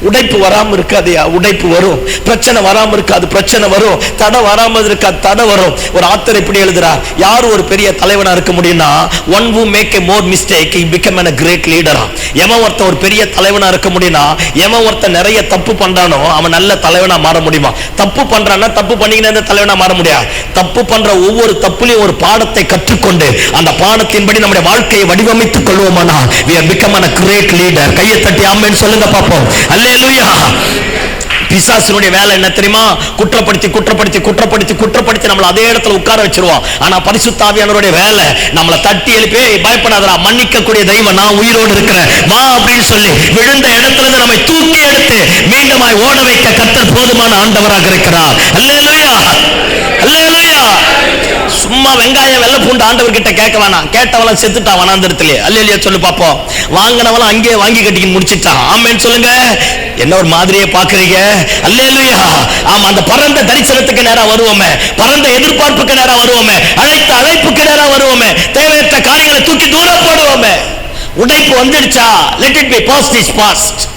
உடைப்பு வராம இருக்காதையா, உடைப்பு வரும். பிரச்சனை வராம இருக்காது, பிரச்சனை வரும். தடை வராம இருக்காது, தடை வரும். ஒரு ஆத்தர் இப்படி எழுதுறார், யார் ஒரு பெரிய தலைவனா இருக்க முடியும்னா, one who make a more mistake he become a great leader. எவன் ஒருத்தன் ஒரு பெரிய தலைவனா இருக்க முடியும்னா, எவன் ஒருத்தன் நிறைய தப்பு பண்றானோ அவன் நல்ல தலைவனா மாற முடியுமா? தப்பு பண்றான்னா தப்பு பண்ணிக்கினே தலைவனா மாற முடியாது. தப்பு பண்ற ஒவ்வொரு தப்புலையும் ஒரு பாடத்தை கற்றுக்கொண்டு அந்த பாடத்தின்படி நம்முடைய வாழ்க்கையை வடிவமைத்துக் கொள்வோமானா we have become a great leader. கையை தட்டி ஆமென் சொல்லுங்க பாப்போம். அல்லேலூயா. பிசாசுனுடைய வேலை என்ன தெரியுமா? குற்றப்படுத்தி குற்றப்படுத்தி குற்றப்படுத்தி குற்றப்படுத்தி நம்மள அதே இடத்துல உட்கார வச்சிருவான். ஆனா பரிசுத்த ஆவியானவருடைய வேலை நம்மளை தட்டி எழுப்பி, பயப்படாதடா, மன்னிக்கக்கூடிய தெய்வம் நான் உயிரோடு இருக்கிறேன் வா அப்படின்னு சொல்லி விழுந்த இடத்துல இருந்து நம்மை தூக்கி எடுத்து மீண்டுமாய் ஓட வைக்க கர்த்தர் போதுமான ஆண்டவராக இருக்கிறார். அல்லேலூயா, அல்லேலூயா. சும்மா வெங்காயம் வெள்ளை பூண்டு ஆண்டவர் கிட்ட கேட்க வேணாம். கேட்டவளம் செத்துட்டான் வனாந்தரத்திலே. அல்லேலூயா சொல்லு பாப்போம். வாங்கினவளம் அங்கேயே வாங்கி கட்டிக்கின்னு முடிச்சிட்டான். ஆமென் சொல்லுங்க. என்ன ஒரு மாதிரியே பாக்குறீங்க? அல்லேலூயா. ஆமா, அந்த பரந்த தரிசனத்துக்கு நேரா வருவோமே, பரந்த எதிர்பார்ப்புக்கு நேரா வருவோமே, அழைத்த அழைப்புக்கு நேரா வருவோமே, தேவையற்ற காரியங்களை தூக்கி தூரம் போடுவோமே. உடைப்பு வந்துடுச்சா, let it be past is past.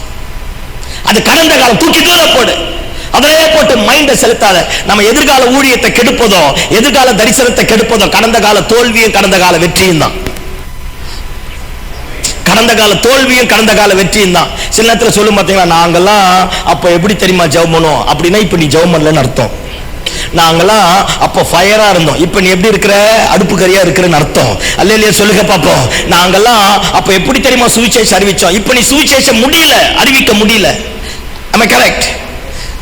அது கடந்த காலம், தூக்கி தூரம் போடு. அதிலே போட்டு மைண்ட செலுத்தாத. நம்ம எதிர்கால ஊழியத்தை கெடுப்பதோ, எதிர்கால தரிசனத்தை கெடுப்பதோ கடந்த கால தோல்வியும் கடந்த கால வெற்றியும் தான். கடந்த கால தோல்வியும் கடந்த கால வெற்றியும் தான். சில நேரத்தில் சொல்லும் பார்த்தீங்களா, நாங்கெல்லாம் அப்ப எப்படி தெரியுமா ஜெபம் பண்ணுவோம் அப்படின்னா, இப்ப நீ ஜெபம் பண்ணலன்னு அர்த்தம். நாங்கெல்லாம் அப்ப ஃபயரா இருந்தோம், இப்ப நீ எப்படி இருக்கிற, அடுப்பு கரியா இருக்கிறன்னு அர்த்தம். அல்லேலூயா சொல்லுங்க பாப்போம். நாங்கெல்லாம் அப்ப எப்படி தெரியுமா சுவிசேஷம் அறிவிச்சோம், இப்ப நீ சுவிசேஷம் முடியல, அறிவிக்க முடியல. am I correct?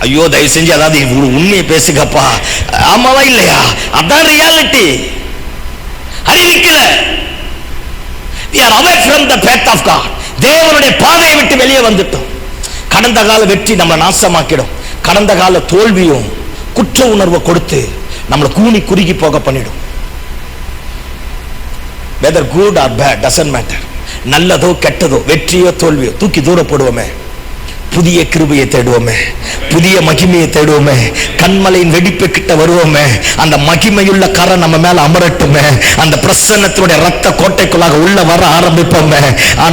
ஐயோ தயவு செஞ்சு அதாவது உண்மையை பேசுங்கப்பா. ஆமாவா இல்லையா? அதான் reality. அறிவிக்கல. we are away from the path of God. தேவனுடைய பாதையை விட்டு வெளியே வந்துட்டோம். கடந்த கால வெற்றி நம்மளை நாசமாக்கிடும். கடந்த கால தோல்வியும் குற்ற உணர்வை கொடுத்து நம்மளை கூனி குறுகி போக பண்ணிடும். whether good or bad doesn't matter. நல்லதோ கெட்டதோ, வெற்றியோ தோல்வியோ தூக்கி தூர போடுவோமே. புதிய கிருபையை தேடுவோமே, புதிய மகிமையை தேடுவோமே, கண்மலையின் வெடிப்பு கிட்ட வருவோமே. அந்த மகிமையுள்ள கரை நம்ம மேல அமரட்டுமே. அந்த பிரசன்னத்தினுடைய ரத்த கோட்டைக்குள்ளாக உள்ள வர ஆரம்பிப்போமே.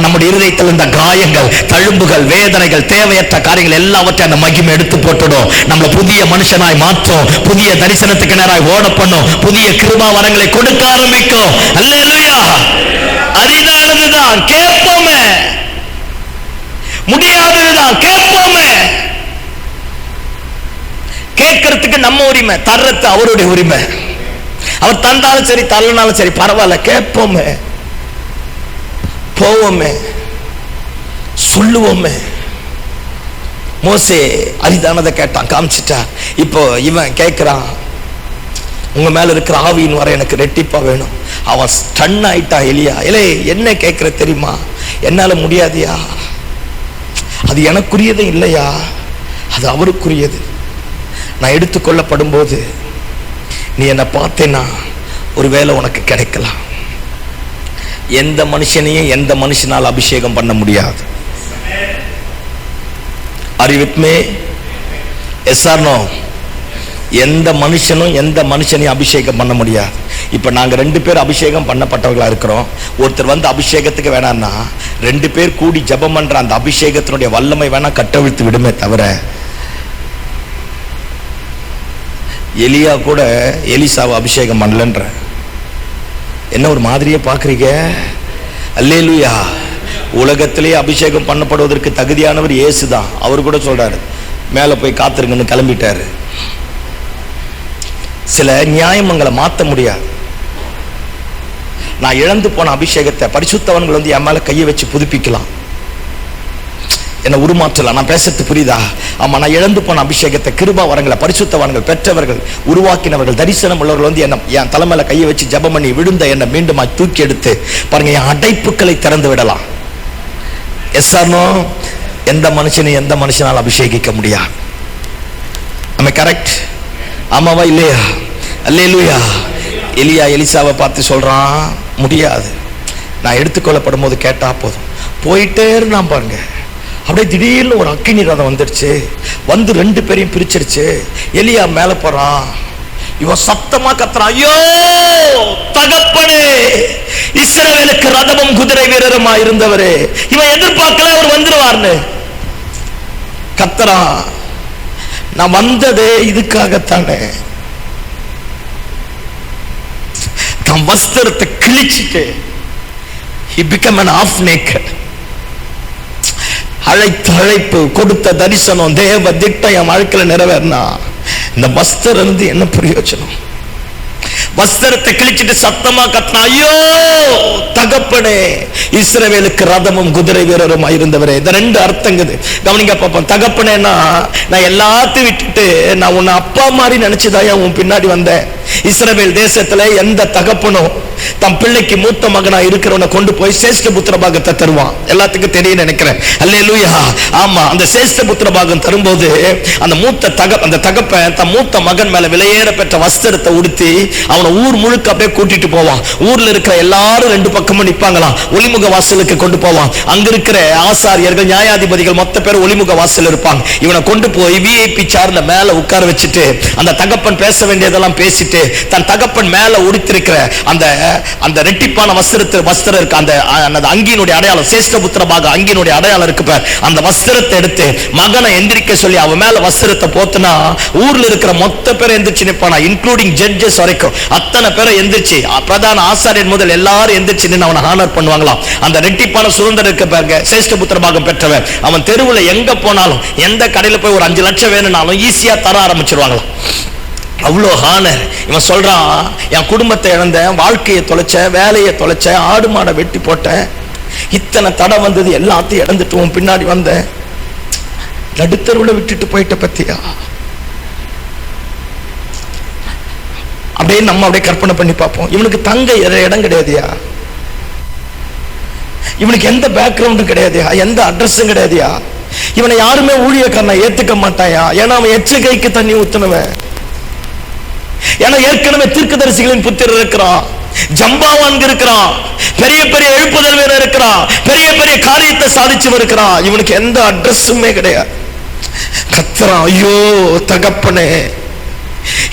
நம்முடைய இருதயத்தில் இந்த காயங்கள், தழும்புகள், வேதனைகள், தேவையற்ற காரியங்கள் எல்லாவற்றையும் அந்த மகிமை எடுத்து போட்டுடும். நம்மள புதிய மனுஷனாய் மாற்றும். புதிய தரிசனத்துக்கு நேராய் ஓட பண்ணும். புதிய கிருபா வரங்களை கொடுக்க ஆரம்பிக்கும். அல்லேலூயா. அரிதானதுதான் கேட்போமே, முடியாததுதான் கேட்போமே. கேட்கறதுக்கு நம்ம உரிமை, தர்றது அவருடைய உரிமை. அவர் தந்தாலும் சரி தள்ளனாலும் சரி பரவாயில்ல, கேட்போமே, போவோமே, சொல்லுவோமே. மோசே அரிதானதை கேட்டான், காமிச்சிட்டார். இப்போ இவன் கேட்கிறான், உங்க மேல இருக்கிற ஆவியின் வர எனக்கு ரெட்டிப்பா வேணும். அவன் ஸ்டன் ஆயிட்டான். எலியா, இல்லை என்ன கேட்கிற தெரியுமா? என்னால முடியாதியா, அது எனக்குரியதே இல்லையா, அது அவருக்குரியது. நான் எடுத்துக்கொள்ளப்படும் போது நீ என்னை பார்த்தேன்னா ஒருவேளை உனக்கு கிடைக்கலாம். எந்த மனுஷனையும் எந்த மனுஷனால் அபிஷேகம் பண்ண முடியாது. Are you with me? Yes or no? எந்த மனுஷனும் எந்த மனுஷனையும் அபிஷேகம் பண்ண முடியாது. இப்ப நாங்க 2 பேர் அபிஷேகம் பண்ணப்பட்டவர்களா இருக்கிறோம். ஒருத்தர் வந்து அபிஷேகத்துக்கு வேணாம்னா 2 பேர் கூடி ஜெபம் பண்ற அந்த அபிஷேகத்தினுடைய வல்லமை வேணா கட்டவிழ்த்து விடுமே தவிர, எலியா கூட எலிசாவை அபிஷேகம் பண்ணலன்ற. என்ன ஒரு மாதிரியே பாக்குறீங்க? அல்லேலூயா. உலகத்திலேயே அபிஷேகம் பண்ணப்படுவதற்கு தகுதியானவர் இயேசுதான். அவர் கூட சொல்றாரு, மேல போய் காத்திருங்கன்னு கிளம்பிட்டாரு. சில நியாயங்களை மாற்ற முடியாது. நான் இழந்து போன அபிஷேகத்தை பரிசுத்தவன்கள் வந்து என் மேல கையை வச்சு புதுப்பிக்கலாம், என்ன உருமாற்றலாம். நான் பேசுறது புரியுதா? ஆமா, நான் இழந்து போன அபிஷேகத்தை, கிருபா வரங்களை பரிசுத்தவான்கள் பெற்றவர்கள், உருவாக்கினவர்கள், தரிசனம் உள்ளவர்கள் வந்து என்ன என் தலைமையில கையை வச்சு ஜெபம் பண்ணி விழுந்த என்ன மீண்டும் தூக்கி எடுத்து பாருங்க, என் அடைப்புகளை திறந்து விடலாம். Yes or no? எந்த மனுஷனையும் எந்த மனுஷனால் அபிஷேகிக்க முடியாது. ஆமா, கரெக்ட்? ஆமாவா இல்லையா? அல்லேலூயா. எலியா எலிசாவை பார்த்து சொல்றான், முடியாது. நான் எடுத்துக்கொள்ளப்படும் போது கேட்டா போதும். போயிட்டே இருந்தான் பாருங்க. அப்படியே திடீர்னு ஒரு அக்கினி ரதம் வந்துருச்சு, வந்து 2 பேரையும் பிரிச்சிருச்சு. எலியா மேல போறான். இவன் சத்தமா கத்துறான், ஐயோ தகப்பனே, இஸ்ரவேலுக்கு ரதமும் குதிரை வீரருமா இருந்தவரே. இவன் எதிர்பார்க்கல அவர் வந்துருவார்னு கத்துறான். நான் வந்ததே இதுக்காகத்தானே. தன் வஸ்திரத்தை கிழிச்சிட்டு he became an half naked. அழைப்பு கொடுத்த தரிசனம், தேவ திட்டம் என் வாழ்க்கையில நிறைவேறினா இந்த வஸ்திரம் இருந்து என்ன பிரயோஜனம்? வஸ்திரத்தை கிழிச்சிட்டு சத்தமா கத்துனா, ஐயோ தகப்பனே, இஸ்ரவேலுக்கு ரதமும் குதிரை வீரரும் இருந்தவரே. இந்த 2 அர்த்தங்குது, கவனிங்க பாப்போம். தகப்பனேன்னா நான் எல்லாத்தையும் விட்டுட்டு நான் உன்னை அப்பா மாதிரி நினைச்சுதான் உன் பின்னாடி வந்தேன். இஸ்ரவேல் தேசத்துல எந்த தகப்பனும் தம் பிள்ளைக்கு மூத்த மகனா இருக்கிறவனை கொண்டு போய் சேஷ்ட புத்திர பாகத்தை தருவான். எல்லாத்துக்கும் தெரியும் நினைக்கிறேன். அல்லேலூயா. ஆமா, அந்த சேஷ்ட புத்திர பாகம் தரும்போது அந்த தகப்பன் தன் மூத்த மகன் மேல விலையேற பெற்ற வஸ்திரத்தை உடுத்தி அவனை ஊர் முழுக்க அப்படியே கூட்டிட்டு போவான். ஊர்ல இருக்கிற எல்லாரும் 2 பக்கமும் நிப்பாங்களாம். ஒளிமுக வாசலுக்கு கொண்டு போவான். அங்க இருக்கிற ஆசாரியர்கள், நியாயாதிபதிகள் மொத்த பேர் ஒளிமுக வாசல் இருப்பாங்க. இவனை கொண்டு போய் விஐபி சேர்ல மேல உட்கார வச்சுட்டு அந்த தகப்பன் பேச வேண்டியதெல்லாம் பேசிட்டு தன் தகப்பன் மேல உடுத்திருக்கிற அந்த ரெட்டிப்பான வஸ்திரம் இருக்கு, அந்த அங்கியினுடைய அடையாளம், சேஷ்டபுத்திர பாக அங்கியினுடைய அடையாளம் இருக்கு. அந்த வஸ்திரத்தை எடுத்து மகனை எந்திரிக்க சொல்லி அவன் மேல வஸ்திரத்தை போத்துனா ஊர்ல இருக்கிற மொத்த பேரை எந்திரிச்சு நிற்பானா, இன்க்ளூடிங் ஜட்ஜஸ் வரைக்கும் அத்தனை பேரை எந்திரிச்சு, பிரதான ஆசாரியர் முதல் எல்லாரும் எந்திரிச்சு நின்று அவனை ஹானர் பண்ணுவாங்களாம். அந்த ரெட்டிப்பான சுதந்திரம் இருக்க பாருங்க, சேஷ்டபுத்திர பாகம் பெற்றவன். அவன் தெருவில் எங்க போனாலும், எந்த கடையில போய் ஒரு 5 லட்சம் வேணும்னாலும் ஈஸியா தர ஆரம்பிச்சிருவாங்களாம். அவ்வளோ ஹானர். இவன் சொல்றான், என் குடும்பத்தை இழந்தேன், வாழ்க்கையை தொலைச்சேன், வேலையை தொலைச்சேன், ஆடு மாடை வெட்டி போட்டேன், இத்தனை தடை வந்தது, எல்லாத்தையும் இழந்துட்டு உன் பின்னாடி வந்தேன், நடுத்தருவில் விட்டுட்டு போயிட்ட பத்தியா? அப்படியே நம்ம அப்படியே கற்பனை பண்ணி பார்ப்போம். இவனுக்கு தங்க இடம் கிடையாதுயா. இவனுக்கு எந்த பேக்ரவுண்டும் கிடையாதுயா, எந்த அட்ரஸும் கிடையாதுயா. இவனை யாருமே ஊழியக்காரனை ஏத்துக்க மாட்டாயா. ஏன்னா அவன் எச்சகைக்கு தண்ணி ஊத்துனவன். ஏன்னா ஏற்கனவே தீர்க்கதரிசிகளின் புத்திரர் இருக்கிறான், ஜம்பாவான் இருக்கிறான், பெரிய பெரிய எழுப்புதல் வீரர் இருக்கிறான், பெரிய பெரிய காரியத்தை சாதிச்சு இருக்கிறான். இவனுக்கு எந்த அட்ரஸுமே கிடையாது. கத்துறான், ஐயோ தகப்பனே,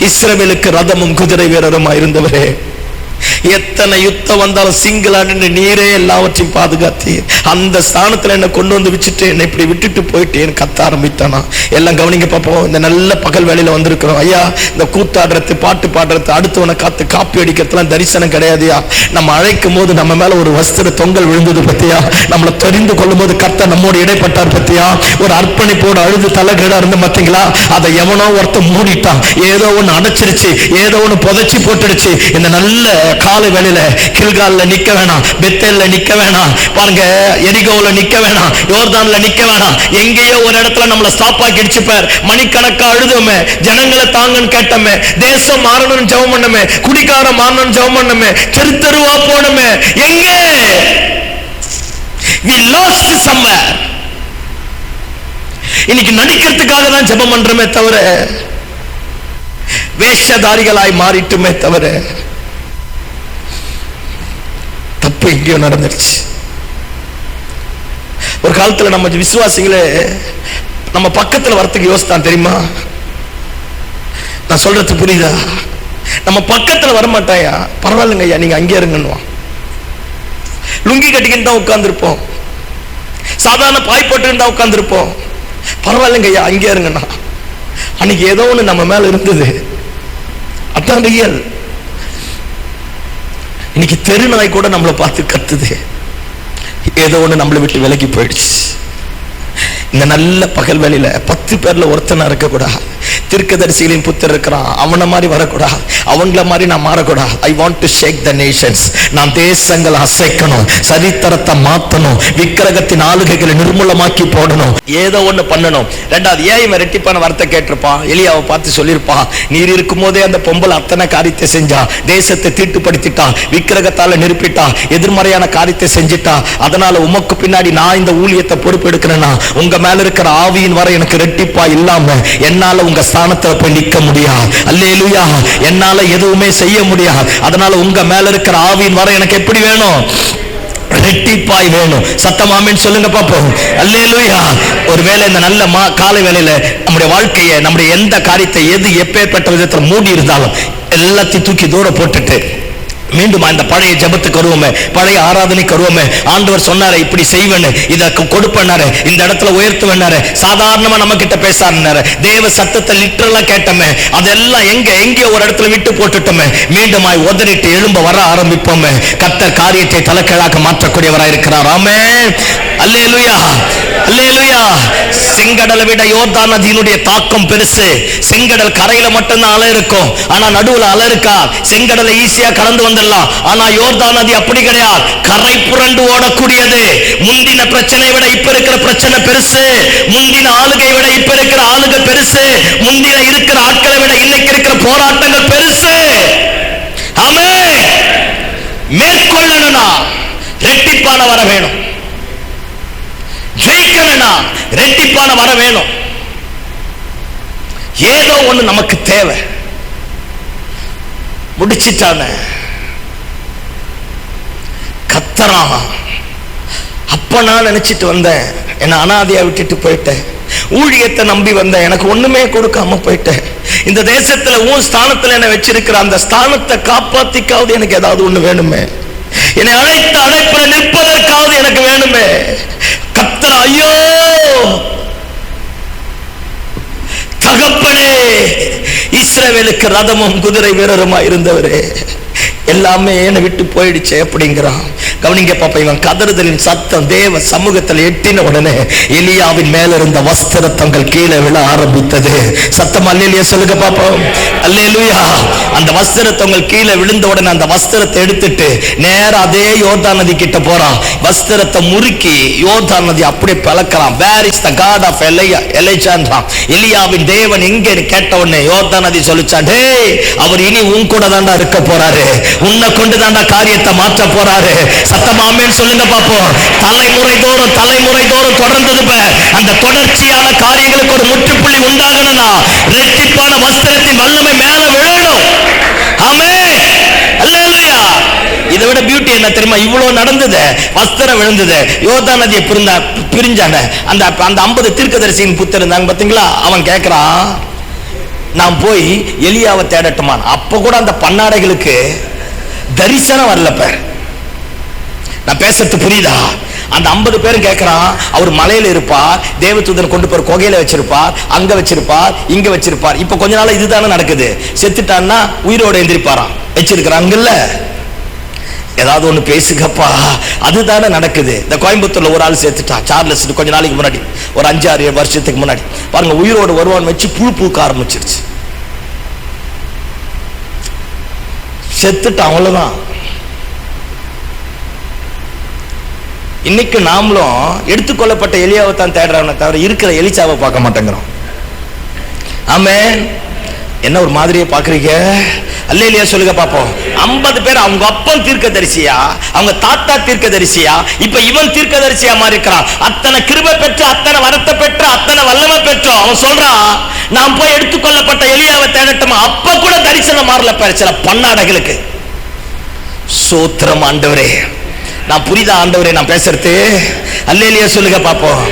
இஸ்ரவேலுக்கு ரதமும் குதிரை வீரருமா இருந்தவரே, எத்தனை யுத்தம் வந்தாலும் சிங்கிளா நின்று நீரே எல்லாவற்றையும் பாதுகாத்து அந்த ஸ்தானத்துல என்ன கொண்டு வந்து வச்சுட்டு என்னை இப்படி விட்டுட்டு போயிட்டேன்னு கத்த ஆரம்பித்தானா. எல்லாம் கவனிங்க பார்ப்போம். இந்த நல்ல பகல் வேலையில வந்திருக்கிறோம் ஐயா. இந்த கூத்தாடுறது, பாட்டு பாடுறது, அடுத்தவனை காத்து காப்பி அடிக்கிறதுலாம் தரிசனம் கிடையாதுயா. நம்ம அழைக்கும் போது நம்ம மேல ஒரு வஸ்திர தொங்கல் விழுந்தது பத்தியா, நம்மளை தெரிந்து கொள்ளும் போது கர்த்தர் நம்மோடு இடைப்பட்டார் பத்தியா. ஒரு அர்ப்பணிப்போடு அழுது தலைகீழா இருந்து பார்த்தீங்களா, அதை எவனோ ஒருத்த மூடிட்டான், ஏதோ ஒண்ணு அடைச்சிருச்சு, ஏதோ ஒண்ணு புதைச்சி போட்டுடுச்சு. இந்த நல்ல காலை வேளையில கில்கால்ல நிக்க வேணாம், பெத்தேல்ல நிக்க வேணாம், பாருங்க எரிகோவுல நிக்க வேணாம், யோர்தான்ல நிக்க வேணாம். எங்கேயோ ஒரு இடத்துல நம்மள ஸ்டாப் ஆக்கி அடிச்சுப்பார். மணிக்கணக்கா அழுதுமே, ஜனங்களை தாங்கன்னு கேட்டமே, தேசம் மாறணும்னு ஜெபம் பண்ணமே, குடிக்கார மாறணும்னு ஜெபம் பண்ணமே, தெரு தெருவா போனமே. எங்க we lost somewhere. இன்னைக்கு நடிக்கிறதுக்காக தான் ஜெபம் பண்றமே தவிர, வேஷதாரிகளாய் மாறிட்டுமே தவிர, தப்பு எங்கேயோ நடந்துருச்சு. ஒரு காலத்துல நம்ம விசுவாசிகளே நம்ம பக்கத்துல வரத்துக்கு யோசித்தான் தெரியுமா? நான் சொல்றது புரியுதா? நம்ம பக்கத்துல வரமாட்டாயா, பரவாயில்லைங்க ஐயா நீங்க அங்கே இருங்கன்னுவான். லுங்கி கட்டிக்கிட்டு தான் உட்கார்ந்துருப்போம், சாதாரண பாய் போட்டு இருந்தா உட்கார்ந்துருப்போம். பரவாயில்லைங்க ஐயா அங்கே இருங்கண்ணா. அன்னைக்கு ஏதோ ஒண்ணு நம்ம மேல இருந்தது, அதான் ரியல். இன்னைக்கு தெரு நாய் கூட நம்மளை பார்த்து கத்துது, ஏதோ ஒண்ணு நம்மளை விட்டு விலகி போயிடுச்சு. இந்த நல்ல பகல் வேளையில 10 பேர்ல ஒருத்தனா இருக்கக்கூடாது. தீர்க்கதரிசிகளின் புத்திரர் இருக்கிறான், அவனை மாதிரி வரக்கூடாது, அவங்கள மாதிரி நான் மாறக்கூடாது. I want to shake the nations. நான் தேசங்களை அசைக்கணும், சரித்திரத்தை மாத்தணும், விக்கிரகத்தின் ஆளுகைகளை நிர்மூலமாக்கி போடணும், ஏதோ ஒண்ணு பண்ணணும். ரெண்டாவது, ஏன் இவன் ரெட்டிப்பான வார்த்தை கேட்டிருப்பான்? எலியாவை பார்த்து சொல்லியிருப்பான், நீர் இருக்கும் போதே அந்த பொம்பளை அத்தனை காரியத்தை செஞ்சா, தேசத்தை தீட்டுப்படுத்திட்டா, விக்கிரகத்தால நிரப்பிட்டா, எதிர்மறையான காரியத்தை செஞ்சிட்டா. அதனால உமக்கு பின்னாடி நான் இந்த ஊழியத்தை பொறுப்பு எடுக்கிறேன்னா, உங்க மேல இருக்கிற ஆவியின் வரை எனக்கு ரெட்டிப்பா இல்லாம என்னால உங்க ஸ்தானத்துல போய் நிக்க முடியாது. அல்லேலூயா. என்னால எதுவுமே செய்ய முடியாது. அதனால உங்க மேல இருக்கிற ஆவியின் வரை எனக்கு எப்படி வேணும்? ரெட்டிப்பாய் வேணும். சத்தமாமேன்னு சொல்லுங்க பாப்போம். அல்லேலூயா. ஒருவேளை இந்த நல்ல காலை வேளையில நம்முடைய வாழ்க்கையை, நம்முடைய எந்த காரியத்தை, எது எப்பேற்பட்ட விதத்துல மூடி இருந்தாலும் எல்லாத்தையும் தூக்கி தூர போட்டுட்டு மீண்டும் அந்த பழைய ஜெபத்துக்கு வருவோமே, பழைய ஆராதனைக்கு வருவோமே. ஆண்டவர் சொன்னாரு இப்படி செய்வேன்னு, இதை கொடுப்பேன்னாரு, இந்த இடத்துல உயர்த்துவேன்னாரு, சாதாரணமா நம்ம கிட்ட பேசாருன்னாரு, தேவ சத்தத்தை லிட்டரலா கேட்டோமே, அதெல்லாம் எங்கேயோ ஒரு இடத்துல விட்டு போட்டுட்டோமே, மீண்டுமாய் உதறிட்டு எழும்ப வர ஆரம்பிப்போமே. கர்த்தர் காரியத்தை தலைக்கீழாக மாற்றக்கூடியவராய் இருக்கிறார். ஆமென். அல்லேலூயா, அல்லேலூயா. செங்கடலை விட யோர்தான் நதியினுடைய தாக்கம் பெருசு. செங்கடல் கரையில மட்டும்தான் அலை இருக்கும், ஆனா நடுவுல அலை இருக்கா? செங்கடலை ஈஸியா கடந்து வந்துடலாம், ஆனா யோர்தான் நதி அப்படி கிடையாது, கரை புரண்டு ஓடக்கூடியது. முந்தின பிரச்சனை விட இப்ப இருக்கிற பிரச்சனை பெருசு, முந்தின ஆளுகை விட இப்ப இருக்கிற ஆளுகை பெருசு, முந்தின இருக்கிற ஆட்களை விட இன்னைக்கு இருக்கிற போராட்டங்கள் பெருசு. ஆமென். மேற்கொள்ளணும்னா ரெட்டிப்பான வர வேணும், ஜெயிக்கணும்னா ரெட்டிப்பான வர வேணும். ஏதோ ஒண்ணு நமக்கு தேவை. முடிச்சிட்டான கத்தரான். அப்ப நான் நினைச்சிட்டு வந்தேன், என்ன அனாதையா விட்டுட்டு போயிட்டேன், ஊழியத்தை நம்பி வந்தேன், எனக்கு ஒண்ணுமே கொடுக்காம போயிட்டேன். இந்த தேசத்துல உன் ஸ்தானத்துல என்ன வச்சிருக்கிற அந்த ஸ்தானத்தை காப்பாத்திக்காவது எனக்கு ஏதாவது ஒண்ணு வேணுமே, என்னை அழைத்த அழைப்புல நிற்பதற்காவது எனக்கு வேணுமே. கர்த்தர், ஐயோ தகப்பனே, இஸ்ரவேலுக்கு ரதமும் குதிரை வீரருமா இருந்தவரே, எல்லாமே என்னை விட்டு போயிடுச்சு அப்படிங்கிறான். கவனிங்க பாப்பா, இவன் கதறுதலின் சத்தம் தேவ சமூகத்தில் எட்டின உடனே எலியாவின் மேல இருந்த வஸ்திரத்தங்கள் கீழே விழ ஆரம்பித்தது. சத்தம் அல்லேலூயா சொல்லுங்க பாப்போம். அல்லேலூயா. அந்த வஸ்திரத்தங்கள் கீழே விழுந்த உடனே அந்த வஸ்திரத்தை எடுத்துட்டு நேரா அதே யோர்தான் நதி கிட்ட போறான். வஸ்திரத்தை முறுக்கி யோர்தான் நதி அப்படியே பழக்கலாம். Where is the God of எலியான்றான். எலியாவின் தேவன் எங்க கேட்ட உடனே யோர்தான் நதி சொல்லிச்சான், டே அவர் இனி உன் கூட தாண்டா இருக்க போறாரு, போறாரு. உன்னை கொண்டுதான்டா காரியத்தை மாற்ற போறாரு. சத்தமா ஆமென் சொல்லுங்க பாப்போம். தலைமுறை தோறும் தொடர்ந்தது. அந்த தொடர்ச்சியான காரியங்களுக்கு ஒரு முற்றுப்புள்ளி உண்டாகணும்னா இரட்டிப்பான வஸ்திரத்தின் வல்லமை மேல விழணும். ஆமென் அல்லேலூயா. இதை விட பியூட்டி என்ன தெரியுமா? இவ்வளவு நடந்தது, வஸ்திரம் விழுந்தது, யோர்தான் நதியை பிரிஞ்சாங்க. அந்த 50 தீர்க்கதரிசியின் புத்தர் இருந்தாங்க பாத்தீங்களா? அவன் கேட்கிறான், நான் போய் எலியாவை தேடட்டுமான். அப்ப கூட அந்த பன்னாடைகளுக்கு தரிசனம் வரல. நான் பேசுறது புரியுதா? அந்த 50 பேரும் கேட்கிறான். அவர் மலையில இருப்பார், தேவதூதன் கொண்டு போற குகையில வச்சிருப்பார், அங்க வச்சிருப்பார், இங்க வச்சிருப்பார். இப்ப கொஞ்ச நாள் இதுதானே நடக்குது. செத்துட்டான்னா உயிரோட எந்திரிப்பாராம். வச்சிருக்கிறாங்கல்ல, ஏதாவது ஒண்ணு பேசுகப்பா, அதுதானே நடக்குது. இந்த கோயம்புத்தூர்ல ஒரு ஆள் சேர்த்துட்டா, சார்லஸ், கொஞ்ச நாளைக்கு முன்னாடி, ஒரு 5-6 வருஷத்துக்கு முன்னாடி பாருங்க, உயிரோடு வருவான்னு வச்சு புழு பூக்க ஆரம்பிச்சிருச்சு. செத்துட்டான், அவ்வளவுதான். இன்னைக்கு நாமளும் எடுத்துக்கொள்ளப்பட்ட எலியாவை தான் தேடுறவனை தவிர இருக்கிற எலிசாவை பார்க்க மாட்டேங்கிறோம். ஆமென். என்ன ஒரு மாதிரியே பாக்குறீங்க? அல்லேலூயா சொல்லுங்க பாப்போம். 50 பேர் அவங்க அப்பன் தீர்க்கதரிசியா, அவங்க தாத்தா தீர்க்கதரிசியா, இப்ப இவன் தீர்க்கதரிசியா மாறி இருக்கிறான். அத்தனை கிருபை பெற்று, அத்தனை வரத்தை பெற்று, அத்தனை வல்லமை பெற்றோம். அவன் சொல்றான், நான் போய் எடுத்துக்கொள்ளப்பட்ட எலியாவை தேடட்டுமா? அப்ப கூட தரிசனம் மாறல சில பன்னாடைகளுக்கு. சோத்திரம் ஆண்டவரே. நான் புரியுதா ஆண்டவரே நான் பேசுறது? அல்லேலூயா சொல்லுங்க பாப்போம்.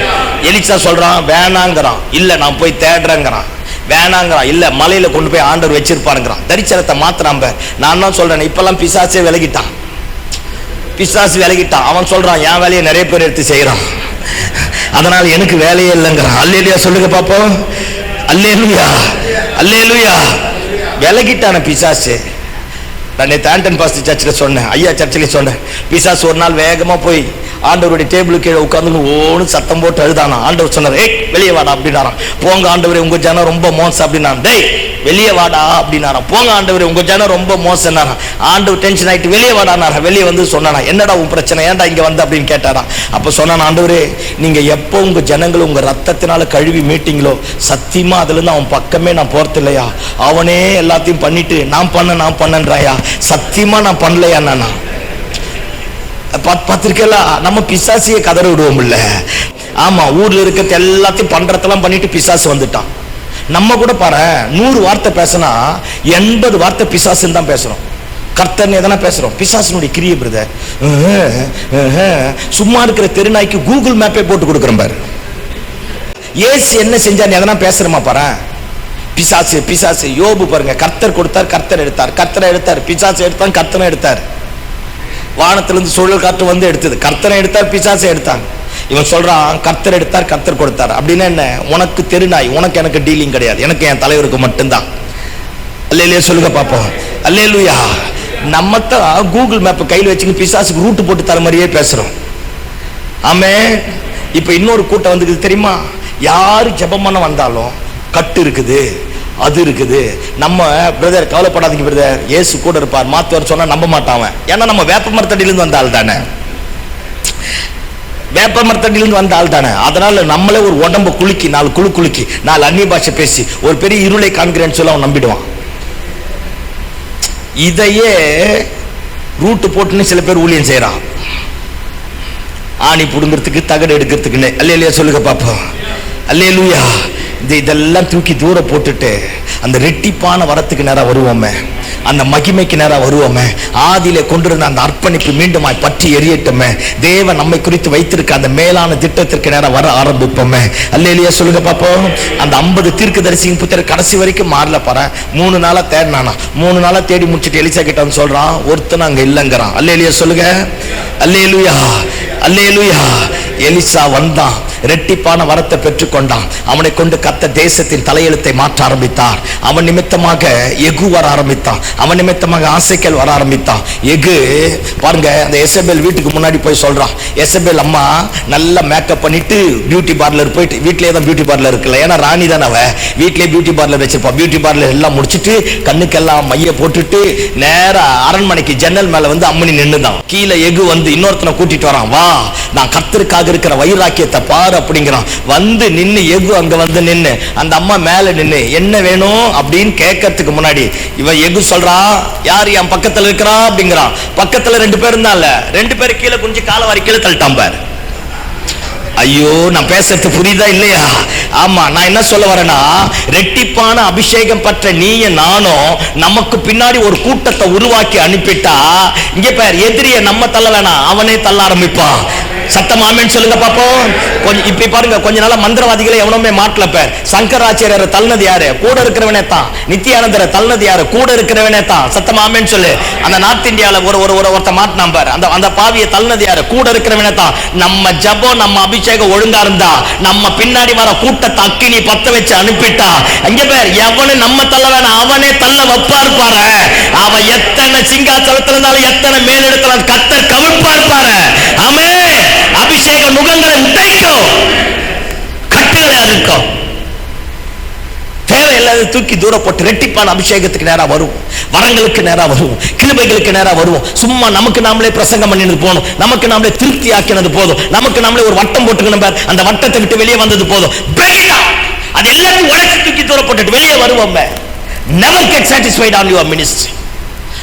எலிசா சொல்றான், வேணாங்கிறான். இல்ல நான் போய் தேடுறேங்கிறான். வேணாங்கிறான். இல்ல மலையில கொண்டு போய் ஆண்டவர் வச்சிருப்பாருங்கிறான். தரிசனத்தை மாத்திராம. நான் தான் சொல்றேன், இப்பெல்லாம் பிசாசே விலகிட்டான். பிசாசு விலகிட்டான். அவன் சொல்றான், என் வேலையை நிறைய பேர் எடுத்து செய்யறான், அதனால எனக்கு வேலையே இல்லைங்கிறான். அல்லேலூயா சொல்லுங்க பாப்போம். அல்லேலூயா அல்லேலூயா. விலகிட்டான பிசாசு. நான் நேற்று ஆண்டன் பாஸ்டர் சர்ச்சில் சொன்னேன், ஐயா சர்ச்சில் சொன்னேன். பிசாசு ஒரு நாள் வேகமா போய் ஆண்டவருடைய டேபிளுக்கு கீழே உட்கார்ந்து ஓன்னு சத்தம் போட்டு அழுதானா. ஆண்டவர் சொன்னார், ஏய் வெளியே வாடா அப்படின்னாராம். போங்க ஆண்டவரே உங்க ஜனம் ரொம்ப மோசம் அப்படின்னா. டேய் வெளியே வாடா அப்படின்னாராம். போங்க ஆண்டவரே உங்க ஜனம் ரொம்ப மோசம்னாரா. ஆண்டவர் டென்ஷன் ஆயிட்டு வெளியே வாடானாரா. வெளியே வந்து சொன்னானா, என்னடா உன் பிரச்சனை, ஏன்டா இங்க வந்த அப்படின்னு கேட்டாரா. அப்ப சொன்னான், ஆண்டவரே நீங்க எப்போ உங்க ஜனங்களை உங்க ரத்தத்தினால கழுவி மீட்டிங்களோ, சத்தியமா அதுல இருந்து அவன் பக்கமே நான் போறது இல்லையா. அவனே எல்லாத்தையும் பண்ணிட்டு நான் பண்ணன்றாயா. சத்தியமா நான் பண்ணலையா. நானா பார்த்திருக்கல, நம்ம பிசாசியை கதற விடுவோம் இல்ல. ஆமா, ஊர்ல இருக்கிறது எல்லாத்தையும் பண்றதெல்லாம் பண்ணிட்டு பிசாசு வந்துட்டான். நம்ம கூட பாரு, 100 வார்த்தை பேசினா 80 வார்த்தை பிசாசுன்னு தான் பேசுறோம். கர்த்தர் எதனா பேசுறோம், பிசாசினுடைய கிரிய பிரதர். சும்மா இருக்கிற தெருநாய்க்கு கூகுள் மேப்பே போட்டு கொடுக்குறோம் பாரு. ஏசு என்ன செஞ்சான்னு எதனா பேசுறோமா பாரு. பிசாசு பிசாசு. யோபு பாருங்க, கர்த்தர் கொடுத்தார், கர்த்தர் எடுத்தார், கர்த்தரை எடுத்தார், பிசாசு எடுத்தான், கர்த்தனை எடுத்தார். வானத்திலிருந்து சுழல் காற்று வந்து எடுத்தது, கர்த்தனை எடுத்தார், பிசாசை எடுத்தாங்க. இவன் சொல்றான், கர்த்தர் எடுத்தார், கர்த்தர் கொடுத்தார். அப்படின்னா என்ன? உனக்கு தெருநாய், உனக்கு எனக்கு டீலிங் கிடையாது, எனக்கு என் தலைவருக்கு மட்டும்தான். அல்லேலூயா சொல்லுங்க பாப்போம். அல்லேலூயா. நம்ம தான் கூகுள் மேப் கையில் வச்சுன்னு பிசாசுக்கு ரூட்டு போட்டு தர மாதிரியே பேசுறோம். ஆமே. இப்ப இன்னொரு கூட்டம் வந்து தெரியுமா, யாரு ஜெபம் பண்ண வந்தாலும் கட்டு இருக்குது, அது இருக்குது. நம்ம பிரதர் கவலைப்படாதீங்க பிரதர், இயேசு கூட இருப்பார், மாத்துவார் சொன்னா நம்ப மாட்டான். ஏன்னா நம்ம வேப்ப மரத்தடியிலிருந்து வந்த ஆள் தானே, வேப்ப மரத்தடியிலிருந்து வந்த ஆள் தானே. அதனால நம்மளே ஒரு உடம்பு குலுக்கி 4 குலுக்கி 4 அந்நிய பாஷை பேசி ஒரு பெரிய இருளை காண்கிறேன்னு சொல்ல அவன் நம்பிடுவான். இதையே ரூட்டு போட்டுன்னு சில பேர் ஊழியம் செய்யறான், ஆணி புடுங்கிறதுக்கு, தகடு எடுக்கிறதுக்குன்னு. அல்லேலூயா சொல்லுங்க பாப்போம். அல்லேலூயா. இதெல்லாம் தூக்கி தூர போட்டுட்டு அந்த ரெட்டிப்பான வரத்துக்கு நேரா வருவோமே, அந்த மகிமைக்கு நேரா வருவோமே, ஆதியிலே கொண்டிருந்த அந்த அர்ப்பணிப்பு மீண்டுமாய் பற்றி எரியட்டுமே, தேவன் நம்மை குறித்து வைத்திருக்க அந்த மேலான திட்டத்திற்கு நேரா வர ஆரம்பிப்போமே. அல்லேலூயா சொல்லுங்க பாப்போம். அந்த 50 தீர்க்கதரிசியின் புத்தர் கடைசி வரைக்கும் மாறல பாரு. 3 நாளா தேடினானா. 3 நாளா தேடி முடிச்சுட்டு எலிசா கிட்ட வந்து சொல்றான், ஒருத்தன் அங்க இல்லைங்கிறான். அல்லேலூயா சொல்லுங்க. அல்லேலூயா அல்லேலூயா. எலிசா வந்தான், ரெட்டிப்பான வரத்தை பெற்றுக்கொண்டான். அவனை கொண்டு கர்த்தர் தேசத்தின் தலையெழுத்தை மாற்ற ஆரம்பித்தார். அவன் நிமித்தமாக எகு வர ஆரம்பித்தான், அவன் நிமித்தமாக ஆசைக்கேல் வர ஆரம்பித்தான். எகு பாருங்க, அந்த எசபேல் வீட்டுக்கு முன்னாடி போய் சொல்றான். எசபேல் அம்மா நல்லா மேக்கப் பண்ணிட்டு பியூட்டி பார்லர் போயிட்டு, வீட்லயே தான் பியூட்டி பார்லர் இருக்குல்ல, ஏன்னா ராணி தான் அவ, வீட்லயே பியூட்டி பார்லர் வச்சிருப்பான். பியூட்டி பார்லர் எல்லாம் முடிச்சுட்டு கண்ணுக்கெல்லாம் மைய போட்டுட்டு நேரா அரண்மனைக்கு ஜன்னல் மேல வந்து அம்மனி நின்னுதான். கீழே எகு வந்து இன்னொருத்தனை கூட்டிட்டு வரான், வா நான் கர்த்தருக்காக இருக்கிற வைராக்கியத்தை பார் யாரு அப்படிங்கிறான். வந்து நின்னு எகு அங்க வந்து நின்னு அந்த அம்மா மேல நின்னு என்ன வேணும் அப்படின்னு கேட்கறதுக்கு முன்னாடி இவன் எகு சொல்றான், யாரு என் பக்கத்துல இருக்கிறா அப்படிங்கிறான். பக்கத்துல 2 பேர் இருந்தான்ல, 2 பேர் கீழே குஞ்சு காலை வாரி கீழே தள்ளிட்டான் பாரு. ஐயோ, நான் பேசுறது புரியுதா இல்லையா? ஆமா, நான் என்ன சொல்ல வரேன்னா, ரெட்டிப்பான அபிஷேகம் பற்ற நீயும் நானும் நமக்கு பின்னாடி ஒரு கூட்டத்தை உருவாக்கி அனுப்பிட்டா, இங்க பேர் எதிரிய நம்ம தள்ள வேணாம், அவனே தள்ள ஆரம்பிப்பான். சத்தம் ஆமென் சொல்லுங்க பாப்போம். கொஞ்சம் இப்படி பாருங்க, கொஞ்ச நாளா மந்திரவாதிகளை எவனுமே மாட்டல. பேர் சங்கராச்சாரியரை தள்ளனது யாரு? கூட இருக்கிறவனே தான். நித்யானந்தரை தள்ளனது யாரு? கூட இருக்கிறவனே தான். சத்தம் ஆமென் சொல்லு. அந்த நார்த் இந்தியால ஒருத்த மாட்டினான் பாரு, அந்த பாவியை தள்ளனது யாரு? கூட இருக்கிறவனே தான். நம்ம ஜபம் நம்ம அபிஷேகம் ஒழுங்கா இருந்தா நம்ம பின்னாடி வர கூட்டத்தை அக்கினி பத்த வச்சு அனுப்பிட்டா, அங்க பேர் எவனு நம்ம தள்ள வேணாம், அவனே தள்ள வைப்பார் பாரு. அவன் எத்தனை சிங்காசனத்துல இருந்தாலும் எத்தனை மேலிடத்துல கர்த்தர் கவிழ்ப்பார் பாரு. ஆமென். அபிஷேக முகங்களை உடைக்கும், கட்டுகளை அறுக்கும், தேவையில்லாத தூக்கி தூர போட்டு ரெட்டிப்பான அபிஷேகத்துக்கு நேரா வருவோம், வரங்களுக்கு நேரா வருவோம், கிருபைகளுக்கு நேரா வருவோம். சும்மா நமக்கு நாமளே பிரசங்கம் பண்ணினது போதும், நமக்கு நாமளே திருப்தி ஆக்கினது போதும், நமக்கு நாமளே ஒரு வட்டம் போட்டுக்கணும் பார், அந்த வட்டத்தை விட்டு வெளியே வந்தது போதும். அது எல்லாத்தையும் உடைச்சு தூக்கி தூர போட்டுட்டு வெளியே வருவோம். Never get satisfied on your ministry.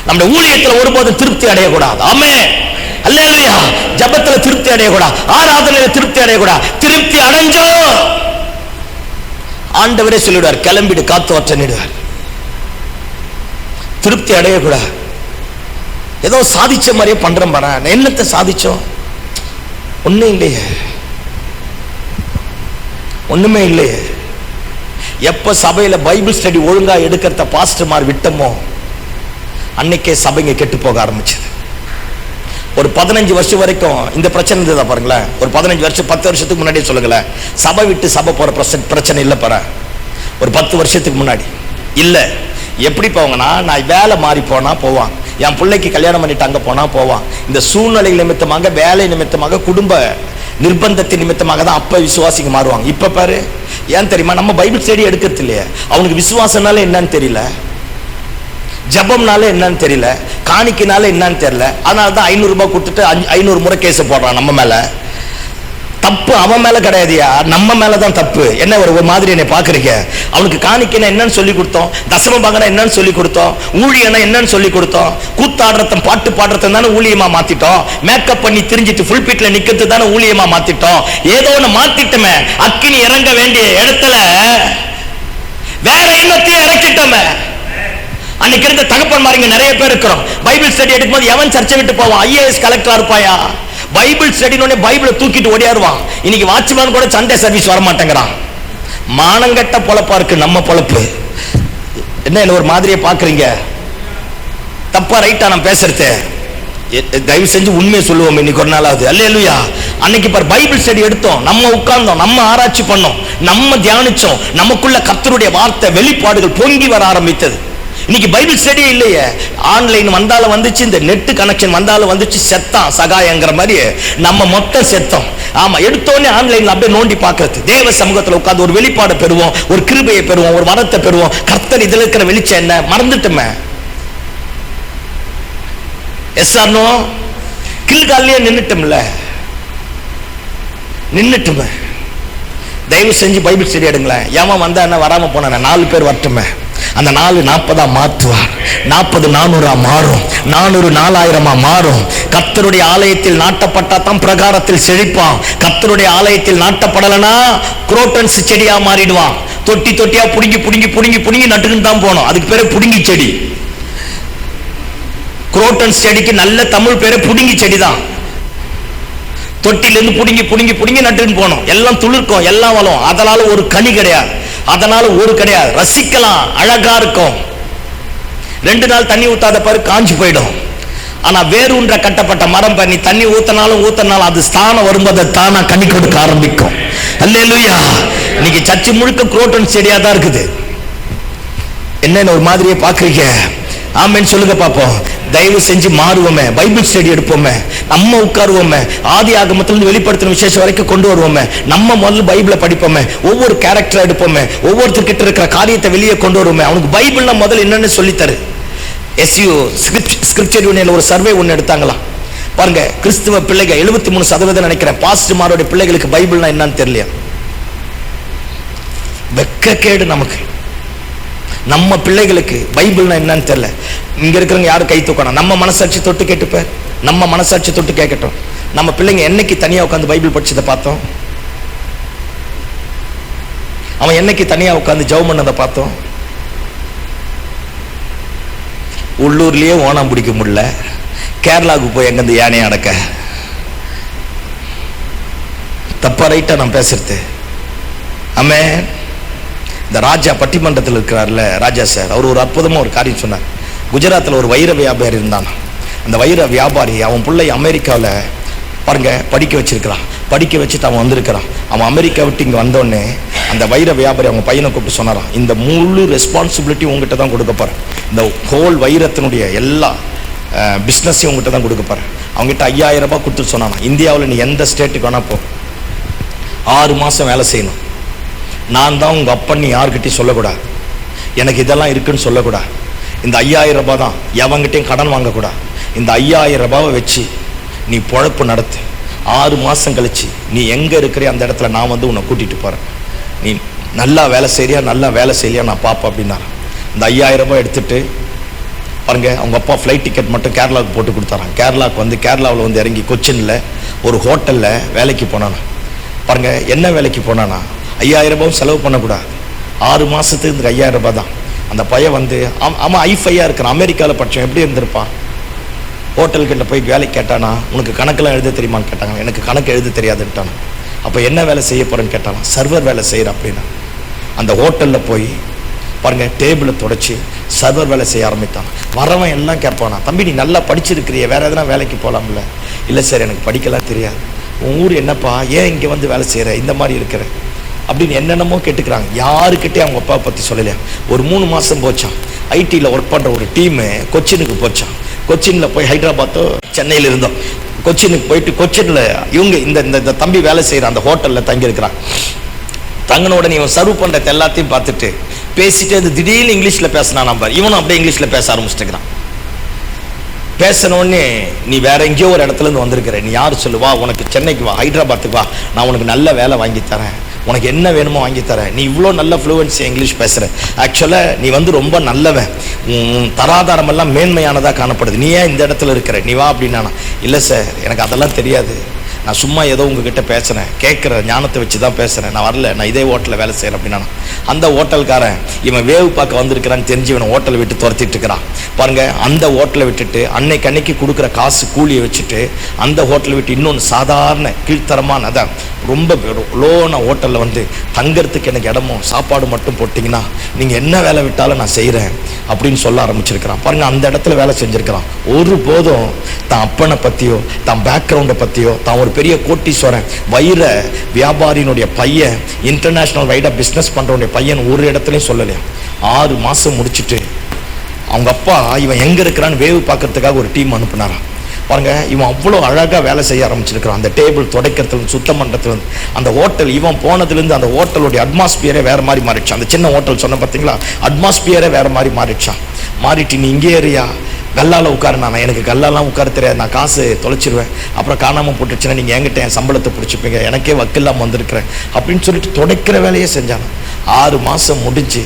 நம்முடைய ஊழியத்தில் ஒருபோதும் திருப்தி அடையக்கூடாது. ஆமென். அல்லேலூயா. ஜபத்துல திருப்தி அடையக்கூடாது, ஆராதனையில திருப்தி அடையக்கூடாது. திருப்தி அடைஞ்சோ ஆண்டவரே சொல்லிடுவார், கிளம்பிடு காத்து வற்றனிடுவார். திருப்தி அடையக்கூடாது. ஏதோ சாதிச்ச மாதிரியே பண்றோம் பாரு. என்னத்தை சாதிச்சோம்? ஒண்ணும் இல்லையே, ஒண்ணுமே இல்லையே. எப்ப சபையில பைபிள் ஸ்டடி ஒழுங்கா எடுக்கிறத பாஸ்டர்மார் விட்டமோ அன்னைக்கே சபைங்க கெட்டு போக ஆரம்பிச்சது. ஒரு 15 வருஷம் வரைக்கும் இந்த பிரச்சனை இருந்ததா பாருங்களேன். ஒரு 15 வருஷம் 10 வருஷத்துக்கு முன்னாடியே சொல்லுங்களேன், சபை விட்டு சபை போற பிரச்சனை இல்லை பாரு. ஒரு 10 வருஷத்துக்கு முன்னாடி இல்ல. எப்படி போவாங்கன்னா, நான் வேலை மாறி போனா போவான், என் பிள்ளைக்கு கல்யாணம் பண்ணிட்டு அங்க போனா போவான். இந்த சூழ்நிலை நிமித்தமாக, வேலை நிமித்தமாக, குடும்ப நிர்பந்தத்தின் நிமித்தமாக தான் அப்ப விசுவாசிங்க மாறுவாங்க. இப்ப பாரு, ஏன் தெரியுமா? நம்ம பைபிள் ஸ்டடி எடுக்கிறது இல்லையே. அவனுக்கு விசுவாசனால என்னன்னு தெரியல, ஜபம்னால என்னன்னு தெரியல, காணிக்கினால என்னன்னு தெரியல. அதனால தான் 500 ரூபாய் கொடுத்துட்டு 500 முறை கேஸ் போடுறான் நம்ம மேல. தப்பு அவன் மேல கிடையாதுயா, நம்ம மேலதான் தப்பு. என்ன ஒரு மாதிரி என்னை பாக்குறீங்க? அவனுக்கு காணிக்கனா என்னன்னு சொல்லி கொடுத்தோம், தசம பாகனா என்னன்னு சொல்லி கொடுத்தோம், ஊழியனா என்னன்னு சொல்லி கொடுத்தோம், கூத்தாடுறத பாட்டு பாடுறத தானே ஊழியமா மாத்திட்டோம், மேக்கப் பண்ணி திரிஞ்சிட்டு ஃபுல் பீட்ல நிக்கிறது தானே ஊழியமா மாத்திட்டோம். ஏதோ ஒண்ணு மாத்திட்டோமே, அக்கினி இறங்க வேண்டிய இடத்துல வேற என்னத்தையும் இறக்கிட்டோமே. அன்னைக்கு இருந்த தகப்பன்மாரிங்க நிறைய பேர் இருக்கிறோம். பைபிள் ஸ்டடி எடுக்கும்போது எவன் சர்ச்சை விட்டு போவான்? IAS கலெக்டரா இருப்பாயா? பைபிள் ஸ்டடினோட பைபிளை தூக்கிட்டு ஓடியாருவான். இன்னைக்கு வாட்ச்மேன் கூட சண்டே சர்வீஸ் வர மாட்டேங்கிறான். மானங்கட்ட பொழப்பா இருக்கு நம்ம பொழப்பு. என்ன ஒரு மாதிரியே பாக்குறீங்க? தப்பா ரைட்டா நான் பேசுறது? தயவு செஞ்சு உண்மையை சொல்லுவோம் இன்னைக்கு ஒரு நாளாவது. அல்லேலூயா. அன்னைக்கு பார், பைபிள் ஸ்டடி எடுத்தோம், நம்ம உட்கார்ந்தோம், நம்ம ஆராய்ச்சி பண்ணோம், நம்ம தியானிச்சோம், நமக்குள்ள கர்த்தருடைய வார்த்தை வெளிப்பாடுகள் பொங்கி வர ஆரம்பித்தது. இன்னைக்கு பைபிள் ஸ்டடியே இல்லையே. ஆன்லைன் வந்தாலும் வந்துச்சு, இந்த நெட் கனெக்ஷன் வந்தாலும் வந்துச்சு, செத்தான் சகாயங்கிற மாதிரி நம்ம மொத்தம் செத்தோம். ஆமா, எடுத்தோடனே ஆன்லைன்ல அப்படியே நோண்டி பார்க்கறது. தேவ சமூகத்தில் உட்கார்ந்து ஒரு வெளிப்பாடை பெறுவோம், ஒரு கிருபையை பெறுவோம், ஒரு வரத்தை பெறுவோம். கர்த்தர் இதுல இருக்கிற வெளிச்சம் என்ன மறந்துட்டுமே. Yes or no? கில்காலியே நின்னுட்டோம்ல, நின்னுட்டுமே. தயவு செஞ்சு பைபிள் ஸ்டடி எடுங்களேன். ஏமா வந்தா என்ன, வராம போன 4 பேர் வரட்டுமே. அந்த 4 40 மாற்றுவார், 40 400 மாறும், 400 4000 மாறும். கர்த்தருடைய ஆலயத்தில் நாட்டப்பட்டா தான் பிரகாரத்தில் செழிப்பான். கர்த்தருடைய ஆலயத்தில் நாட்டப்படலனா குரோட்டன்ஸ் செடியா மாறிடுவான். தொட்டி தொட்டியா புடுங்கி புடுங்கி புடுங்கி புடுங்கி நட்டுன்னு தான் போனோம். அதுக்கு பேரு புடுங்கி செடி. குரோட்டன்ஸ் செடிக்கு நல்ல தமிழ் பேரு புடுங்கி செடி தான். தொட்டிலிருந்து புடுங்கி புடுங்கி புடுங்கி நட்டுன்னு போனோம். எல்லாம் துளிர்க்கும், எல்லாம் வளம். அதனால ஒரு கனி கிடையாது, அதனால ஒரு கிடையாது. ரசிக்கலாம், அழகா இருக்கும். 2 நாள் தண்ணி ஊத்தாத பாரு, காஞ்சி போயிடும். ஆனா வேரூன்ற கட்டப்பட்ட மரம் பண்ணி தண்ணி ஊத்தனாலும் அது ஸ்தானம் வரும்போது தானா கனி கொடுக்க ஆரம்பிக்கும். அல்லேலூயா. இன்னைக்கு சர்ச்சு முழுக்க குரோட்டன் செடியா தான் இருக்குது. என்ன ஒரு மாதிரியே பாக்குறீங்க? ஆமென் சொல்லுங்க பாப்போம். தயவு செஞ்சு மாறுவோமே, பைபிள் ஸ்டடி எடுப்போமே, நம்ம உட்காருவோமே, ஆதி ஆகமத்திலிருந்து வெளிப்படுத்தின விசேஷம் வரைக்கும் கொண்டு வருவோமே, நம்ம முதல்ல பைபிளை படிப்போமே, ஒவ்வொரு கேரக்டரை எடுப்போமே, ஒவ்வொருத்தர்கிட்ட இருக்கிற காரியத்தை வெளியே கொண்டு வருவோமே. அவனுக்கு பைபிள்னா முதல்ல என்னன்னு சொல்லித்தரு. SU ஸ்கிரிப்சர் யூனியன்ல ஒரு சர்வே ஒன்று எடுத்தாங்களாம். பாருங்க, கிறிஸ்துவ பிள்ளைகள் 73% நினைக்கிறேன் பாஸ்டர்மாரோட பிள்ளைகளுக்கு பைபிள்னா என்னன்னு தெரியலையா. வெக்கக்கேடு நமக்கு. நம்ம பிள்ளைகளுக்கு பைபிள்னா என்னன்னு தெரியல. இங்க இருக்கிறவங்க யாரும் கை தூக்கணும். நம்ம மனசாட்சி தொட்டு கேட்டுப்பார். நம்ம மனசாட்சி தொட்டு கேட்கட்டும். நம்ம பிள்ளைங்க என்னைக்கு தனியா உட்காந்து பைபிள் படிச்சதை பார்த்தோம்? அவன் என்னைக்கு தனியா உட்காந்து ஜெபம் பண்ணதை பார்த்தோம்? உள்ளூர்லயே ஓணம் பிடிக்க முடியல, கேரளாவுக்கு போய் எங்க இந்த யானையை அடக்க? தப்பா ரைட்டா நான் பேசுறது? ஆமென். இந்த ராஜா பட்டிமன்றத்தில் இருக்கிறார்ல ராஜா சார், அவர் ஒரு அற்புதமா ஒரு காரியம் சொன்னார். குஜராத்தில் ஒரு வைர வியாபாரி இருந்தான். அந்த வைர வியாபாரி அவன் பிள்ளை அமெரிக்காவில் பாருங்க படிக்க வச்சிருக்கிறான். படிக்க வச்சுட்டு அவன் வந்திருக்கிறான். அவன் அமெரிக்கா விட்டு இங்கே வந்தோடனே அந்த வைர வியாபாரி அவங்க பையனை கூப்பிட்டு சொன்னாரான், இந்த முழு ரெஸ்பான்சிபிலிட்டி உங்ககிட்ட தான் கொடுக்க போறேன். இந்த ஹோல் வைரத்தினுடைய எல்லா பிஸ்னஸையும் உங்ககிட்ட தான் கொடுக்க போறேன். அவங்ககிட்ட 5000 ரூபாய் கொடுத்துட்டு சொன்னானா, இந்தியாவில் நீ எந்த ஸ்டேட்டுக்கு வேணா போ, 6 மாசம் வேலை செய்யணும். நான் தான் உங்க அப்பா, நீ யாருக்கிட்டையும் சொல்லக்கூடாது, எனக்கு இதெல்லாம் இருக்குன்னு சொல்லக்கூடாது. இந்த 5000 ரூபாய் தான், எவங்கிட்டையும் கடன் வாங்கக்கூடாது. இந்த 5000 ரூபாவை வச்சு நீ பொழப்பு நடத்து. 6 மாசம் கழிச்சு நீ எங்க இருக்கிற அந்த இடத்துல நான் வந்து உன்னை கூட்டிட்டு போறேன். நீ நல்லா வேலை செய்யறியா, நல்லா வேலை செய்யலையா நான் பார்ப்பேன் அப்படின்னாரு. இந்த 5000 ரூபாய் எடுத்துட்டு பாருங்க, அவங்க அப்பா ஃப்ளைட் டிக்கெட் மட்டும் கேரளாவுக்கு போட்டு கொடுத்தாரான். கேரளாவுக்கு வந்து கேரளாவில் வந்து இறங்கி கொச்சின்ல ஒரு ஹோட்டல்ல வேலைக்கு போனானா. பாருங்க, என்ன வேலைக்கு போனானா, 5000 ரூபாயும் செலவு பண்ணக்கூடாது. 6 மாசத்துக்கு இந்த 5000 ரூபாய் தான். அந்த பையன் வந்து அவன் ஐஃபையா இருக்கிறான், அமெரிக்காவில் படித்தான், எப்படி இருந்திருப்பான்? ஹோட்டல்கிட்ட போய் வேலை கேட்டானா, உனக்கு கணக்கெல்லாம் எழுத தெரியுமான்னு கேட்டாங்க. எனக்கு கணக்கு எழுத தெரியாதுன்ட்டானா. அப்போ என்ன வேலை செய்ய போறேன்னு கேட்டானா, சர்வர் வேலை செய்யற அப்படின்னா. அந்த ஹோட்டலில் போய் பாருங்க, டேபிளை தொடச்சி சர்வர் வேலை செய்ய ஆரம்பித்தான். வரவன் எல்லாம் கேட்பானா, தம்பி நீ நல்லா படிச்சிருக்கிறிய, வேற எதனா வேலைக்கு போகலாம்ல? இல்லை சார், எனக்கு படிக்கலாம் தெரியாது. உன் ஊர் என்னப்பா, ஏன் இங்கே வந்து வேலை செய்கிற, இந்த மாதிரி இருக்கிற அப்படின்னு என்னென்னமோ கேட்டுக்கிறாங்க. யாருக்கிட்டே அவங்க அப்பா பற்றி சொல்லலையா. ஒரு 3 மாதம் போச்சான். ஐடியில் ஒர்க் பண்ணுற ஒரு டீமு கொச்சினுக்கு போச்சான். கொச்சினில் போய் ஹைதராபாத்தோ சென்னையில் இருந்தோம். கொச்சினுக்கு போயிட்டு கொச்சினில் இவங்க இந்த தம்பி வேலை செய்கிற அந்த ஹோட்டலில் தங்கியிருக்கிறான். தங்கின உடனே இவன் சர்வ் பண்ணுறது எல்லாத்தையும் பார்த்துட்டு பேசிட்டு அது திடீர்னு இங்கிலீஷில் பேசினான். நம்பர் இவனும் அப்படியே இங்கிலீஷில் பேச ஆரம்பிச்சுட்டுக்கிறான். பேசினோடனே, நீ வேற எங்கேயோ ஒரு இடத்துல இருந்து வந்திருக்கிற, நீ யார் சொல்லுவா, உனக்கு சென்னைக்கு வா, ஹைதராபாத்துக்கு வா, நான் உனக்கு நல்ல வேலை வாங்கி தரேன், உனக்கு என்ன வேணுமோ வாங்கி தரேன், நீ இவ்வளோ நல்ல ஃப்ளூவன்சி இங்கிலீஷ் பேசுகிற, ஆக்சுவலாக நீ வந்து ரொம்ப நல்லவன், தராதாரம் எல்லாம் மேன்மையானதாக காணப்படுது, நீ ஏன் இந்த இடத்துல இருக்கிற, நீ வா அப்படின்னா. இல்லை சார், எனக்கு அதெல்லாம் தெரியாது, நான் சும்மா ஏதோ உங்ககிட்ட பேசுகிறேன், கேட்குற ஞானத்தை வச்சு தான் பேசுகிறேன், நான் வரல, நான் இதே ஹோட்டலில் வேலை செய்கிறேன் அப்படின்னா. அந்த ஹோட்டல்காரன் இவன் வேவு பார்க்க வந்திருக்கிறான்னு தெரிஞ்சு இவனை ஹோட்டலை விட்டு துரத்திட்டு இருக்கிறான். பாருங்க, அந்த ஹோட்டலை விட்டுட்டு அன்னைக்கு கொடுக்குற காசு கூலியை வச்சுட்டு அந்த ஹோட்டலை விட்டு இன்னொன்று சாதாரண கீழ்த்தரமான அதான் ரொம்ப லோன ஹோட்டலில் வந்து தங்கறதுக்கு எனக்கு இடமும் சாப்பாடு மட்டும் போட்டிங்கன்னா நீங்கள் என்ன வேலை விட்டாலும் நான் செய்கிறேன் அப்படின்னு சொல்ல ஆரம்பிச்சிருக்கிறான். பாருங்கள், அந்த இடத்துல வேலை செஞ்சுருக்கிறான். ஒரு போதும் தான் அப்பனை பற்றியோ தான் பேக்ரவுண்டை பற்றியோ தான் ஒரு பெரிய கோட்டீஸ்வரன் வைர வியாபாரியினுடைய பையன் இன்டர்நேஷ்னல் வைடாக பிஸ்னஸ் பண்ணுறவனுடைய பையன் ஒரு இடத்துலையும் சொல்லலையா. 6 மாதம் முடிச்சுட்டு அவங்க அப்பா இவன் எங்கே இருக்கிறான்னு வேவு பார்க்கறதுக்காக ஒரு டீம் அனுப்புனாரான். பாருங்க, இவன் அவ்வளோ அழகாக வேலை செய்ய ஆரம்பிச்சிருக்கிறான். அந்த டேபிள் துடைக்கிறதுலேருந்து சுத்தம் பண்ணுறதுலேருந்து அந்த ஹோட்டல் இவன் போனதுலேருந்து அந்த ஹோட்டலுடைய அட்மாஸ்பியரே வேறு மாதிரி மாறிடுச்சான். அந்த சின்ன ஹோட்டல் சொன்ன பார்த்தீங்களா, அட்மாஸ்பியரே வேறு மாதிரி மாறிடுச்சான். மாறிட்டு நீ இங்கே ஏறியா கல்லால் உட்காரு, நான் எனக்கு கல்லாலாம் உட்கார தெரியாது, நான் காசு தொலைச்சிருவேன், அப்புறம் காணாமல் போட்டுச்சுன்னா நீங்கள் என்கிட்ட என் சம்பளத்தை பிடிச்சிப்பீங்க, எனக்கே வக்கில்லாமல் வந்திருக்கிறேன் அப்படின்னு சொல்லிட்டு துடைக்கிற வேலையே செஞ்சான். 6 மாதம் முடிஞ்சு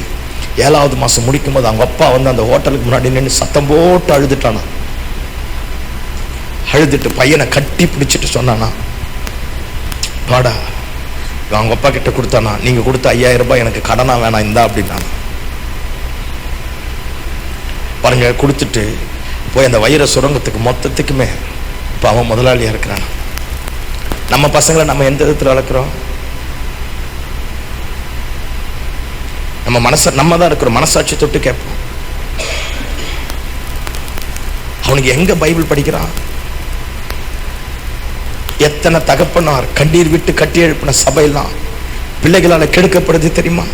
7வது மாதம் முடிக்கும் போது அவங்க அப்பா வந்து அந்த ஹோட்டலுக்கு முன்னாடி நின்று சத்தம் போட்டு அழுதுட்டானா. அழுதுட்டு பையனை கட்டி பிடிச்சிட்டு சொன்னானா, வாடா. அவங்க அப்பா கிட்ட கொடுத்தானா, நீங்கள் கொடுத்த 5000 ரூபாய் எனக்கு கடனா வேணாம் இந்தா அப்படின்னா. பாருங்க, கொடுத்துட்டு போய் அந்த வைர சுரங்கத்துக்கு மொத்தத்துக்குமே இப்போ அவன் முதலாளியாக இருக்கிறான். நம்ம பசங்களை நம்ம எந்த விதத்தில் வளர்க்குறோம்? நம்ம தான் இருக்கிறோம். மனசாட்சி தொட்டு கேட்போம். அவனுக்கு எங்க பைபிள் படிக்கிறான்? எத்தனை தகப்பனார் கண்ணீர் விட்டு கட்டி எழுப்பின சபையெல்லாம் பிள்ளைகளால் கெடுக்கப்படுது தெரியுமா?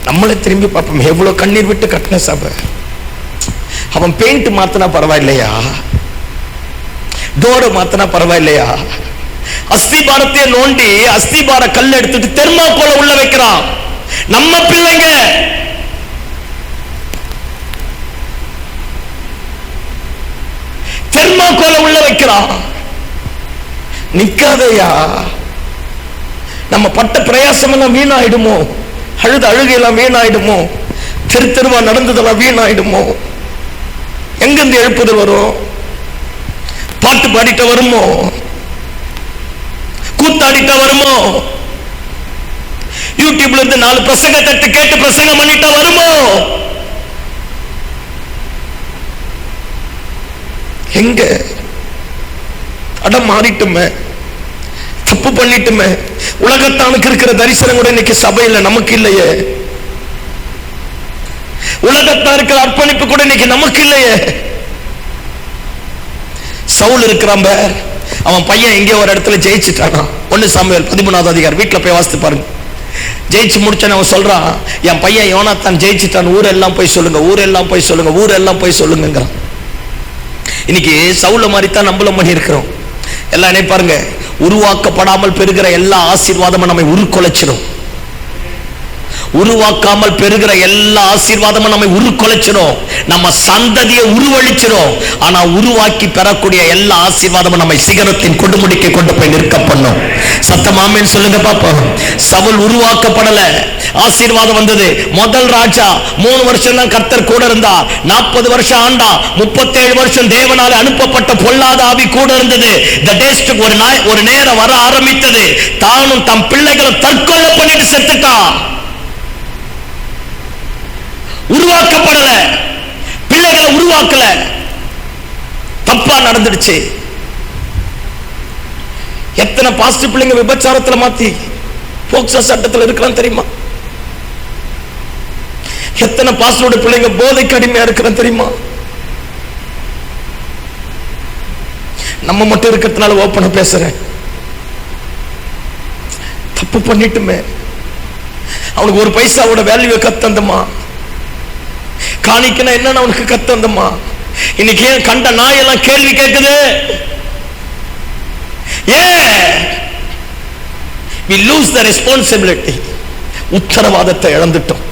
நம்மளே திரும்பி பார்ப்போம், எவ்வளவு கண்ணீர் விட்டு கட்டின சபை. அவன் பெயிண்ட் மாத்தினா பரவாயில்லையா, டோரை மாத்தினா பரவாயில்லையா, அஸ்திபாரத்தையே நோண்டி அஸ்திபார கல் எடுத்துட்டு தெர்மாக்கோலை உள்ள வைக்கிறான். நம்ம பிள்ளைங்க தெர்மாக்கோல உள்ள வைக்கிறான். நிக்காதையா, நம்ம பட்ட பிரயாசம் எல்லாம் வீணாயிடுமோ? அழுகையெல்லாம் வீணாயிடுமோ? தெரு தெருவா நடந்ததெல்லாம் வீணாயிடுமோ? எங்கிருந்து எழுப்புதல் வரும்? பாட்டு பாடிட்ட வருமோ? கூத்தாடிட்ட வருமோ? யூடியூப்ல இருந்து 4 பிரசங்கத்தை கேட்டு பிரசங்கம் பண்ணிட்ட வருமோ? எங்க அடம் மாறிட்டுமே, தப்பு பண்ணிட்டுமே. உலகத்தானுக்கு இருக்கிற தரிசனம் கூட இன்னைக்கு சபையில நமக்கு இல்லையே. உலகத்தான் இருக்கிற அர்ப்பணிப்பு கூட இன்னைக்கு நமக்கு இல்லையே. சவுல் இருக்கிறான், அவன் பையன் எங்கேயோ ஒரு இடத்துல ஜெயிச்சுட்டானா. 1 சாமுவேல் 13வது அதிகாரம் வீட்டுல போய் வாசித்து பாருங்க. ஜெயிச்சு முடிச்சான அவன் சொல்றான், என் பையன் யோனாத்தான் ஜெயிச்சுட்டான், ஊரெல்லாம் போய் சொல்லுங்க, ஊரெல்லாம் போய் சொல்லுங்க, ஊரெல்லாம் போய் சொல்லுங்கிறான். இன்னைக்கு சவுல மாதிரி தான் நம்மளும் பண்ணி இருக்கிறோம். எல்லாம் நினைப்பாருங்க, உருவாக்கப்படாமல் பெறுகிற எல்லா ஆசீர்வாதமும் நம்மை உருக்கொலைச்சிடும். உருவாக்காமல் பெறுகிற எல்லா ஆசீர்வாதமும் நம்மை உருக்கொலைச்சிடும், நம்ம சந்ததியை உருவழிச்சிடும். ஆனா உருவாக்கி பெறக்கூடிய எல்லா ஆசீர்வாதமும் நம்மை சிகரத்தின் கொடுமுடிக்கு கொண்டு போய் நிற்க பண்ணும். சத்தம் ஆமென் சொல்லுங்க பாப்போம். சவுல் உருவாக்கப்படல, ஆசீர்வாதம் வந்தது. முதல் ராஜா 3 வருஷம் தான் கர்த்தர் கூட இருந்தார். 40 வருஷம் ஆண்டா. 37 வருஷம் தேவனால அனுப்பப்பட்ட பொல்லாத ஆவி கூட இருந்தது. ஒரு நேரம் வர ஆரம்பித்தது, தானும் தம் பிள்ளைகளும் தற்கொலை பண்ணிட்டு செத்துட்டான். உருவாக்கப்படல, பிள்ளைகளை உருவாக்கல, தப்பா நடந்துடுச்சு. எத்தனை பாஸ்டர் பிள்ளைங்க விபச்சாரத்துல மாத்தி போக்சோ சட்டத்தில் இருக்கிறான் தெரியுமா? எத்தனை பாஸ்டரோட பிள்ளைங்க போதைக்கு அடிமையா இருக்கிறான் தெரியுமா? நம்ம மட்டும் இருக்கிறதுனால ஓப்பனா பேசுறேன். தப்பு பண்ணிட்டுமே, அவனுக்கு ஒரு பைசாவோட வேல்யூ கத்தந்தமா, காணிக்கணும் என்னன்னு அவனுக்கு கத்தந்தமா. இன்னைக்கு ஏன் கண்ட நாயெல்லாம் கேள்வி கேட்குது? we lose the responsibility. உத்தரவாதத்தை இழந்துட்டோம்.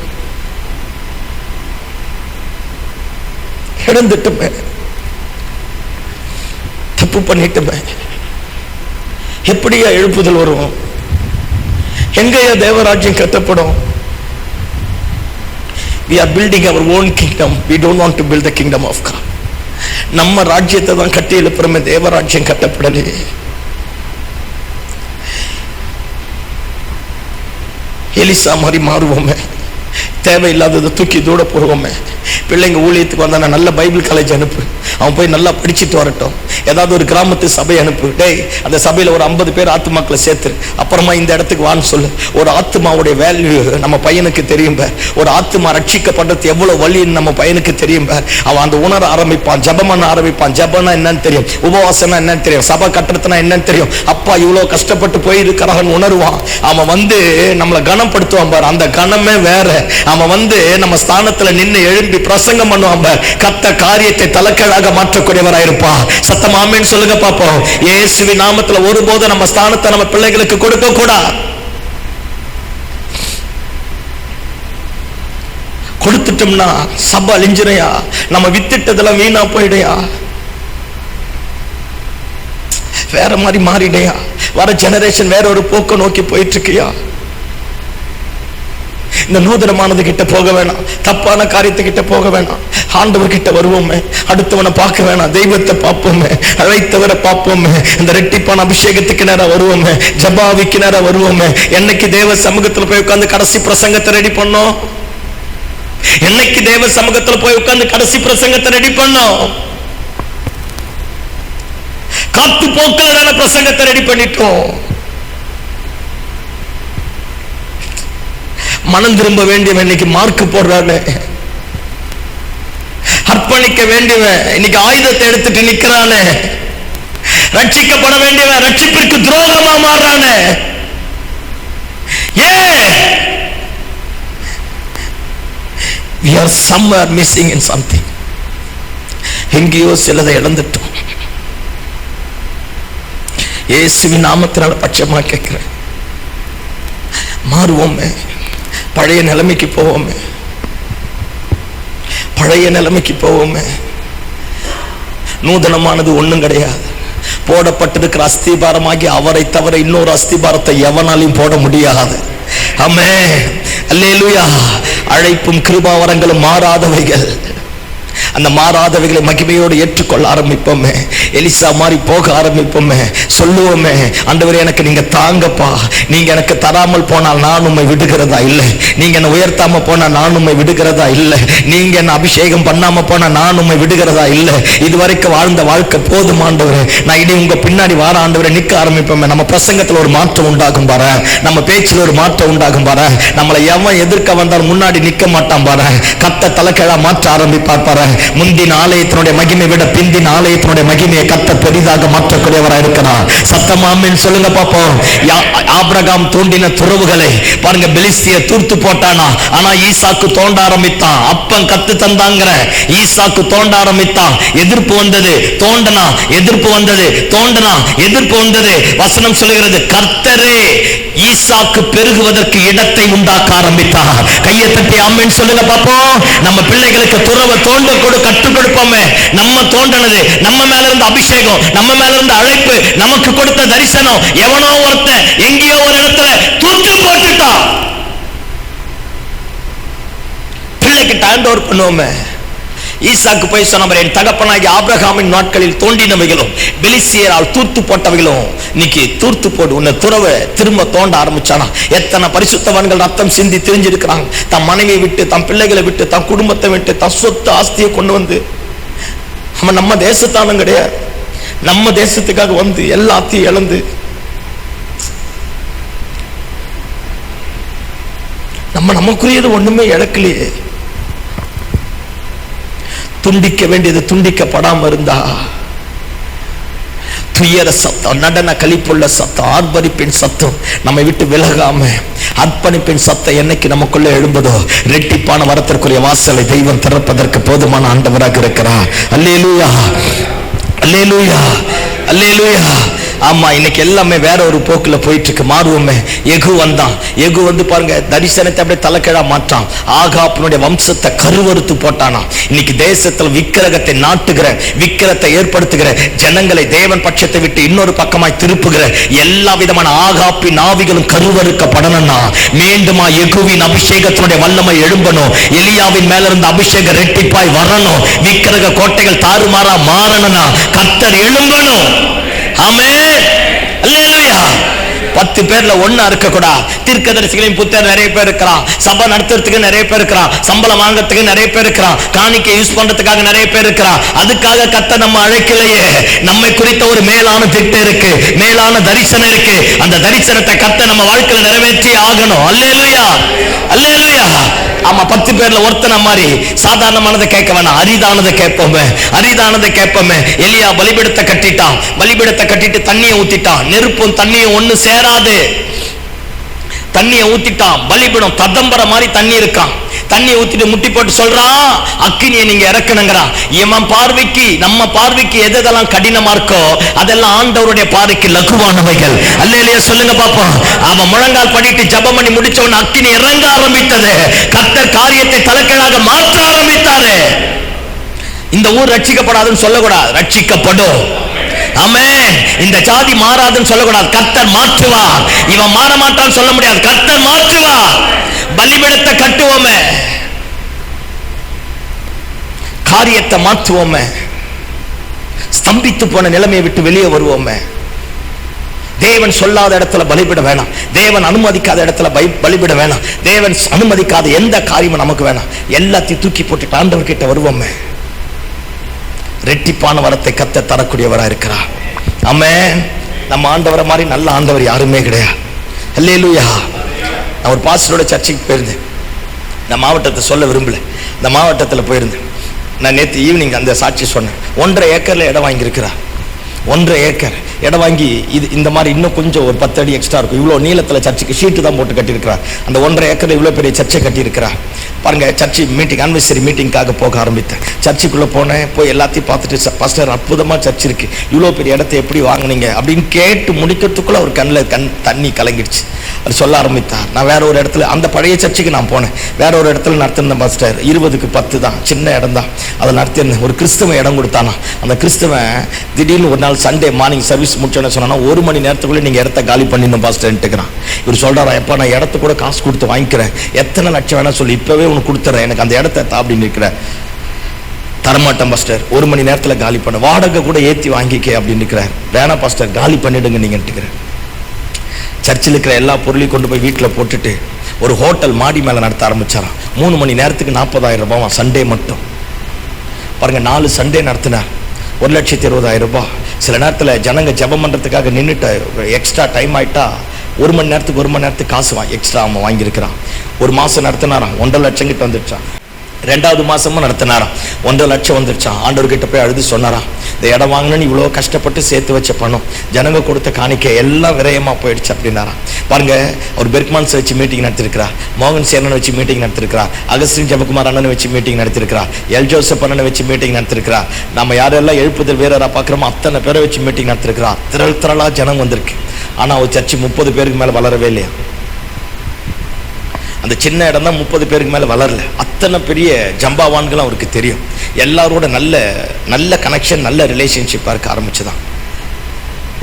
தப்பு பண்ணிட்டுமே. எப்படியா எழுப்புதல் வரும்? எங்கயா தேவராஜ்யம் கட்டப்படும்? We are building our own kingdom. We don't want to build the kingdom of God. நம்ம ராஜ்யத்தை தான் கட்டி எழுப்புறோமே, தேவராஜ்யம் கட்டப்படலையே. எலிசா மாதிரி மாறுவோமே, தேவையில்லாததை தூக்கி தூட போடுவோமே. பிள்ளைங்க ஊழியத்துக்கு வந்தா நல்ல பைபிள் காலேஜ் அனுப்பு, அவன் போய் நல்லா படிச்சுட்டு வரட்டும். ஏதாவது ஒரு கிராமத்து சபை அனுப்பு. டேய், அந்த சபையில ஒரு 50 பேர் ஆத்துமாக்களை சேர்த்து அப்புறமா இந்த இடத்துக்கு வான்னு சொல்லு. ஒரு ஆத்துமாவுடைய வேல்யூ நம்ம பையனுக்கு தெரியும். ஒரு ஆத்துமா ரட்சிக்கப்படுறது எவ்வளவு வலின்னு நம்ம பையனுக்கு தெரியும். அவன் அந்த உணர ஆரம்பிப்பான், ஜபமான ஆரம்பிப்பான். ஜபனா என்னன்னு தெரியும், உபவாசனா என்னன்னு தெரியும், சபை கட்டுறதுனா என்னன்னு தெரியும். அப்பா இவ்வளவு கஷ்டப்பட்டு போயிருக்கிறான் உணர்வான். அவன் வந்து நம்மளை கனப்படுத்துவான் பாரு, அந்த கனமே வேற. அவன் வந்து நம்ம ஸ்தானத்துல நின்று எழும்பி பிரசங்கம் பண்ணுவான் பாரு, கத்த காரியத்தை தலைக்கீழாக மாற்றக்கூடியவராயிருப்பான். சத்தம் ஆமென் சொல்லுங்க பாப்போம். இயேசுவின் நாமத்துல ஒருபோது நம்ம ஸ்தானத்தை நம்ம பிள்ளைகளுக்கு கொடுக்க கூடாது. கொடுத்துட்டோம்னா சபை அழிஞ்சிரையா, நம்ம வித்துட்டதெல்லாம் வீணா போயிடையா, வேற மாதிரி மாறிடையா, வர ஜெனரேஷன் வேற ஒரு போக்க நோக்கி போயிட்டு இருக்கியா. இந்த நூதனமானது கிட்ட போக வேணாம், தப்பான காரியத்துக்கிட்ட போக வேணாம். ஆண்டவர் கிட்ட வருவோமே, அடுத்தவனை பார்க்க வேணாம், தெய்வத்தை பார்ப்போமே, அழைத்தவரை பார்ப்போமே, இந்த ரெட்டிப்பான அபிஷேகத்துக்கு நேரம் வருவோமே, ஜபாவிக்கு நேரம் வருவோமே. என்னைக்கு தேவ சமூகத்தில் போய் உட்கார்ந்து கடைசி பிரசங்கத்தை ரெடி பண்ணோம்? என்னைக்கு தேவ சமூகத்தில் போய் உட்கார்ந்து கடைசி பிரசங்கத்தை ரெடி பண்ணோம்? காத்து போக்கலான பிரசங்கத்தை ரெடி பண்ணிட்டோம். மனம் திரும்ப வேண்டியவன் இன்னைக்கு மார்க் போடுறானே, அர்ப்பணிக்க வேண்டியவன் இன்னைக்கு ஆயுதத்தை எடுத்துட்டு நிக்கிறானே, ரட்சிக்கப்பட வேண்டியவன் ரட்சிப்பிற்கு துரோகமா மாறானே. We are somewhere missing in something. எங்கேயோ சிலதை இழந்துட்டோம். இயேசுவின் நாமத்தினால பட்சமா கேட்கிறேன், மாறுவோமே, பழைய நிலைமைக்கு போவோமே, பழைய நிலைமைக்கு போவோமே. நூதனமானது ஒண்ணும் கிடையாது. போடப்பட்டிருக்கிற அஸ்திபாரமாகி அவரை தவிர இன்னொரு அஸ்திபாரத்தை எவனாலையும் போட முடியாது. ஆமென், அல்லேலூயா. அழைப்பும் கிருபாவரங்களும் மாறாதவைகள். அந்த மாறாதவைகளை மகிமையோடு ஏற்றுக்கொள்ள ஆரம்பிப்போமே. எலிசா மாதிரி போக ஆரம்பிப்போமே. சொல்லுவோமே, ஆண்டவரே எனக்கு நீங்க தாங்கப்பா. நீங்க எனக்கு தராமல் போனால் நான் உம்மை விடுகிறதா இல்லை. நீங்க என்ன உயர்த்தாம போனா நான் உம்மை விடுகிறதா இல்லை. நீங்க என்ன அபிஷேகம் பண்ணாம போனா நான் உம்மை விடுகிறதா இல்லை. இதுவரைக்கும் வாழ்ந்த வாழ்க்கை போதும் ஆண்டவரே. நான் இனி உங்க பின்னாடி வார ஆண்டவரே நிற்க ஆரம்பிப்போமே. நம்ம பிரசங்கத்துல ஒரு மாற்றம் உண்டாகும் பாரு. நம்ம பேச்சுல ஒரு மாற்றம் உண்டாகும் பாரு. நம்மளை எவன் எதிர்க்க வந்தால் முன்னாடி நிற்க மாட்டான் பாரு. கத்த தலைக்கீழா மாற்ற ஆரம்பிப்பார் பாரு. முந்தின ஆலயத்தினுடைய மகிமை விட பிந்தின ஆலயத்தினுடைய மகிமையை கத்த பெரிதாக மாற்றக்கூடியவராக இருக்கிறார். சத்தமா ஆமென் சொல்லுங்க பாப்போம். ஆபிரகாம் தோண்டின துறவுகளை பாருங்க, பெலிஸ்திய தூர்த்து போட்டானா. ஆனா ஈசாக்கு தோண்ட ஆரம்பித்தான். அப்பன் கத்து தந்தாங்கிற ஈசாக்கு தோண்ட ஆரம்பித்தான். எதிர்ப்பு வந்தது, தோண்டனா. எதிர்ப்பு வந்தது, தோண்டனா. எதிர்ப்பு வந்தது. வசனம் சொல்லுகிறது, கர்த்தரே ஈசாக்கு பெருகுவதற்கு இடத்தை உண்டாக்க ஆரம்பித்தார். கையை தட்டி ஆமென் சொல்லுங்க பாப்போம். நம்ம பிள்ளைகளுக்கு துறவை தோண்ட கற்றுக் கொடுப்போமே. நம்ம தோண்டனது, நம்ம மேல இருந்த அபிஷேகம், நம்ம மேல இருந்த அழைப்பு, நமக்கு கொடுத்த தரிசனம் எவனோ ஒருத்தன் எங்கேயோ ஒரு இடத்துல தூத்து போட்டுட்டான். பிள்ளைக்கு ஹேண்ட் ஓவர் பண்ணுவோமே. ஈசாக்கு போய் சொன்ன, என் தகப்பனாகிய ஆபிரகாமின் நாட்களில் தோண்டினவைகளும் பெலிஸ்தியரால் தூர்த்து போட்டவைகளும் இன்னைக்கு தூர்த்து போடு. உன்னை துறவை திரும்ப தோண்ட ஆரம்பிச்சானா. எத்தனை பரிசுத்தவான்கள் ரத்தம் சிந்தி தெரிஞ்சிருக்கிறாங்க. தன் மனைவியை விட்டு, தன் பிள்ளைகளை விட்டு, தன் குடும்பத்தை விட்டு, தன் சொத்து ஆஸ்தியை கொண்டு வந்து, அவன் நம்ம தேசத்தானும் கிடையாது, நம்ம தேசத்துக்காக வந்து எல்லாத்தையும் இழந்து நமக்குரியது ஒண்ணுமே இழக்கலையே. துண்டிக்க வேண்டியது துண்டிக்கப்படாம இருந்தா துயர சத்தம், நடன கலிப்புள்ள சத்தம், ஆர்ப்பரிப்பின் சத்தம் நம்மை விட்டு விலகாம அர்ப்பணிப்பின் சத்தம் என்னைக்கு நமக்குள்ள எழும்பதோ ரெட்டிப்பான வரத்திற்குரிய வாசலை தெய்வம் திறப்பதற்கு போதுமான ஆண்டவராக இருக்கிறார். அல்லேலூயா, அல்லேலூயா, அல்லேலூயா. ஆமா, இன்னைக்கு எல்லாமே வேற ஒரு போக்குல போயிட்டு இருக்கு. மாறுவோமே. எகு வந்தான். எகு வந்து பாருங்க, தரிசனத்தை அப்படியே தலைக்கீழா மாற்றான். ஆகாப்பினுடைய வம்சத்தை கருவறுத்து போட்டானா. இன்னைக்கு தேசத்துல விக்கிரகத்தை நாட்டுகிற, விக்கிரத்தை ஏற்படுத்துகிற ஜனங்களை தேவன் பட்சத்தை விட்டு இன்னொரு பக்கமாய் திருப்புகிற எல்லா விதமான ஆகாப்பின் ஆவிகளும் கருவறுக்கப்படணும்னா மீண்டுமா எகுவின் அபிஷேகத்தினுடைய வல்லமை எழும்பணும். எலியாவின் மேல இருந்த அபிஷேகம் ரெட்டிப்பாய் வரணும். விக்கிரக கோட்டைகள் தாறுமாறா மாறணும்னா கர்த்தர் எழும்பணும். ஆமென், அல்லேலூயா. 10 பேர்ல ஒண்ணா இருக்க கூடாது. தீர்க்கதரிசிகளின் புத்தர் நிறைய பேர் இருக்கிறான். சபை நடத்துறதுக்கு நிறைய பேர் இருக்கிறான். சம்பளம் வாங்கறதுக்கு நிறைய பேர் இருக்கிறான். காணிக்கை யூஸ் பண்றதுக்காக நிறைய பேர் இருக்கிறான். அதுக்காக கத்த நம்ம அழைக்கலையே. நம்மை குறித்த ஒரு மேலான திட்டம் இருக்கு, மேலான தரிசனம் இருக்கு. அந்த தரிசனத்தை கத்த நம்ம வாழ்க்கையில நிறைவேற்றி ஆகணும். அல்லேலூயா, அல்லேலூயா. ஆமா, 10 பேர்ல ஒருத்தன மாதிரி சாதாரணமானதை கேட்க வேணாம், அரிதானதை கேட்போமே, அரிதானதை கேட்போமே. எலியா பலிபீடத்தை கட்டிட்டான். பலிபீடத்தை கட்டிட்டு தண்ணியை ஊத்திட்டான். நெருப்பும் தண்ணியும் ஒண்ணு சேராது. தண்ணியை ஊத்திட்டான். பலிபீடம் ததம்பர மாதிரி தண்ணி இருக்கான். தண்ணியை ஊத்திட்டு முட்டி போட்டு சொல்றான், அக்கினியை நீங்க இறக்கணுங்கிறான். இவன் பார்வைக்கு, நம்ம பார்வைக்கு எதெல்லாம் கடினமா இருக்கோ அதெல்லாம் ஆண்டவருடைய பார்வைக்கு லகுவானவைகள். அல்லேலூயா சொல்லுங்க பாப்போம். அவன் முழங்கால் பண்ணிட்டு ஜெபம் பண்ணி முடிச்சவன் அக்கினி இறங்க ஆரம்பித்தது. கர்த்தர் காரியத்தை தலைக்கீழாக மாற்ற ஆரம்பித்தாரு. இந்த ஊர் ரட்சிக்கப்படாதுன்னு சொல்லக்கூடாது, ரட்சிக்கப்படும். ஆமென். இந்த ஜாதி மாறாதுன்னு சொல்லக்கூடாது, கர்த்தர் மாற்றுவார். இவன் மாற மாட்டான்னு சொல்ல முடியாது, கர்த்தர் மாற்றுவார். பலிபீடத்தை கட்டுவோமே, காரியத்தை மாற்றுவோமே, ஸ்தம்பித்து போன நிலைமையை விட்டு வெளியே வருவோமே. தேவன் சொல்லாத இடத்துல பலிபிட வேணாம். தேவன் அனுமதிக்காத இடத்துல பலிபிட வேணாம். தேவன் அனுமதிக்காத எந்த காரியமும் நமக்கு வேணாம். எல்லாத்தையும் தூக்கி போட்டுட்டு ஆண்டவர் கிட்ட வருவோமே. ரெட்டிப்பான வரத்தை கத்த தரக்கூடியவராக இருக்கிறார். ஆமென். நம்ம ஆண்டவரை மாதிரி நல்ல ஆண்டவர் யாருமே கிடையாது. அல்லேலூயா. நான் ஒரு பாஸ்டரோட சர்ச்சைக்கு போயிருந்தேன். இந்த மாவட்டத்தை சொல்ல விரும்பல. இந்த மாவட்டத்தில் போயிருந்தேன். நான் நேற்று ஈவினிங் அந்த சாட்சி சொன்னேன். 1.5 ஏக்கர்ல இடம் வாங்கியிருக்கிறார். 1.5 ஏக்கர். இடம் வாங்கி இது இந்த மாதிரி இன்னும் கொஞ்சம் ஒரு 10 அடி எக்ஸ்ட்ரா இருக்கும். இவ்வளோ நீளத்தில் சர்ச்சுக்கு ஷீட்டு தான் போட்டு கட்டியிருக்கிறார். அந்த 1.5 ஏக்கர் இவ்வளோ பெரிய சர்ச்சை கட்டியிருக்கிறார் பாருங்க. சர்ச்சு மீட்டிங், அனிவர்சரி மீட்டிங்காக போக ஆரம்பித்தேன். சர்ச்சுக்குள்ளே போனேன். போய் எல்லாத்தையும் பார்த்துட்டு, பாஸ்டர் அற்புதமாக சர்ச் இருக்கு, இவ்வளோ பெரிய இடத்த எப்படி வாங்கினீங்க அப்படின்னு கேட்டு முடிக்கிறதுக்குள்ள ஒரு கண்ணில் தண்ணி கலங்கிடுச்சு. அது சொல்ல ஆரம்பித்தார். நான் வேற ஒரு இடத்துல, அந்த பழைய சர்ச்சுக்கு நான் போனேன், வேற ஒரு இடத்துல நடத்திருந்தேன் பாஸ்டர். 20க்கு 10 தான், சின்ன இடம் தான், அதை நடத்திருந்தேன். ஒரு கிறிஸ்தவன் இடம் கொடுத்தானா. அந்த கிறிஸ்தவன் திடீர்னு ஒரு நாள் சண்டே மார்னிங் சர்வீஸ் முடிச்சோன்னு சொன்னா 1 மணி நேரத்துக்குள்ளே நீங்கள் இடத்த காலி பண்ணிடணும் பாஸ்டர்ன்ட்டுக்கிறான். இவர் சொல்கிறாரா, எப்போ நான் இடத்த கூட காசு கொடுத்து வாங்கிக்கிறேன், எத்தனை லட்சம் வேணா சொல்லி இப்போவே உனக்கு கொடுத்துட்றேன், எனக்கு அந்த இடத்த தா அப்படின்னு இருக்கிறேன். தரமாட்டேன் பாஸ்டர், 1 மணி நேரத்தில் காலி பண்ண, வாடகை கூட ஏற்றி வாங்கிக்க அப்படின்னு இருக்கிறார். வேணா பாஸ்டர், காலி பண்ணிடுங்க நீங்கன்ட்டுக்கிறேன். சர்ச்சில் இருக்கிற எல்லா பொருளையும் கொண்டு போய் வீட்டில் போட்டுட்டு ஒரு ஹோட்டல் மாடி மேலே நடத்த ஆரம்பிச்சாராம். 3 மணி நேரத்துக்கு 40,000 ரூபாய் சண்டே மட்டும். பாருங்க, 4 சண்டே நடத்தினார், 1,20,000 ரூபாய். சில நேரத்தில் ஜனங்க ஜெபம் பண்ணுறதுக்காக நின்றுட்டு எக்ஸ்ட்ரா டைம் ஆகிட்டா 1 மணி நேரத்துக்கு காசு எக்ஸ்ட்ரா அவன் வாங்கியிருக்கிறான். ஒரு மாதம் நடத்தினாராம், 1.5 லட்சம் கிட்ட வந்துடுச்சான். 2வது மாதமும் நடத்தினாராம், 1.5 லட்சம் வந்துருச்சான். ஆண்டவர்கிட்ட போய் அழுது சொன்னாராம், இந்த இடம் வாங்கினு இவ்வளோ கஷ்டப்பட்டு சேர்த்து வச்ச பணம், ஜனங்க கொடுத்த காணிக்கை எல்லாம் விரயமாக போயிடுச்சு அப்படின்னாராம். பாருங்க, அவர் பெர்க்மான்ஸ் வச்சு மீட்டிங் நடத்திருக்கிறார், மோகன் சேனனை வச்சு மீட்டிங் நடத்திருக்கிறார், அகஸ்டின் ஜெபகுமார் அண்ணனை வச்சு மீட்டிங் நடத்திருக்கிறார், எல் ஜோசப் அண்ணனை வச்சு மீட்டிங் நடத்திருக்கிறார். நம்ம யாரெல்லாம் எழுப்புதல் வீரராக பார்க்குறோமோ அத்தனை பேரை வச்சு மீட்டிங் நடத்திருக்கிறார். திரளாக ஜனம் வந்திருக்கு. ஆனால் ஒரு சர்ச்சு 30 பேருக்கு மேலே வளரவே இல்லையா. அந்த சின்ன இடம் தான் 30 பேருக்கு மேலே வளரல. அத்தனை பெரிய ஜம்பாவான்களும் அவருக்கு தெரியும். எல்லாரோட நல்ல கனெக்ஷன், நல்ல ரிலேஷன்ஷிப்பாக இருக்க ஆரம்பிச்சுதான்.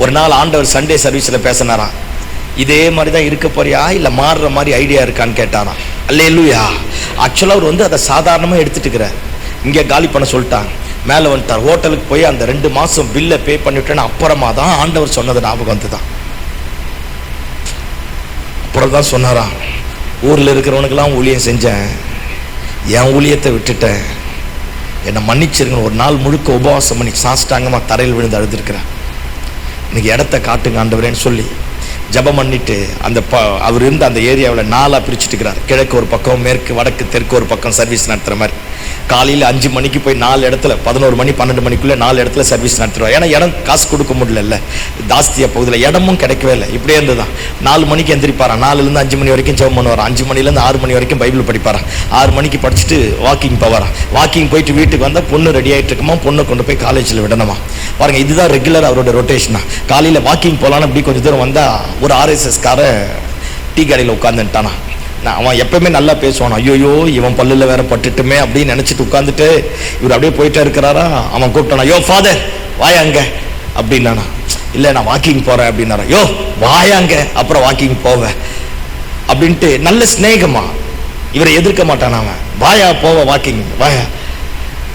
ஒரு நாள் ஆண்டவர் சண்டே சர்வீஸில் பேசினாராம், இதே மாதிரி தான் இருக்க போறியா இல்லை மாறுற மாதிரி ஐடியா இருக்கான்னு கேட்டாராம். அல்லேலூயா. ஆக்சுவலாக அவர் அதை சாதாரணமாக எடுத்துட்டு இருக்கிறார். இங்கே காலி பண்ண சொல்லிட்டாங்க, மேலே வந்துட்டார். ஹோட்டலுக்கு போய் அந்த 2 மாதம் பில்லை பே பண்ணிவிட்டேன்னு அப்புறமா தான் ஆண்டவர் சொன்னது ஞாபகம் வந்து தான். அப்புறம் தான் சொன்னாராம், ஊரில் இருக்கிறவனுக்கெல்லாம் ஊழியம் செஞ்சேன், என் ஊழியத்தை விட்டுட்டேன், என்னை மன்னிச்சிருக்கணும். ஒரு நாள் முழுக்க உபவாசம் பண்ணி சாஷ்டாங்கமாக தரையில் விழுந்து அழுதுருக்கிறேன். இன்னைக்கு இடத்த காட்டுங்க ஆண்டவரேன்னு சொல்லி ஜபம் பண்ணிட்டு அவர் இருந்த அந்த ஏரியாவில் 4ஆக பிரிச்சுட்டு இருக்கிறார். கிழக்கு ஒரு பக்கம், மேற்கு வடக்கு தெற்கு ஒரு பக்கம் சர்வீஸ் நடத்துகிற மாதிரி. காலையில் 5 மணிக்கு போய் 4 இடத்துல 11 மணி 12 மணிக்குள்ளே 4 இடத்துல சர்வீஸ் நடத்துருவார். ஏன்னா இடம் காசு கொடுக்க முடியல, ஜாஸ்தியாக பகுதியில் இடமும் கிடைக்கவே இல்லை. இப்படியே இருந்துதான் 4 மணிக்கு எந்திரிப்பாரான், 4லேருந்து 5 மணி வரைக்கும் ஜெபம் பண்ணுவாரான், 5 மணிலேருந்து 6 மணி வரைக்கும் பைபிள் படிப்பாரான், 6 மணிக்கு படிச்சுட்டு வாக்கிங் போவாரான். வாக்கிங் போயிட்டு வீட்டுக்கு வந்தால் பொண்ணு ரெடி ஆகிட்டு இருக்குமா, பொண்ணை கொண்டு போய் காலேஜில் விடணுமா. பாருங்க, இதுதான் ரெகுலர் அவரோட ரொட்டேஷனா. காலையில் வாக்கிங் போகலான்னு அப்படி கொஞ்சம் தூரம் வந்தால் ஒரு RSSகார டீ கடையில் உட்காந்துட்டானா. அவன் எப்பவுமே நல்லா பேசுவான். ஐயோயோ இவன் பல்லுல வேற பட்டுட்டுமே அப்படின்னு நினைச்சிட்டு உட்காந்துட்டு இவர் அப்படியே போயிட்டே இருக்கிறாரா. அவன் கூப்பிட்டானா, யோ ஃபாதர் வாயாங்க அப்படின்னானா. இல்லை நான் வாக்கிங் போறேன் அப்படின்னாரா. யோ வாயாங்க, அப்புறம் வாக்கிங் போவேன் அப்படின்ட்டு நல்ல ஸ்நேகமா. இவரை எதிர்க்க மாட்டான் அவன். வாயா போவ வாக்கிங் வாயா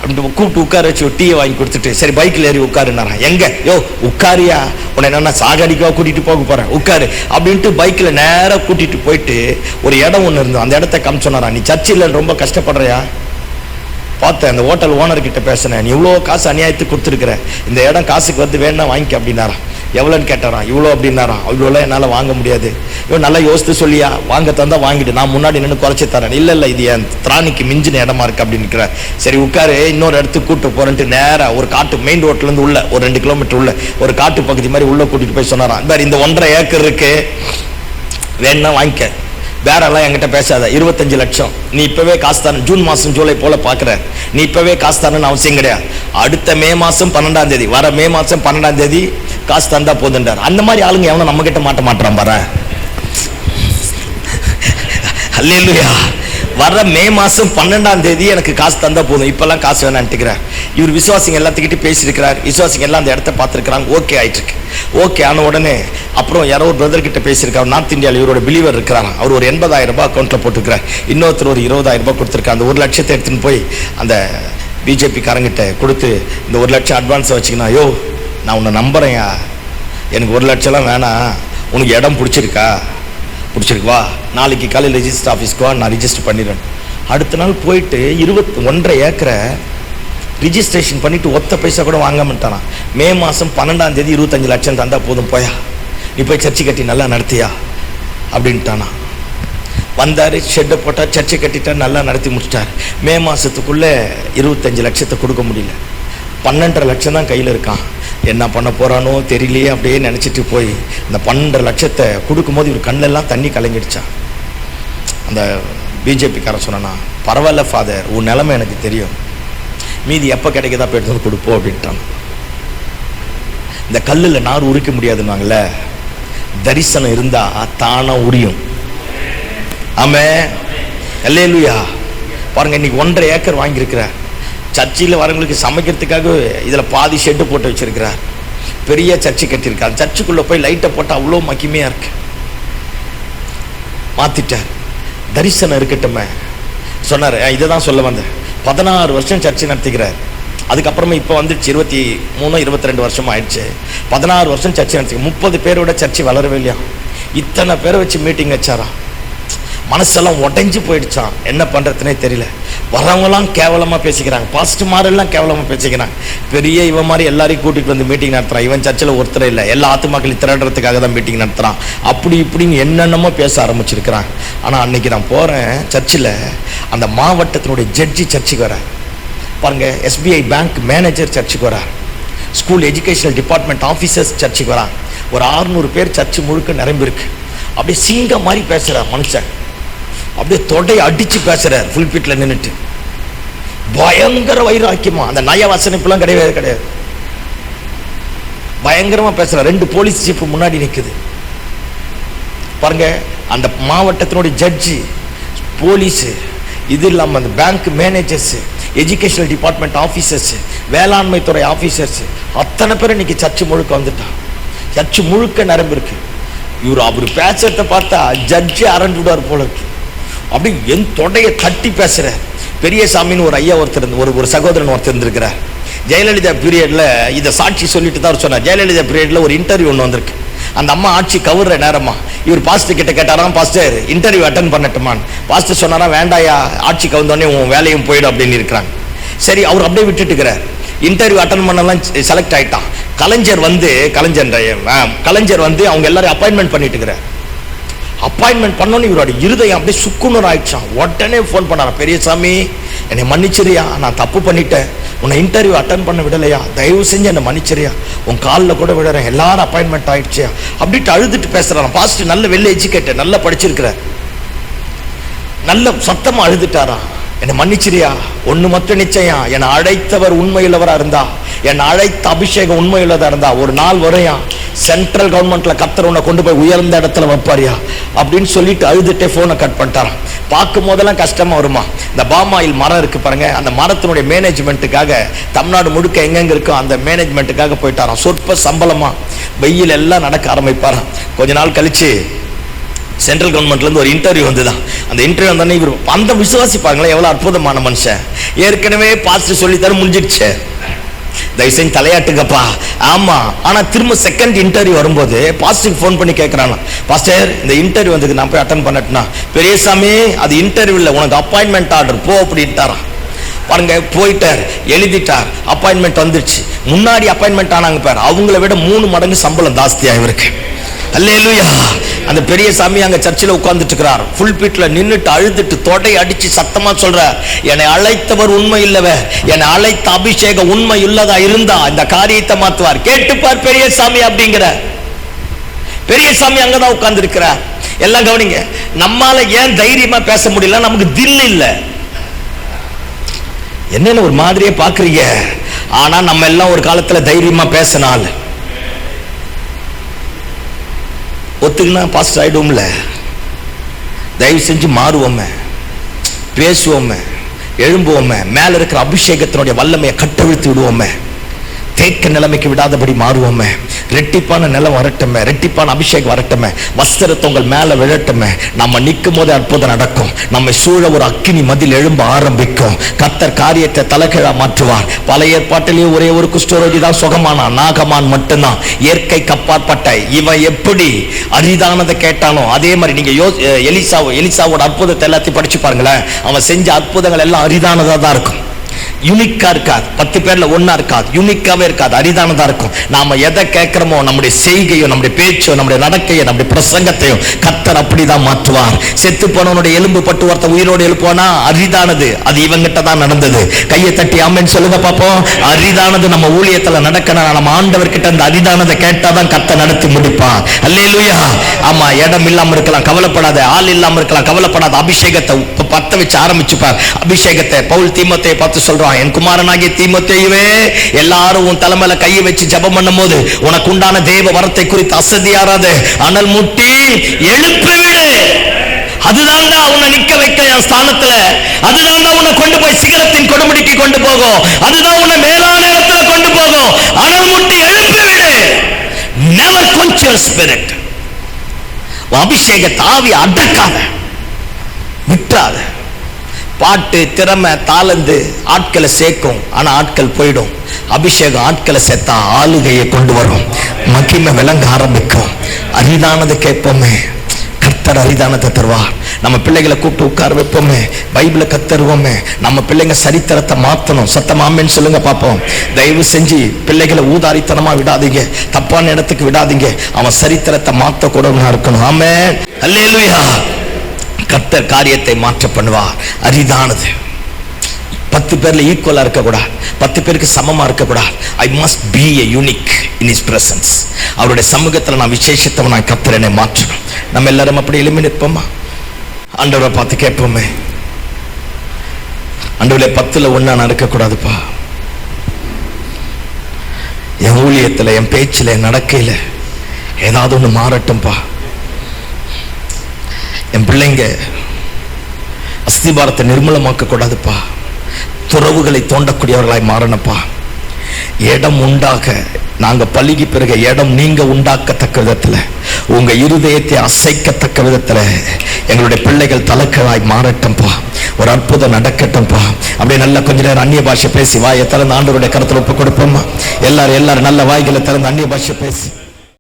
அப்படின்ட்டு கூப்பிட்டு உட்கார வச்சு டீயை வாங்கி கொடுத்துட்டு, சரி பைக்கில் ஏறி உட்காருன்னாரா. எங்க யோ உட்காரியா, உன்னை என்னன்னா சாகடிக்கவா கூட்டிட்டு போக போறேன், உட்காரு அப்படின்ட்டு பைக்கில் நேராக கூட்டிட்டு போயிட்டு ஒரு இடம் ஒன்று இருந்தோம், அந்த இடத்த காமிச்சோனாரா. நீ சர்ச்சில் ரொம்ப கஷ்டப்படுறியா, பார்த்தேன் அந்த ஹோட்டல் ஓனர்கிட்ட பேசினேன், நீ இவ்வளோ காசு அநியாயத்துக்கு கொடுத்துருக்குற, இந்த இடம் காசுக்கு வந்து வேணா வாங்கிக்க அப்படின்னாரா. எவ்வளோன்னு கேட்டாரான். இவ்வளோ அப்படின்னாரா. இவ்வளோலாம் என்னால் வாங்க முடியாது. இவன் நல்லா யோசித்து சொல்லியா, வாங்க தந்தா வாங்கிட்டு நான் முன்னாடி நின்று குறைச்சி தரேன். இல்லை இது என் திராணிக்கு மிஞ்சின இடமா இருக்கு அப்படின்னு இருக்கிறேன். சரி உட்காரு, இன்னொரு இடத்துக்கு கூப்பிட்டு போறேன்ட்டு நேராக ஒரு காட்டு மெயின் ரோட்லேருந்து உள்ள ஒரு 2 கிலோமீட்டர் உள்ள ஒரு காட்டு பகுதி மாதிரி உள்ள கூட்டிட்டு போய் சொன்னாரான், இந்த 1.5 ஏக்கர் இருக்கு, வேணா வாங்கிக்க, வேறெல்லாம் என்கிட்ட பேசாத, 25 லட்சம் நீ இப்பவே காசு தரணும். ஜூன் மாதம் ஜூலை போல பார்க்குற, நீ இப்பவே காசு தரணும்னு அவசியம் கிடையாது. அடுத்த மே மாதம் 12ஆம் தேதி, வர மே மாதம் 12ஆம் தேதி காசு தந்தா போதுன்றார். அந்த மாதிரி ஆளுங்க எவனும் நம்ம கிட்ட மாட்டான் பாரு. அல்லேலூயா. வர மே மாதம் 12ஆம் தேதி எனக்கு காசு தந்தா போதும், இப்பெல்லாம் காசு வேணான்ட்டுக்கிறார். இவர் விசுவாசிங்க எல்லாத்துக்கிட்டையும் பேசியிருக்கிறார். விசுவாசிங்க எல்லாம் அந்த இடத்த பார்த்துருக்கிறாங்க. ஓகே ஆயிட்டு இருக்கு. ஓகே ஆன உடனே அப்புறம் யாரோ ஒரு பிரதர் கிட்ட பேசியிருக்காரு. நார்த் இந்தியாவில் இவரோட பிலீவர் இருக்கிறாங்க. அவர் ஒரு 80,000 ரூபாய் அக்கௌண்ட்டில் போட்டுருக்கிறார். இன்னொருத்தர் ஒரு 20,000 ரூபாய் கொடுத்துருக்காரு. அந்த 1 லட்சத்தை எடுத்துன்னு போய் அந்த பிஜேபி காரங்கிட்ட கொடுத்து இந்த 1 லட்சம் அட்வான்ஸை வச்சுக்கினா, யோ நான் உன்னை நம்புறேன்யா, எனக்கு 1 லட்சம்லாம் வேணாம், உனக்கு இடம் பிடிச்சிருக்கா, பிடிச்சிருக்குவா, நாளைக்கு காலையில் ரெஜிஸ்டர் ஆஃபீஸ்க்கு வா, நான் ரிஜிஸ்டர் பண்ணிடுறேன். அடுத்த நாள் போயிட்டு 1.5 ஏக்கரை ரிஜிஸ்ட்ரேஷன் பண்ணிட்டு ஒத்த பைசா கூட வாங்காமட்டானா. மே மாதம் 12ஆம் தேதி 25 லட்சம் தந்தா போதும், போயா நீ போய் சர்ச்சை கட்டி நல்லா நடத்தியா அப்படின்ட்டானா. வந்தார், ஷெட்டை போட்டார், சர்ச்சை கட்டிட்டார், நல்லா நடத்தி முடிச்சிட்டார். மே மாதத்துக்குள்ளே 25 லட்சத்தை கொடுக்க முடியல. 12.5 லட்சம் தான் கையில் இருக்கான். என்ன பண்ண போறானோ தெரியலையே அப்படியே நினச்சிட்டு போய் இந்த 12 லட்சத்தை கொடுக்கும்போது இவர் கண்ணெல்லாம் தண்ணி கலங்கிடுச்சான். அந்த பிஜேபிக்காரன் சொன்னா, பரவாயில்ல ஃபாதர், உன் நிலைமை எனக்கு தெரியும், மீதி எப்போ கிடைக்கதா போய் எடுத்து கொடுப்போம் அப்படின்ட்டான். இந்த கல்லில் நார் உரிக்க முடியாதுன்னாங்கள, தரிசனம் இருந்தா தானா உரியும். ஆமென், அல்லேலூயா. பாருங்க, இன்னைக்கு 1.5 ஏக்கர் வாங்கியிருக்கிறார். சர்ச்சில் வரவங்களுக்கு சமைக்கிறதுக்காக இதில் பாதி ஷெட்டு போட்டு வச்சிருக்கிறார். பெரிய சர்ச்சு கட்டியிருக்கார். சர்ச்சுக்குள்ளே போய் லைட்டை போட்டால் அவ்வளோ மகிமையாக இருக்கு. மாற்றிட்டார். தரிசனம் இருக்கட்டுமே சொன்னார். இதை தான் சொல்ல வந்தேன். 16 வருஷம் சர்ச்சு நடத்திக்கிறார். அதுக்கப்புறமா இப்போ வந்துடுச்சு 23 22 வருஷம் ஆயிடுச்சு. 16 வருஷம் சர்ச்சு நடத்தி 30 பேரோட சர்ச்சு வளரவே இல்லையா. இத்தனை பேரை வச்சு மீட்டிங் வச்சாராம். மனசெல்லாம் உடைஞ்சு போயிடுச்சான். என்ன பண்ணுறதுனே தெரியல. வரவங்களாம் கேவலமாக பேசிக்கிறாங்க, பாஸ்டர்மாரெல்லாம் கேவலமாக பேசிக்கிறாங்க. பெரிய இவன் மாதிரி எல்லாரையும் கூட்டிகிட்டு வந்து மீட்டிங் நடத்துகிறான். இவன் சர்ச்சில் ஒருத்தர் இல்லை, எல்லா ஆத்துமாக்களையும் திரடுறதுக்காக தான் மீட்டிங் நடத்துகிறான். அப்படி இப்படின்னு என்னென்னமோ பேச ஆரம்பிச்சிருக்கிறாங்க. ஆனால் அன்றைக்கி நான் போகிறேன் சர்ச்சில், அந்த மாவட்டத்தினுடைய ஜட்ஜி சர்ச்சுக்கு வரார். பாருங்கள், SBI பேங்க் மேனேஜர் சர்ச்சுக்கு வரார். ஸ்கூல் எஜுகேஷனல் டிபார்ட்மெண்ட் ஆஃபீஸர்ஸ் சர்ச்சுக்கு வராங்க. ஒரு 600 பேர் சர்ச்சு முழுக்க நிரம்பியிருக்கு. அப்படியே சிங்கம் மாதிரி பேசுகிறார் மனுஷன். அப்படியே தொடையை அடிச்சு பேசுறார் புல்பிட்ல நின்றுட்டு. பயங்கர வைராக்கியமா, அந்த நய வசனிப்புலாம் கிடையாது. பயங்கரமா பேசுறார். 2 போலீஸ் ஜீப் முன்னாடி நிக்குது. பாருங்க, அந்த மாவட்டத்தினுடைய ஜட்ஜி, போலீஸ், இது இல்லாம அந்த bank managers, educational department officers, வேளாண்மை துறை ஆஃபீஸர்ஸ், அத்தனை பேர் இன்னைக்கு சர்ச்சு முழுக்க வந்துட்டான். சர்ச்சு முழுக்க நிரம்பிருக்கு. அவர் பேசுறத பார்த்தா ஜட்ஜி அரண்டு விடுவார் போல இருக்கு. அப்படி என் தொடையை தட்டி பேசுற பெரியசாமின்னு ஒரு ஐயா ஒருத்தர், ஒரு சகோதரன் ஒருத்தர் இருந்திருக்கிறார். ஜெயலலிதா பீரியட்ல இதை சாட்சி சொல்லிட்டு தான் சொன்னார். ஜெயலலிதா பீரியட்ல ஒரு இன்டர்வியூ ஒன்று வந்திருக்கு. அந்த அம்மா ஆட்சி கவுற நேரமா இவர் பாஸ்டர் கிட்ட கேட்டாராம், பாஸ்டர் இன்டர்வியூ அட்டன் பண்ணட்டுமான். பாஸ்டர் சொன்னாரா, வேண்டாயா, ஆட்சி கவுந்தோடனே உன் வேலையும் போயிடும் அப்படின்னு இருக்கிறாங்க. சரி, அவர் அப்படியே விட்டுட்டுக்கிறார். இன்டர்வியூ அட்டன் பண்ணலாம், செலக்ட் ஆயிட்டான். கலைஞர் வந்து அவங்க எல்லாரும் அப்பாயின்மெண்ட் பண்ணிட்டு இருக்கிறார். அப்பாயின்மெண்ட் பண்ணோன்னு இவரோட இருதயம் அப்படியே சுக்குநூறு ஆயிடுச்சான். உடனே ஃபோன் பண்ணாரா, பெரியசாமி என்னை மன்னிச்சிரியா, நான் தப்பு பண்ணிட்டேன், உன்னை இன்டர்வியூ அட்டன் பண்ண விடலையா, தயவு செஞ்சு என்னை மன்னிச்சிரியா, உன் காலில் கூட விடுறேன், எல்லாரும் அப்பாயின்மெண்ட் ஆயிடுச்சியா அப்படின்ட்டு அழுதுட்டு பேசுறாராம். பாஸ்டர் நல்ல வெல் எஜுகேட்டட், நல்லா படிச்சிருக்கிறார். நல்ல சத்தமா அழுதுட்டாராம், என்னை மன்னிச்சிரியா, ஒன்று மட்டும் நிச்சயம், என்னை அழைத்தவர் உண்மையுள்ளவரா இருந்தா, என்னை அழைத்த அபிஷேகம் உண்மையுள்ளதா இருந்தா, ஒரு நாள் வரையா சென்ட்ரல் கவர்மெண்ட்ல கர்த்தர் உன்னை கொண்டு போய் உயர்ந்த இடத்துல வைப்பாரியா அப்படின்னு சொல்லிட்டு அழுதுட்டே போனை கட் பண்ணிட்டாராம். பார்க்கும் போதெல்லாம் கஷ்டமா வருமா. இந்த பாமாயில் மரம் இருக்கு பாருங்க, அந்த மரத்தினுடைய மேனேஜ்மெண்ட்டுக்காக தமிழ்நாடு முழுக்க எங்கெங்க இருக்கோ அந்த மேனேஜ்மெண்ட்டுக்காக போயிட்டாராம். சொற்ப சம்பளமா வெயில் எல்லாம் நடக்க ஆரம்பிப்பாராம். கொஞ்ச நாள் கழிச்சு சென்ட்ரல் கவர்மெண்ட்லேருந்து ஒரு இன்டர்வியூ வந்துதான். அந்த இன்டர்வியூ வந்தோடனே இவர் அந்த விசுவாசிப்பாங்களே, எவ்வளோ அற்புதமான மனுஷன், ஏற்கனவே பாஸ்டர் சொல்லித்தர முடிஞ்சிடுச்சு, தயவு செஞ்சு தலையாட்டுங்கப்பா. ஆமா, ஆனா திரும்ப செகண்ட் இன்டர்வியூ வரும்போது பாஸ்டருக்கு ஃபோன் பண்ணி கேட்கறாங்க, பாஸ்டர் இந்த இன்டர்வியூ வந்து நான் போய் அட்டன் பண்ணட்டுனா, பெரியசாமி அது இன்டர்வியூ இல்லை, உனக்கு அப்பாயின்மெண்ட் ஆர்டர் போ அப்படின்ட்டாராம். பாருங்க, போயிட்டார், எழுதிட்டார், அப்பாயின்மெண்ட் வந்துருச்சு. முன்னாடி அப்பாயின்மெண்ட் ஆனாங்க பாரு, அவங்கள விட 3 மடங்கு சம்பளம் ஜாஸ்தியா இவருக்கு. அல்லேலூயா. அந்த பெரியசாமி அங்க சர்ச்சில் உட்கார்ந்துட்டு இருக்கிறார். புல்பிட்ல நின்னுட்டு அழுதுட்டு தொடை அடிச்சு சத்தமா சொல்றார், என்னை அழைத்தவர் உண்மை இல்லவர், என்னை அழைத்த அபிஷேகம் உண்மை உள்ளதா இருந்தா இந்த காரியத்தை மாத்துவார், கேட்டுப்பார் பெரியசாமி அப்படிங்கிற. பெரியசாமி அங்கதான் உட்கார்ந்து இருக்கிறார். எல்லாம் கவனிங்க, நம்மால ஏன் தைரியமா பேச முடியல, நமக்கு தில் இல்ல. என்னன்னு ஒரு மாதிரியே பாக்குறீங்க, ஆனா நம்ம எல்லாம் ஒரு காலத்துல தைரியமா பேசினால் ஒத்துக்குன்னா பாஸ்டர் ஆயிடுவோம்ல. தயவு செஞ்சு மாறுவோமே, பேசுவோமே, எழும்புவோமே, மேல இருக்கிற அபிஷேகத்தினுடைய வல்லமையை கட்டவிழ்த்து விடுவோமே, தேக்க நிலைமைக்கு விடாதபடி மாறுவோமே, ரெட்டிப்பான நிலம் வரட்டுமே, ரெட்டிப்பான அபிஷேகம் வரட்டுமே, வஸ்திரத்தை உங்கள் மேல விழட்டுமே. நம்ம நிற்கும் போது அற்புதம் நடக்கும். நம்ம சூழ ஒரு அக்கினி மதில் எழும்ப ஆரம்பிக்கும். கர்த்தர் காரியத்தை தலைகீழா மாற்றுவார். பழைய ஏற்பாட்டிலேயே ஒரே ஒரு குஷ்டரோகி தான் சுகமானான், நாகமான் மட்டும்தான். இயற்கைக்கு அப்பாற்பட்ட இவன் எப்படி அரிதானதை கேட்டானோ அதே மாதிரி நீங்க எலிசாவோட அற்புதத்தை எல்லாத்தையும் படிச்சு பாருங்களேன். அவன் செஞ்ச அற்புதங்கள் எல்லாம் அரிதானதா தான் இருக்கும். யூனிக்கா இருக்காது, 10 பேர்ல ஒன்னா இருக்காது, யூனிக்காவே இருக்காது, அரிதானதா இருக்கும். நாம எதை கேட்கிறோமோ, நம்முடைய செய்கையோ, நம்முடைய பேச்சோ, நம்முடைய நடக்கையோ, நம்முடைய பிரசங்கத்தையோ கர்த்தர் அப்படிதான் மாற்றுவார். செத்து போனவனுடைய எலும்பு பட்டு ஒருத்த உயிரோடு எழுப்புவானா, அரிதானது. அது இவங்கிட்ட தான் நடந்தது. கையை தட்டி ஆமென் சொல்லுங்க பாப்போம். அரிதானது நம்ம ஊழியத்துல நடக்கணும். நம்ம ஆண்டவர் கிட்ட அந்த அரிதானதை கேட்டாதான் கர்த்தர் நடத்தி முடிப்பான். அல்லேலூயா. ஆமா, இடம் இல்லாம இருக்கலாம், கவலைப்படாத. ஆள் இல்லாம இருக்கலாம், கவலைப்படாத. அபிஷேகத்தை பத்த வச்சு ஆரம்பிச்சுப்பார். அபிஷேகத்தை பவுல் தீமோத்தேயை பார்த்து சொல்றான், என் குமாரனாகிய தீமோத்தேயுவே, எல்லாரும் உன் தலைமையில கையை வச்சு ஜெபம் பண்ணும் போது உனக்கு உண்டான தேவ வரத்தை குறித்து அசதியாராது, அனல் மூட்டி எழுப்பிவிடு. அதுதான்டா உன்னை நிக்க வைக்க என் ஸ்தானத்துல. அதுதான்டா உன்னை கொண்டு போய் சிகரத்தின் கொடுமுடிக்கு கொண்டு போகும். அதுதான் உன்னை மேலான இடத்துல கொண்டு போகும். அனல் மூட்டி எழுப்பிவிடு. Never quench your spirit. அபிஷேகத்தை ஆவி அடக்காத, விட்டாத. பாட்டு, திறமை, தாளந்து ஆட்களை சேர்க்கும், ஆனா ஆட்கள் போயிடும். அபிஷேகம் ஆட்களை சேர்த்தா ஆளுகையை கொண்டு வரும், மகிமை விளங்க ஆரம்பிக்கும். அரிதானது கேட்போமே, கர்த்தர் அரிதானத்தை தருவார். நம்ம பிள்ளைகளை கூப்பிட்டு உட்கார வைப்போமே, பைபிளை கத்தருவோமே. நம்ம பிள்ளைங்க சரித்திரத்தை மாற்றணும். சத்தம் ஆமென் சொல்லுங்க பாப்போம். தயவு செஞ்சு பிள்ளைகளை ஊதாரித்தனமா விடாதீங்க, தப்பான இடத்துக்கு விடாதீங்க. அவன் சரித்திரத்தை மாற்ற கூட இருக்கணும். ஆமென், அல்லேலூயா. கர்த்தர் காரியத்தை மாற்ற பண்ணுவார். அரிதானது 10 பேர்ல ஈக்குவலா இருக்கக்கூடாது, 10 பேருக்கு சமமா இருக்கக்கூடாது. I must be a unique in his presence. அவருடைய சமூகத்தில் நான் விசேஷத்தவனாய் கர்த்தர் என்னை மாற்றணும். நம்ம எல்லாரும் அப்படி எழுப்பி நிற்போமா? ஆண்டவரை பார்த்து கேட்போமே, ஆண்டவரே 10ல் 1 நான் இருக்கக்கூடாதுப்பா. என் ஊழியத்தில், என் பேச்சில், என் நடக்கையில் ஏதாவது ஒன்று மாறட்டும்பா. என் பிள்ளைங்க அஸ்திபாரத்தை நிர்மூலமாக்க கூடாதுப்பா. துறவுகளை தோண்டக்கூடியவர்களாய் மாறணுப்பா. இடம் உண்டாக நாங்க பள்ளிக்கு பிறகு இடம் நீங்க உண்டாக்கத்தக்க விதத்துல, உங்க இருதயத்தை அசைக்கத்தக்க விதத்துல எங்களுடைய பிள்ளைகள் தலைக்களாய் மாறட்டும்பா. ஒரு அற்புதம் நடக்கட்டும்பா. அப்படியே நல்ல கொஞ்ச நேரம் அந்நிய பாஷை பேசி வாயை திறந்து ஆண்டவருடைய கருத்துல ஒப்பு கொடுப்போமா? எல்லாரும் நல்ல வாய்களை திறந்து அந்நிய பாஷை பேசி